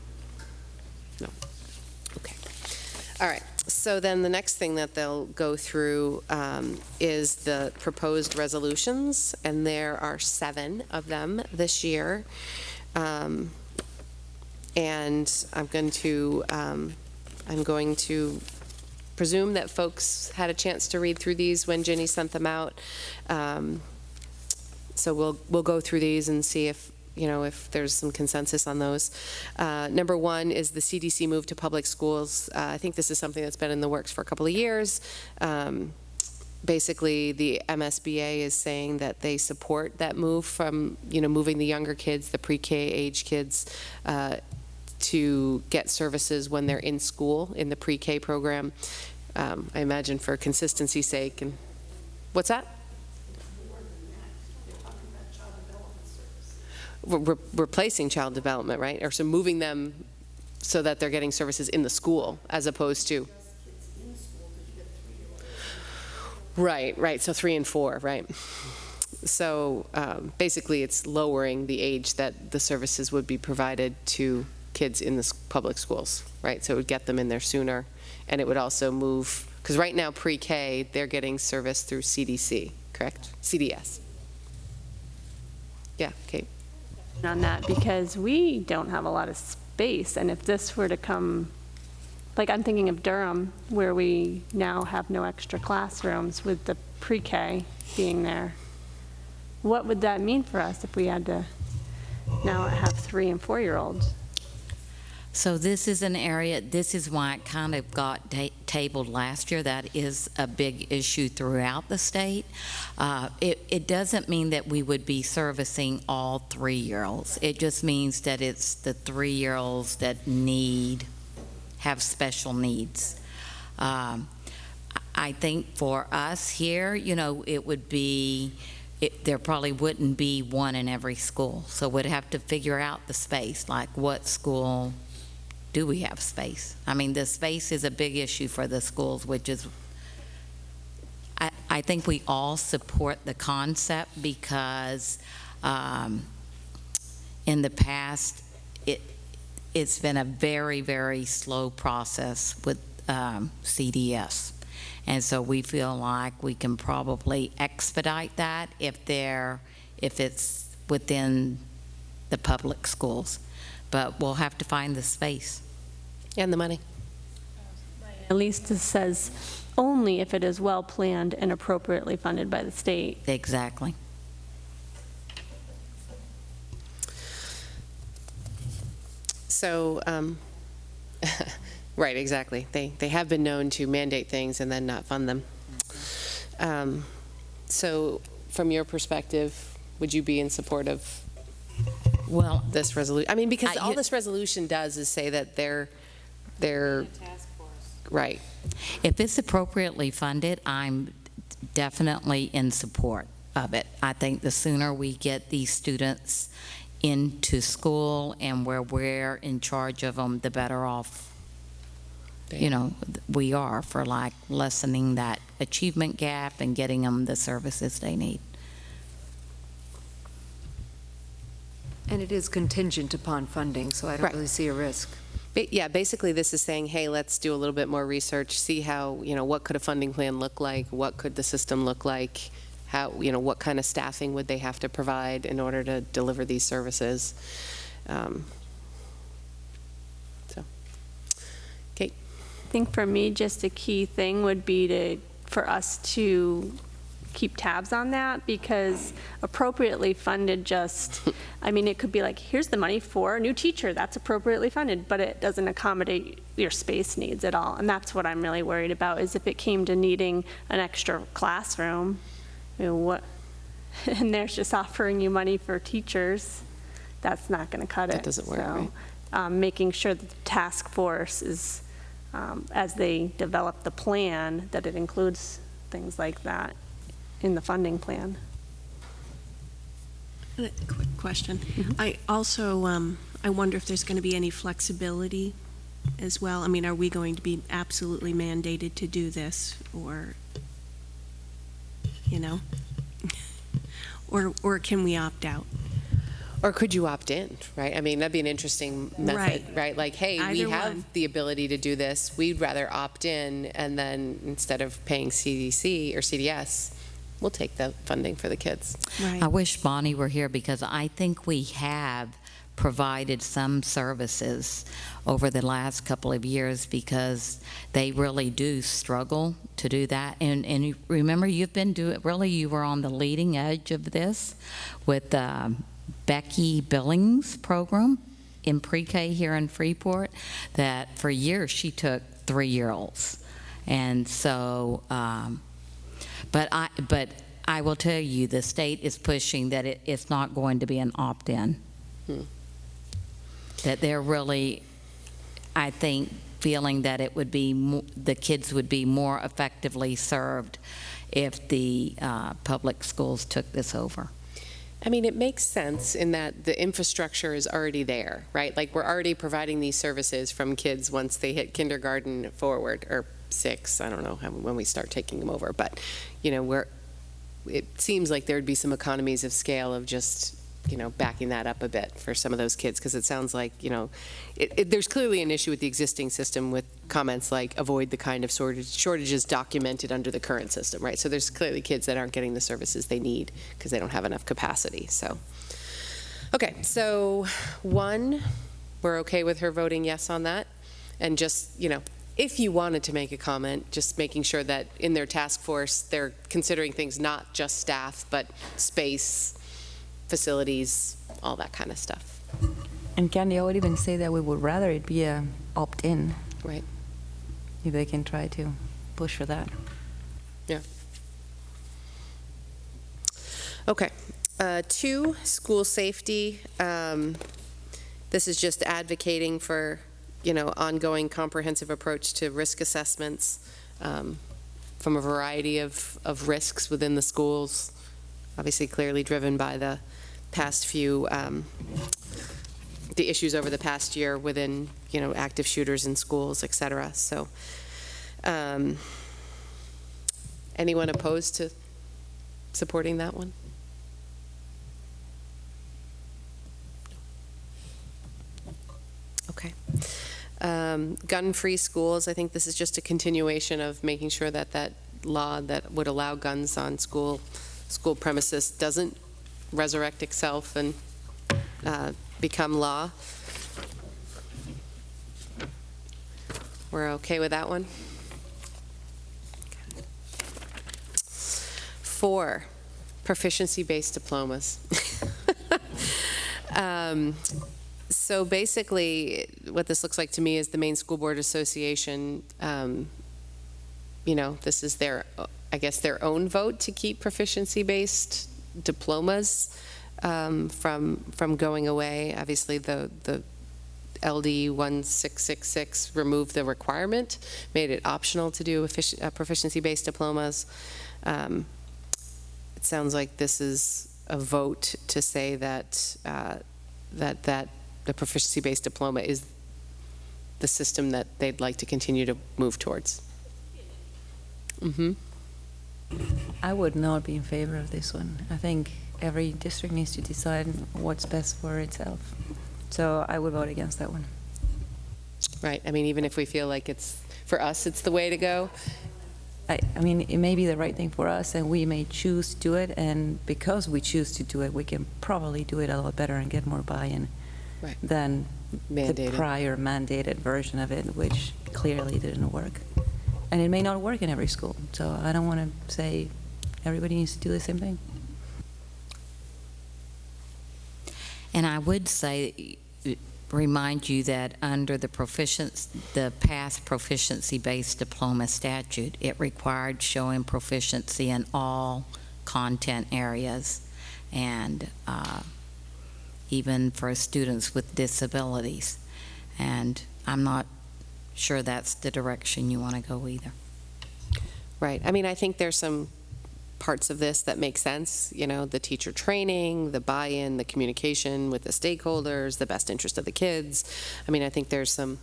No. Okay. All right. So then the next thing that they'll go through is the proposed resolutions, and there are 7 of them this year. And I'm going to presume that folks had a chance to read through these when Ginny sent them out. So we'll go through these and see if there's some consensus on those. Number 1 is the CDC move to public schools. I think this is something that's been in the works for a couple of years. Basically, the MSBA is saying that they support that move from, moving the younger kids, the pre-K age kids, to get services when they're in school in the pre-K program. I imagine for consistency's sake. And what's that? Replacing child development, right? Or so moving them so that they're getting services in the school as opposed to. Right. So 3 and 4, right? So basically it's lowering the age that the services would be provided to kids in the public schools, right? So it would get them in there sooner, and it would also move, because right now pre-K, they're getting service through CDC, correct? CDS. Yeah, Kate. On that, because we don't have a lot of space, and if this were to come, like I'm thinking of Durham, where we now have no extra classrooms with the pre-K being there. What would that mean for us if we had to now have 3 and 4-year-olds. So this is an area, this is why it kind of got tabled last year. That is a big issue throughout the state. It doesn't mean that we would be servicing all 3-year-olds. It just means that it's the 3-year-olds that have special needs. I think for us here, it would be, there probably wouldn't be one in every school. So we'd have to figure out the space, like what school do we have space? I mean, the space is a big issue for the schools, which is, I think we all support the concept because in the past, it's been a very, very slow process with CDS. And so we feel like we can probably expedite that if it's within the public schools. But we'll have to find the space. And the money. At least it says only if it is well-planned and appropriately funded by the state. Exactly. So, right, exactly. They have been known to mandate things and then not fund them. So, from your perspective, would you be in support of this resolution? I mean, because all this resolution does is say that they're right. If it's appropriately funded, I'm definitely in support of it. I think the sooner we get these students into school and where we're in charge of them, the better off, we are for like lessening that achievement gap and getting them the services they need. And it is contingent upon funding, so I don't really see a risk. Yeah, basically this is saying, hey, let's do a little bit more research, see how, what could a funding plan look like? What could the system look like? How, what kind of staffing would they have to provide in order to deliver these services? So, Kate? I think for me, just a key thing would be for us to keep tabs on that, because appropriately funded it could be like, here's the money for a new teacher, that's appropriately funded, but it doesn't accommodate your space needs at all. And that's what I'm really worried about, is if it came to needing an extra classroom, and there's just offering you money for teachers, that's not going to cut it. That doesn't work, right? Making sure that the task force is, as they develop the plan, that it includes things like that in the funding plan. A quick question. I also, I wonder if there's going to be any flexibility as well. I mean, are we going to be absolutely mandated to do this, or, or can we opt out? Or could you opt in, right? I mean, that'd be an interesting method, right? Like, hey, we have the ability to do this. We'd rather opt in, and then instead of paying CDC or CDS, we'll take the funding for the kids. Right. I wish Bonnie were here, because I think we have provided some services over the last couple of years, because they really do struggle to do that. And remember, you've been you were on the leading edge of this with Becky Billings' program in pre-K here in Freeport, that for years she took 3-year-olds. And so, but I will tell you, the state is pushing that it's not going to be an opt-in. That they're really, I think, feeling that it would be the kids would be more effectively served if the public schools took this over. I mean, it makes sense in that the infrastructure is already there, right? Like, we're already providing these services from kids once they hit kindergarten forward, or 6, I don't know when we start taking them over, but, it seems like there'd be some economies of scale of just, backing that up a bit for some of those kids, because it sounds like, there's clearly an issue with the existing system with comments like avoid the kind of shortages documented under the current system, right? So there's clearly kids that aren't getting the services they need because they don't have enough capacity, so. Okay, so 1, we're okay with her voting yes on that, and just, if you wanted to make a comment, just making sure that in their task force, they're considering things not just staff, but space, facilities, all that kind of stuff. And Candy, I would even say that we would rather it be a opt-in, Right. if they can try to push for that. Yeah. Okay. 2, school safety. This is just advocating for, ongoing comprehensive approach to risk assessments from a variety of risks within the schools, obviously clearly driven by the past few, the issues over the past year within, active shooters in schools, et cetera. So, anyone opposed to supporting that one? Okay. Gun-free schools, I think this is just a continuation of making sure that that law that would allow guns on school premises doesn't resurrect itself and become law. We're okay with that one? 4, proficiency-based diplomas. So basically, what this looks like to me is the Maine School Board Association, this is their, I guess, their own vote to keep proficiency-based diplomas from going away. Obviously, the LD 1666 removed the requirement, made it optional to do proficiency-based diplomas. It sounds like this is a vote to say that the proficiency-based diploma is the system that they'd like to continue to move towards. I would not be in favor of this one. I think every district needs to decide what's best for itself. So I would vote against that one. Right. I mean, even if we feel like for us, it's the way to go. I mean, it may be the right thing for us, and we may choose to do it, and because we choose to do it, we can probably do it a lot better and get more buy-in than the prior mandated version of it, which clearly didn't work. And it may not work in every school, so I don't want to say everybody needs to do the same thing. And I would say, remind you that under the past proficiency-based diploma statute, it required showing proficiency in all content areas, and even for students with disabilities. And I'm not sure that's the direction you want to go either. Right. I mean, I think there's some parts of this that make sense, the teacher training, the buy-in, the communication with the stakeholders, the best interest of the kids. I mean, I think there's some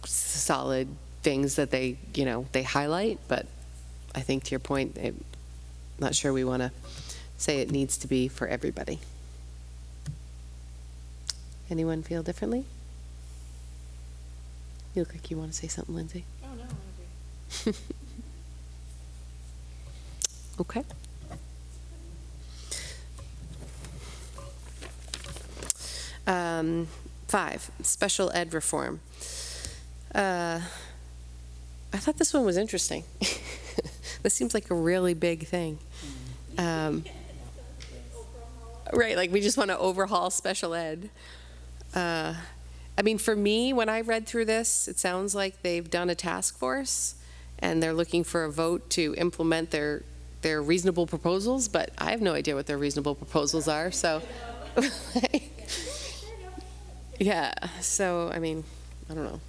solid things that they highlight, but I think to your point, I'm not sure we want to say it needs to be for everybody. Anyone feel differently? You look like you want to say something, Lindsay. Oh, no, I agree. Okay. Um, 5, special ed reform. I thought this one was interesting. This seems like a really big thing. Right, like we just want to overhaul special ed. I mean, for me, when I read through this, it sounds like they've done a task force and they're looking for a vote to implement their reasonable proposals, but I have no idea what their reasonable proposals are, so. Yeah, so, I mean, I don't know.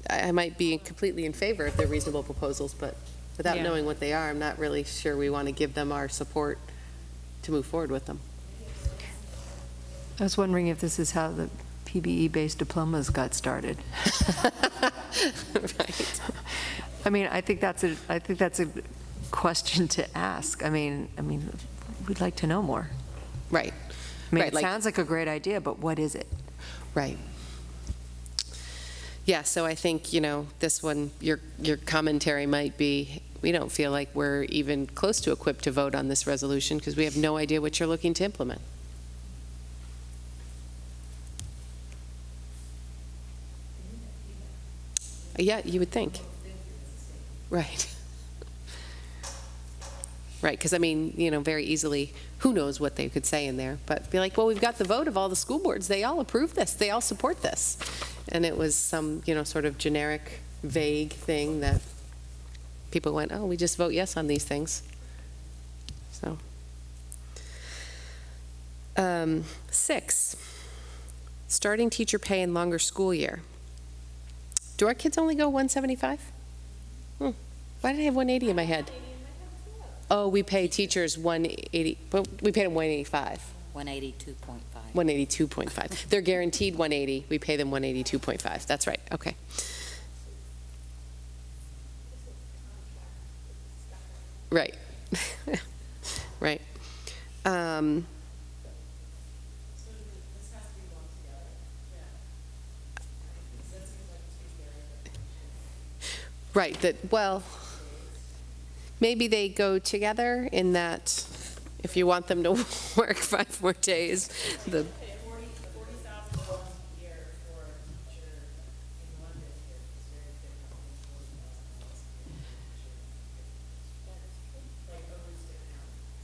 I might be completely in favor of their reasonable proposals, but without knowing what they are, I'm not really sure we want to give them our support to move forward with them. I was wondering if this is how the PBE-based diplomas got started. Right. I mean, I think that's a question to ask. I mean, we'd like to know more. Right. I mean, Right, it sounds like a great idea, but what is it? Right. Yeah, so I think, this one, your commentary might be, we don't feel like we're even close to equipped to vote on this resolution because we have no idea what you're looking to implement. Yeah, you would think. Right. right? Because, I mean, very easily, who knows what they could say in there, but be like, well, we've got the vote of all the school boards. They all approve this. They all support this. And it was some, sort of generic, vague thing that people went, oh, we just vote yes on these things. So. 6, starting teacher pay in longer school year. Do our kids only go 175? Why did I have 180 in my head? Oh, we pay teachers 180, but we pay them 185. 182.5. 182.5. They're guaranteed 180. We pay them 182.5. That's right. Okay. Right. Right. Right, well, maybe they go together in that if you want them to work 5 more days, the.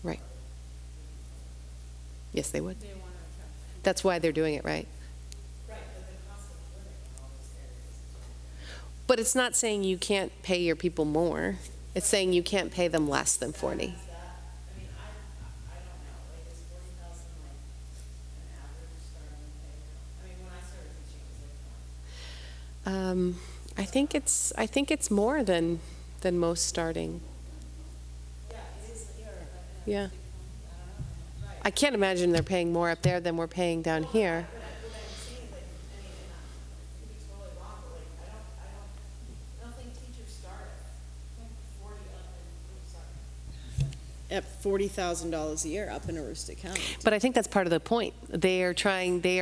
Right. Yes, they would. That's why they're doing it, right? But it's not saying you can't pay your people more. It's saying you can't pay them less than 40. I think it's more than most starting. Yeah. I can't imagine they're paying more up there than we're paying down here. At $40,000 a year up in Aroostook County. But I think that's part of the point. They are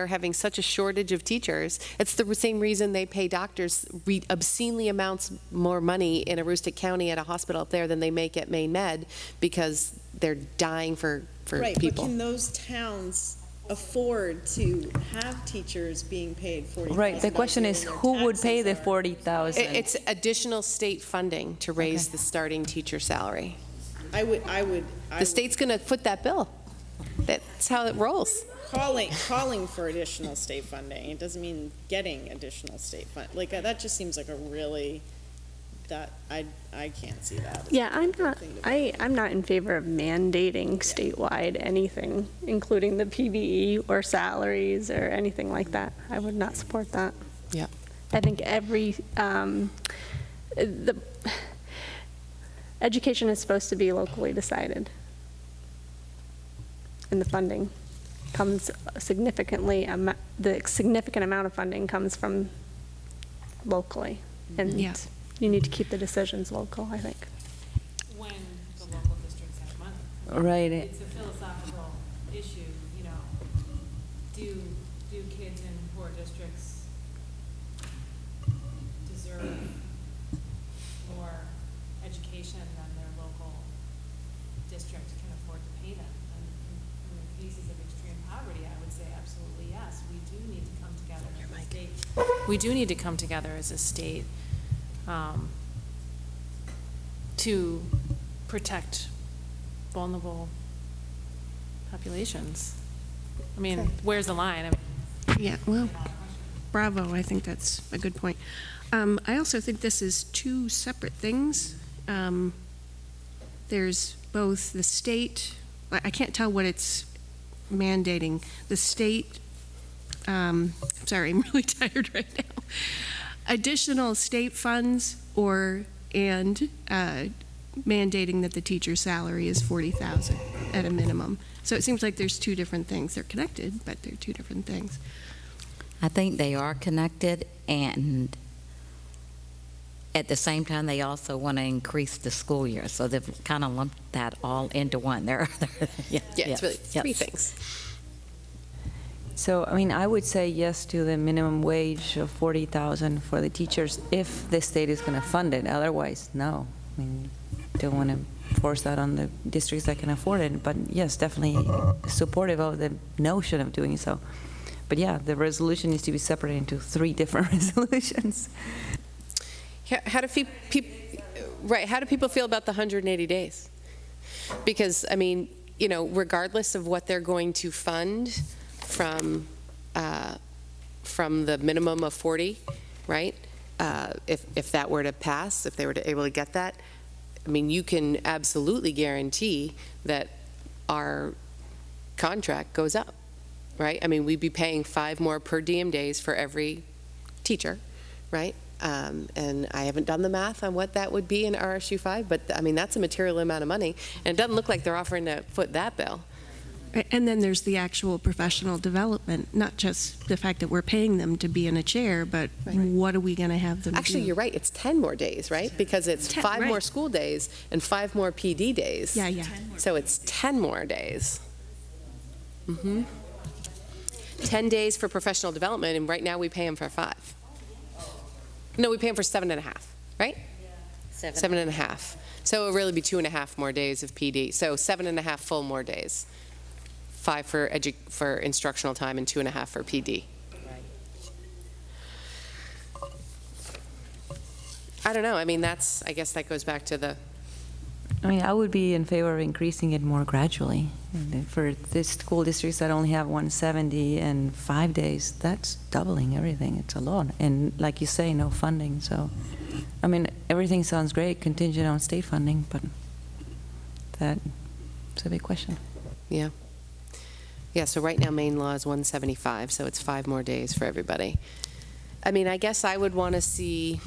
having such a shortage of teachers. It's the same reason they pay doctors obscenely amounts more money in Aroostook County at a hospital up there than they make at Maine Med, because they're dying for Right, people. but can those towns afford to have teachers being paid $40,000? Right, the question is, when their who would pay the taxes are- 40,000? It's additional state funding to raise the starting teacher salary. I would. The state's going to foot that bill. That's how it rolls. Calling for additional state funding, it doesn't mean getting additional state fund. Like, that just seems like a really, I can't see that. Yeah, I'm not in favor of mandating statewide anything, including the PBE or salaries or anything like that. I would not support that. Yeah. I think education is supposed to be locally decided. And the funding comes the significant amount of funding comes from locally. And Yeah. you need to keep the decisions local, I think. When the local districts have money. Right. It's a philosophical issue, do kids in poor districts deserve more education than their local district can afford to pay them? And in the cases of extreme poverty, I would say absolutely yes. We do need to come together as a state. We do need to come together as a state to protect vulnerable populations. I mean, where's the line? Yeah, well, bravo, I think that's a good point. I also think this is two separate things. There's both the state, I can't tell what it's mandating, the state, sorry, I'm really tired right now, additional state funds and mandating that the teacher's salary is $40,000 at a minimum. So it seems like there's two different things. They're connected, but they're two different things. I think they are connected, and at the same time, they also want to increase the school year. So they've kind of lumped that all into one. Yeah, it's really three things. So, I mean, I would say yes to the minimum wage of 40,000 for the teachers if the state is going to fund it. Otherwise, no. I mean, don't want to force that on the districts that can afford it. But yes, definitely supportive of the notion of doing so. But yeah, the resolution needs to be separated into 3 different resolutions. How do people feel about the 180 days? Because, I mean, you know, regardless of what they're going to fund from the minimum of 40, right? If that were to pass, if they were to able to get that, I mean, you can absolutely guarantee that our contract goes up, right? I mean, we'd be paying 5 more per diem days for every teacher, right? And I haven't done the math on what that would be in RSU 5, but I mean, that's a material amount of money. And it doesn't look like they're offering to foot that bill. And then there's the actual professional development, not just the fact that we're paying them to be in a chair, but what are we going to have them Actually, do? you're right, it's 10 more days, right? Because it's 10, 5 more right. school days and 5 more PD days. Yeah, yeah. So it's 10 more days. 10 days for professional development, and right now we pay them for 5. No, we pay them for 7.5, right? 7.5. So it would really be 2.5 more days of PD. So 7.5 full more days. 5 for instructional time and 2.5 for PD. I don't know. I mean, I guess that goes back to the. I mean, I would be in favor of increasing it more gradually. And for this school districts that only have 170 and 5 days, that's doubling everything. It's a lot. And like you say, no funding. So, I mean, everything sounds great, contingent on state funding, but that's a big question. Yeah. Yeah, so right now Maine law is 175, so it's 5 more days for everybody. I mean, I guess I would want to see,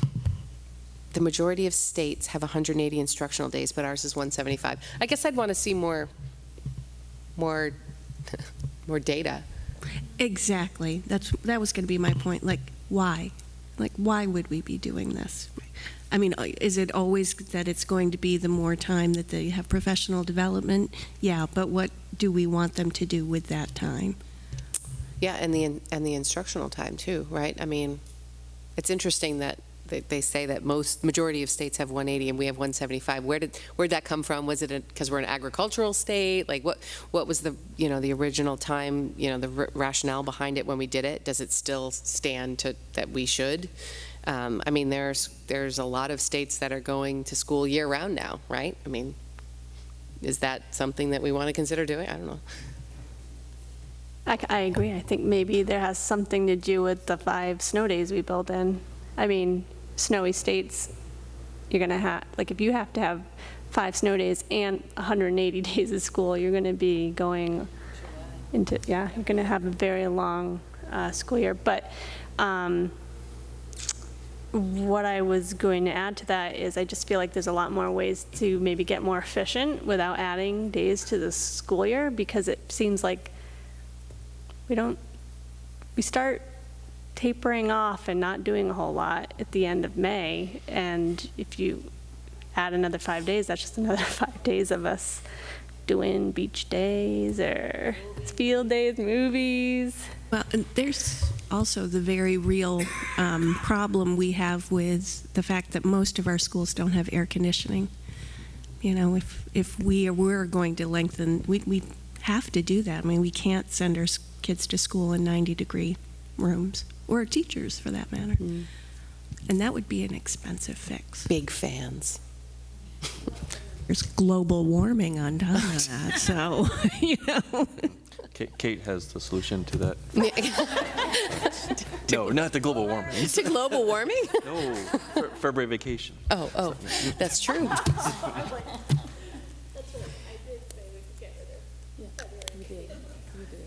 the majority of states have 180 instructional days, but ours is 175. I guess I'd want to see more data. Exactly. That was going to be my point. Like, why? Like, why would we be doing this? I mean, is it always that it's going to be the more time that they have professional development? Yeah, but what do we want them to do with that time? Yeah, and the instructional time too, right? I mean, it's interesting that they say that majority of states have 180 and we have 175. Where'd that come from? Was it because we're an agricultural state? Like what was the original time, the rationale behind it when we did it? Does it still stand that we should? I mean, there's a lot of states that are going to school year round now, right? I mean, is that something that we want to consider doing? I don't know. I agree. I think maybe there has something to do with the 5 snow days we built in. I mean, snowy states, you're going to have, like, if you have to have 5 snow days and 180 days of school, you're going to be going into, you're going to have a very long school year. But what I was going to add to that is I just feel like there's a lot more ways to maybe get more efficient without adding days to the school year, because it seems like we start tapering off and not doing a whole lot at the end of May, and if you add another 5 days, that's just another 5 days of us doing beach days or field days, movies. Well, and there's also the very real problem we have with the fact that most of our schools don't have air conditioning. You know, if we were going to lengthen, we have to do that. I mean, we can't send our kids to school in 90-degree rooms, or teachers for that matter. And that would be an expensive fix. Big fans. There's global warming on top of that, so, you know. Kate has the solution to that. No, not the global warming. To global warming? No, February vacation. Oh, that's true.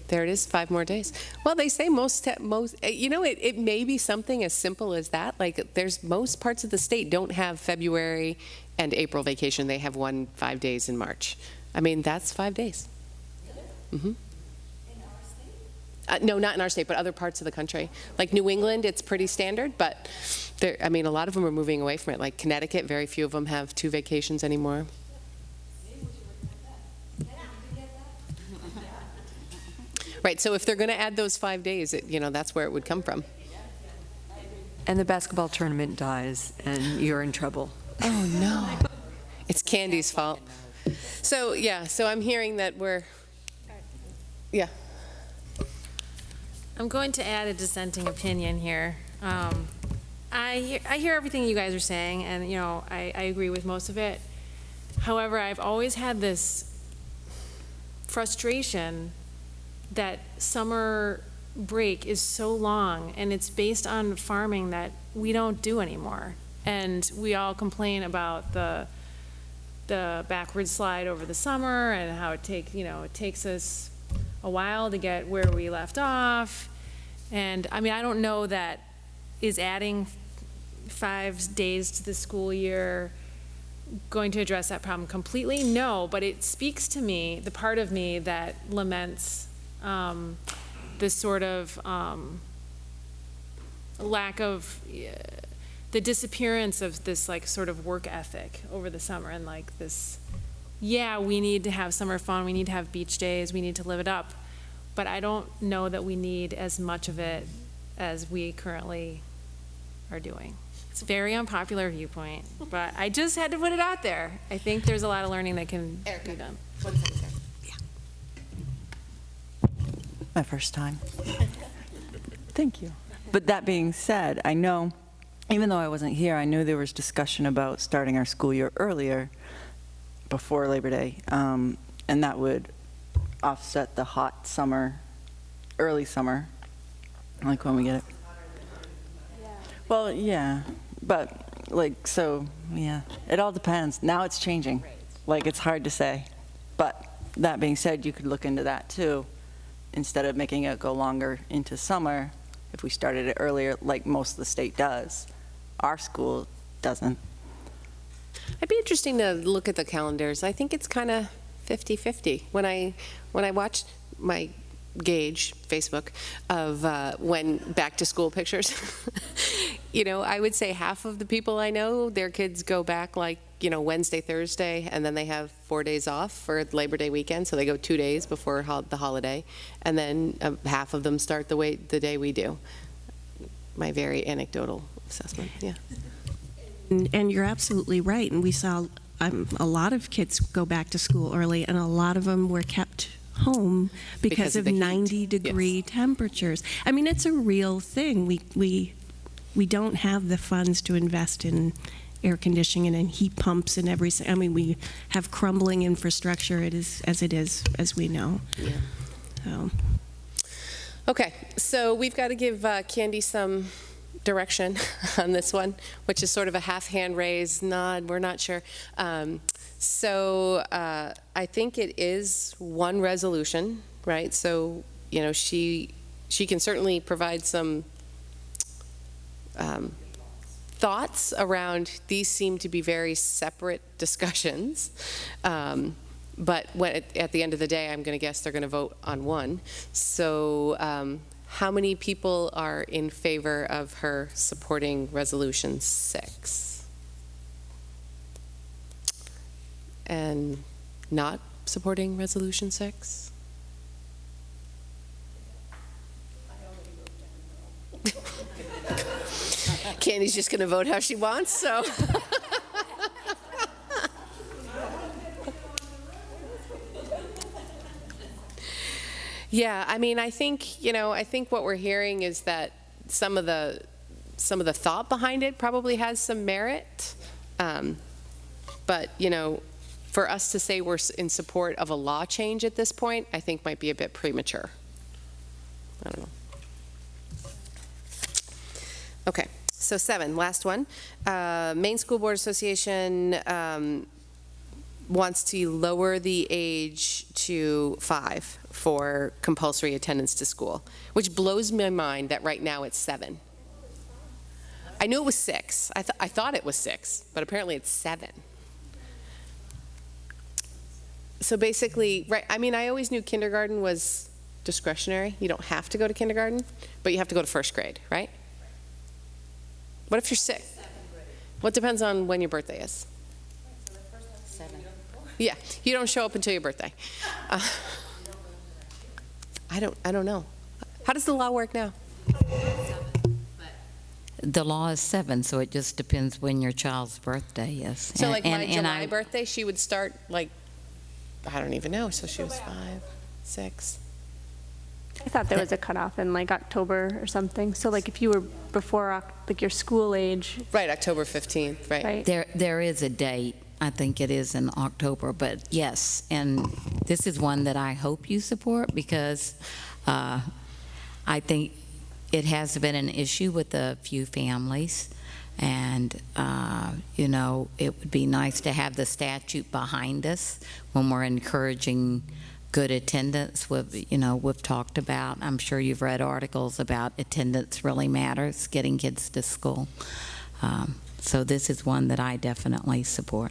There it is, 5 more days. Well, they say most, it may be something as simple as that. Like, there's most parts of the state don't have February and April vacation. They have 5 days in March. I mean, that's 5 days. Mm-hmm. No, not in our state, but other parts of the country. Like New England, it's pretty standard, but a lot of them are moving away from it. Like Connecticut, very few of them have 2 vacations anymore. Right, so if they're going to add those 5 days, that's where it would come from. And the basketball tournament dies, and you're in trouble. Oh, no. It's Candy's fault. So I'm hearing that yeah. I'm going to add a dissenting opinion here. I hear everything you guys are saying, and I agree with most of it. However, I've always had this frustration that summer break is so long, and it's based on farming that we don't do anymore. And we all complain about the backward slide over the summer and how it takes us a while to get where we left off. And I mean, I don't know that is adding 5 days to the school year going to address that problem completely? No, but it speaks to me, the part of me that laments this sort of lack of the disappearance of this like sort of work ethic over the summer, and like this, yeah, we need to have summer fun, we need to have beach days, we need to live it up, but I don't know that we need as much of it as we currently are doing. It's a very unpopular viewpoint, but I just had to put it out there. I think there's a lot of learning that can be done. My first time. Thank you. But that being said, I know, even though I wasn't here, I knew there was discussion about starting our school year earlier, before Labor Day, and that would offset the hot summer, early summer, like when we get it. Well, yeah, but like, so, yeah, it all depends. Now it's changing. Like, it's hard to say. But that being said, you could look into that too. Instead of making it go longer into summer, if we started it earlier, like most of the state does, our school doesn't. It'd be interesting to look at the calendars. I think it's kind of 50-50. When I watched my Gauge Facebook of when back to school pictures, I would say half of the people I know, their kids go back like, Wednesday, Thursday, and then they have 4 days off for Labor Day weekend, so they go 2 days before the holiday, and then half of them start the day we do. My very anecdotal assessment, yeah. And you're absolutely right, and we saw a lot of kids go back to school early, and a lot of them were kept home because of 90-degree temperatures. I mean, it's a real thing. We don't have the funds to invest in air conditioning and heat pumps and everything. I mean, we have crumbling infrastructure. It is, as we know. Yeah. So. Okay, so we've got to give Candy some direction on this one, which is sort of a half hand raise, nod, we're not sure. So I think it is one resolution, right? So, she can certainly provide some thoughts around, these seem to be very separate discussions. But at the end of the day, I'm going to guess they're going to vote on one. So how many people are in favor of her supporting Resolution 6? And not supporting Resolution 6? Candy's just going to vote how she wants, so. Yeah, I mean, I think what we're hearing is that some of the thought behind it probably has some merit. But, for us to say we're in support of a law change at this point, I think might be a bit premature. I don't know. Okay, so 7, last one. Maine School Board Association wants to lower the age to 5 for compulsory attendance to school, which blows my mind that right now it's 7. I knew it was 6. I thought it was 6, but apparently it's 7. So basically, right, I mean, I always knew kindergarten was discretionary. You don't have to go to kindergarten, but you have to go to first grade, right? What if you're sick? What depends on when your birthday is? 7. Yeah, you don't show up until your birthday. I don't know. How does the law work now? The law is 7, so it just depends when your child's birthday is. So like my July birthday, she would start like, I don't even know, so she was 5, 6. I thought there was a cutoff in like October or something. So like if you were before like your school age. Right, October 15th, right. There is a date. I think it is in October, but yes, and this is one that I hope you support because I think it has been an issue with a few families, and, you know, it would be nice to have the statute behind us when we're encouraging good attendance. We've talked about, I'm sure you've read articles about attendance really matters, getting kids to school. So this is one that I definitely support.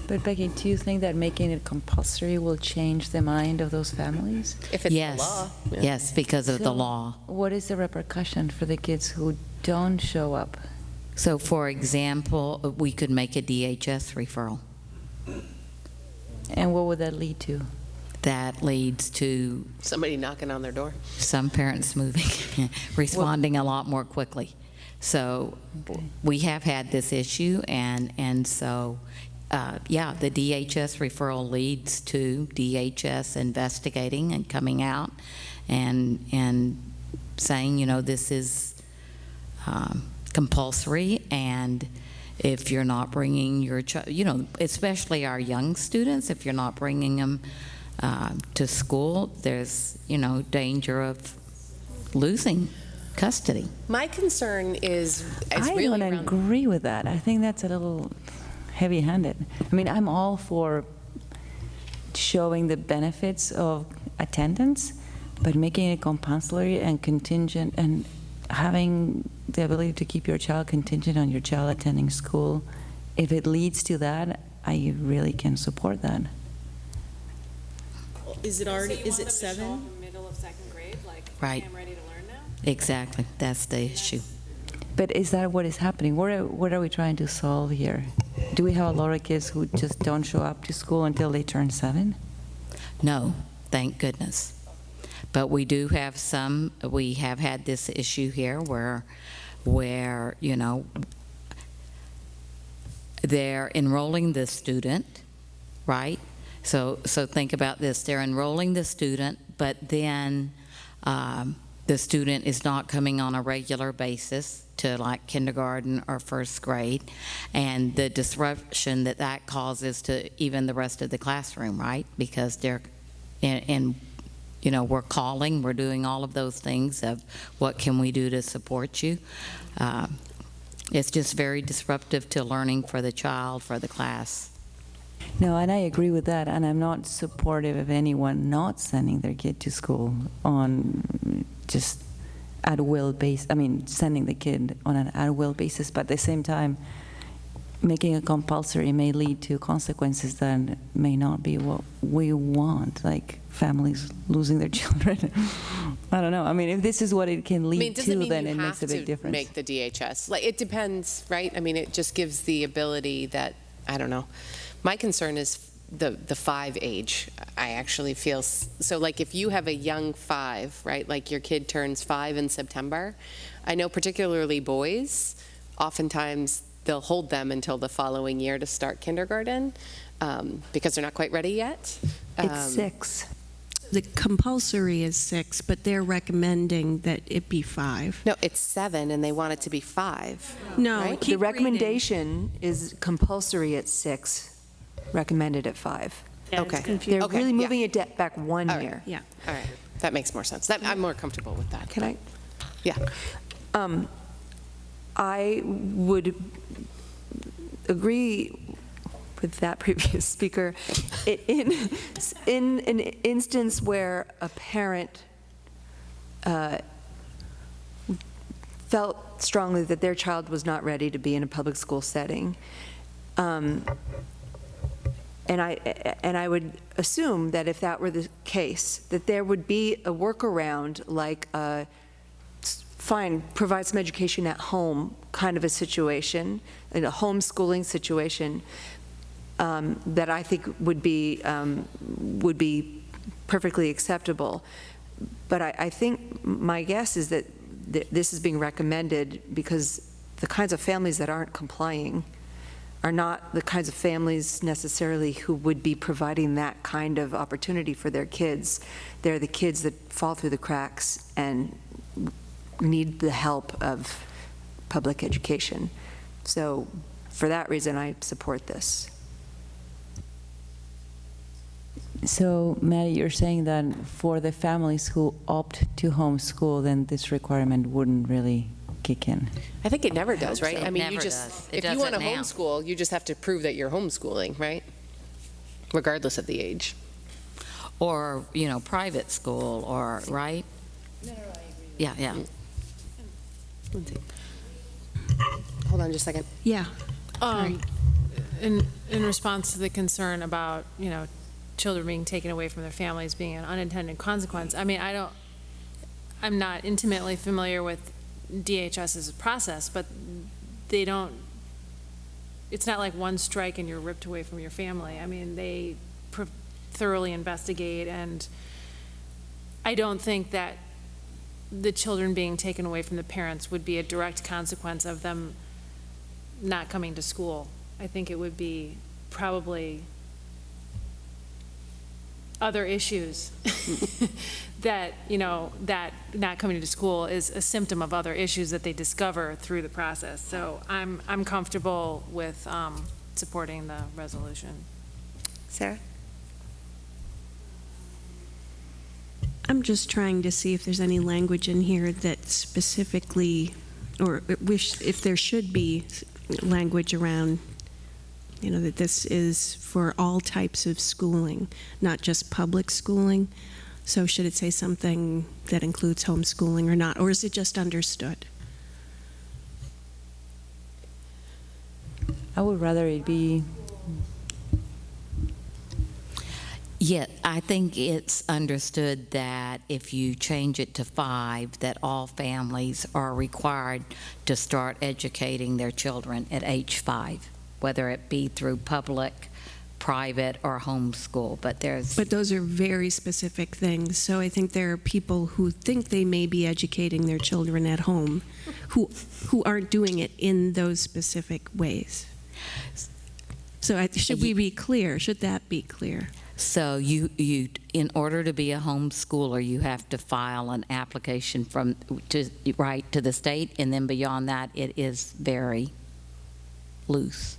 But Becky, do you think that making it compulsory will change the mind of those families? If it's Yes, the law. Yeah. yes, because of the So law. What is the repercussion for the kids who don't show up? So, for example, we could make a DHS referral. And what would that lead to? That leads to Somebody knocking on their door. some parents moving, responding a lot more quickly. So we have had this issue, and so, yeah, the DHS referral leads to DHS investigating and coming out and saying, you know, this is compulsory, and if you're not bringing your child, you know, especially our young students, if you're not bringing them to school, there's, you know, danger of losing custody. My concern is I really don't around. agree with that. I think that's a little heavy-handed. I mean, I'm all for showing the benefits of attendance, but making it compulsory and contingent and having the ability to keep your child contingent on your child attending school, if it leads to that, I really can support that. Is it already, is it 7? Middle of second grade, like, Right. I'm ready to learn now? Exactly, that's the issue. But is that what is happening? What are we trying to solve here? Do we have a lot of kids who just don't show up to school until they turn 7? No, thank goodness. But we do have some, we have had this issue here where, you know, they're enrolling the student, right? So think about this, they're enrolling the student, but then the student is not coming on a regular basis to like kindergarten or first grade, and the disruption that causes to even the rest of the classroom, right? Because they're in you know, we're calling, we're doing all of those things of what can we do to support you. It's just very disruptive to learning for the child, for the class. No, and I agree with that, and I'm not supportive of anyone not sending their kid to school on just at-will basis. I mean, sending the kid on an at-will basis, but at the same time, making it compulsory may lead to consequences that may not be what we want, like families losing their children. I don't know. I mean, if this is what it can lead to, then it makes a big difference. Make the DHS. Like, it depends, right? I mean, it just gives the ability that, I don't know. My concern is the 5 age. I actually feel, so like if you have a young 5, right, like your kid turns 5 in September, I know particularly boys, oftentimes they'll hold them until the following year to start kindergarten because they're not quite ready yet. It's 6. The compulsory is 6, but they're recommending that it be 5. No, it's 7 and they want it to be 5. No, right? keep The recommendation is compulsory at 6, recommended at 5. Yeah, it's Okay. confusing. They're Okay, really yeah. moving it back 1 All right. year. Yeah. All right, that makes more sense. I'm more comfortable with that. Can I? Yeah. I would agree with that previous speaker. In an instance where a parent felt strongly that their child was not ready to be in a public school setting, and I would assume that if that were the case, that there would be a workaround, like fine, provide some education at home kind of a situation, in a homeschooling situation, that I think would be perfectly acceptable. But I think my guess is that this is being recommended because the kinds of families that aren't complying are not the kinds of families necessarily who would be providing that kind of opportunity for their kids. They're the kids that fall through the cracks and need the help of public education. So for that reason, I support this. So, Maddie, you're saying that for the families who opt to homeschool, then this requirement wouldn't really kick in? I think it never does, right? so. I mean, It you never just, does. It if you want to doesn't now. homeschool, you just have to prove that you're homeschooling, right? Regardless of the age. Or, private school, or, right? Yeah, yeah. Hold on just a second. Yeah. In response to the concern about, children being taken away from their families being an unintended consequence, I mean, I'm not intimately familiar with DHS's process, but it's not like one strike and you're ripped away from your family. I mean, they thoroughly investigate, and I don't think that the children being taken away from the parents would be a direct consequence of them not coming to school. I think it would be probably other issues that, that not coming to school is a symptom of other issues that they discover through the process. So I'm comfortable with supporting the resolution. Sarah? I'm just trying to see if there's any language in here that specifically, or if there should be language around, that this is for all types of schooling, not just public schooling. So should it say something that includes homeschooling or not, or is it just understood? I would rather it be. Yeah, I think it's understood that if you change it to 5, that all families are required to start educating their children at age 5, whether it be through public, private, or homeschool. But those are very specific things. So I think there are people who think they may be educating their children at home who aren't doing it in those specific ways. So should we be clear? Should that be clear? So you, in order to be a homeschooler, you have to file an application to the state, and then beyond that, it is very loose.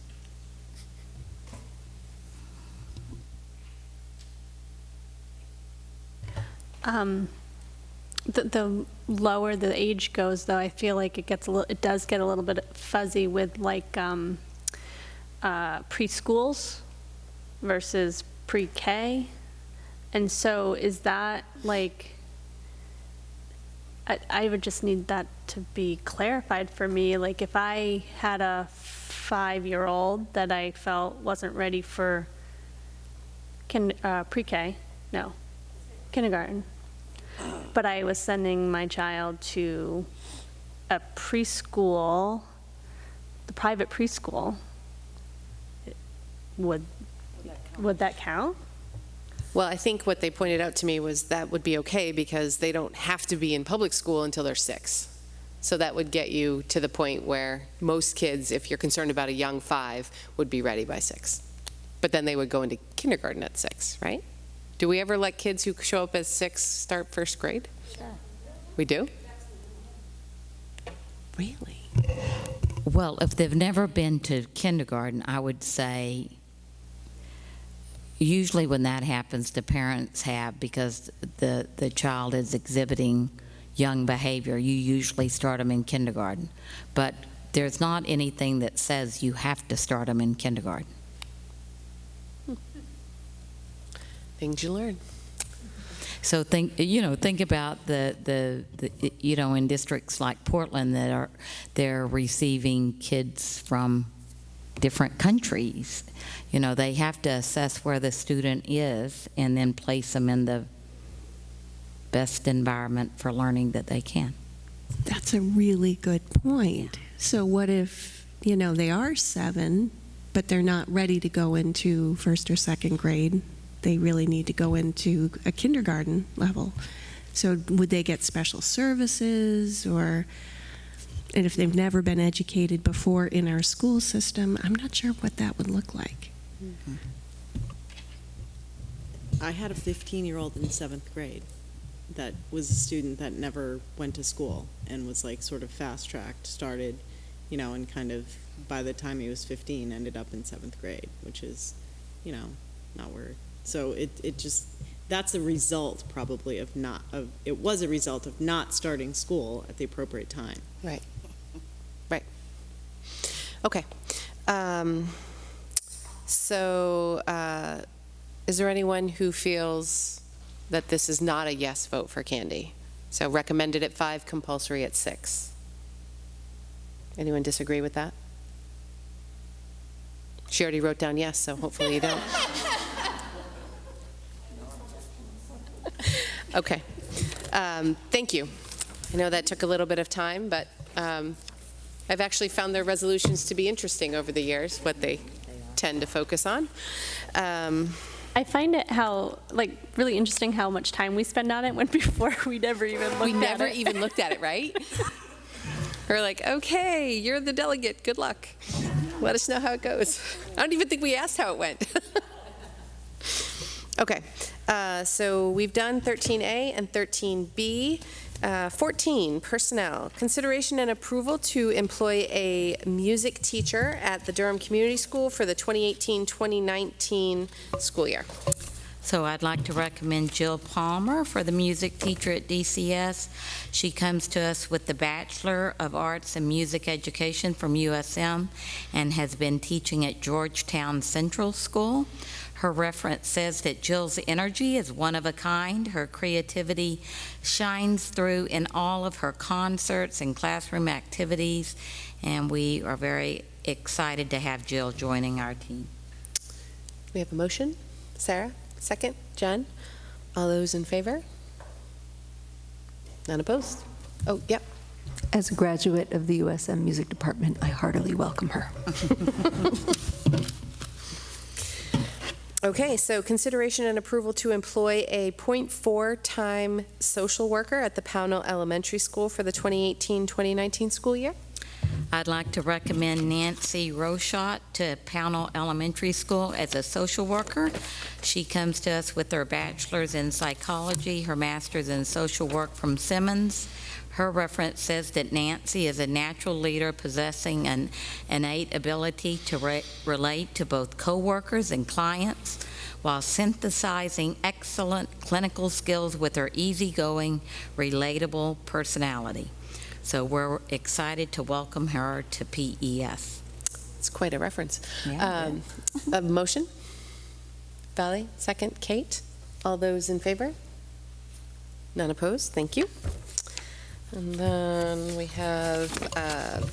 The lower the age goes, though, I feel like it does get a little bit fuzzy with preschools versus pre-K. And so is that I would just need that to be clarified for me. Like if I had a 5-year-old that I felt wasn't ready for pre-K, no, kindergarten, but I was sending my child to a preschool, the private preschool, would that count? Well, I think what they pointed out to me was that would be okay because they don't have to be in public school until they're 6. So that would get you to the point where most kids, if you're concerned about a young 5, would be ready by 6. But then they would go into kindergarten at 6, right? Do we ever let kids who show up at 6 start first grade? Sure. We do? Really? Well, if they've never been to kindergarten, I would say usually when that happens, the parents have, because the child is exhibiting young behavior, you usually start them in kindergarten. But there's not anything that says you have to start them in kindergarten. Things you learn. So think about the in districts like Portland that they're receiving kids from different countries. They have to assess where the student is and then place them in the best environment for learning that they can. That's a really good point. So what if, they are 7, but they're not ready to go into first or second grade? They really need to go into a kindergarten level. So would they get special services, and if they've never been educated before in our school system, I'm not sure what that would look like. Mm-hmm. I had a 15-year-old in 7th grade that was a student that never went to school and was sort of fast-tracked, started, and kind of by the time he was 15 ended up in 7th grade, which is, not where it's So it just, that's a result probably it was a result of not starting school at the appropriate time. Right. Right. Okay. So, is there anyone who feels that this is not a yes vote for Candy? So recommended at 5, compulsory at 6. Anyone disagree with that? She already wrote down yes, so hopefully you don't. Okay. Thank you. I know that took a little bit of time, but I've actually found their resolutions to be interesting over the years, what they tend to focus on. I find it really interesting how much time we spend on it when before we never even looked at it. We never even looked at it, right? We're like, okay, you're the delegate, good luck. Let us know how it goes. I don't even think we asked how it went. Okay, so we've done 13A and 13B. 14, personnel. Consideration and approval to employ a music teacher at the Durham Community School for the 2018-2019 school year. So I'd like to recommend Jill Palmer for the music teacher at DCS. She comes to us with the Bachelor of Arts in Music Education from USM and has been teaching at Georgetown Central School. Her reference says that Jill's energy is one of a kind. Her creativity shines through in all of her concerts and classroom activities, and we are very excited to have Jill joining our team. We have a motion. Sarah, second. Jen, all those in favor? None opposed? Oh, yep. As a graduate of the USM Music Department, I heartily welcome her. Okay, so consideration and approval to employ a .4-time social worker at the Pownell Elementary School for the 2018-2019 school year. I'd like to recommend Nancy Rochot to Pownell Elementary School as a social worker. She comes to us with her bachelor's in psychology, her master's in social work from Simmons. Her reference says that Nancy is a natural leader possessing an innate ability to relate to both coworkers and clients while synthesizing excellent clinical skills with her easygoing, relatable personality. So we're excited to welcome her to PES. It's quite a reference. Yeah, A motion? Valley, second. Kate, all those in favor? None opposed? Thank you. And then we have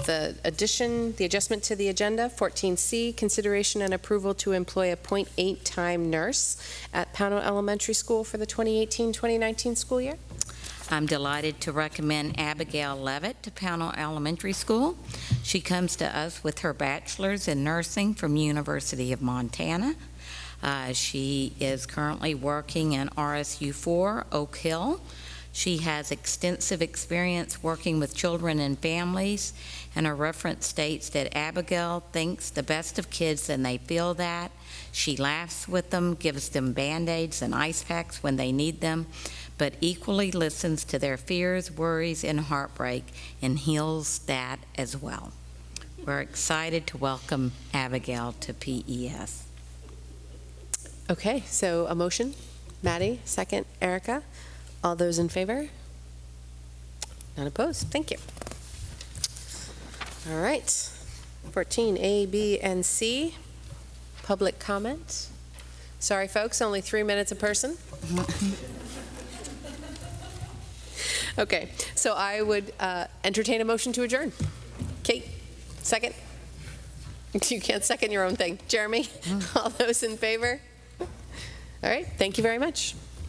the adjustment to the agenda, 14C, consideration and approval to employ a .8-time nurse at Pownell Elementary School for the 2018-2019 school year. I'm delighted to recommend Abigail Levitt to Pownell Elementary School. She comes to us with her bachelor's in nursing from University of Montana. She is currently working in RSU 4, Oak Hill. She has extensive experience working with children and families, and her reference states that Abigail thinks the best of kids and they feel that. She laughs with them, gives them Band-Aids and ice packs when they need them, but equally listens to their fears, worries, and heartbreak and heals that as well. We're excited to welcome Abigail to PES. Okay, so a motion. Maddie, second. Erica, all those in favor? None opposed? Thank you. All right. 14, A, B, and C, public comment. Sorry, folks, only 3 minutes a person. Okay, so I would entertain a motion to adjourn. Kate, second? You can't second your own thing. Jeremy, all those in favor? All right, thank you very much.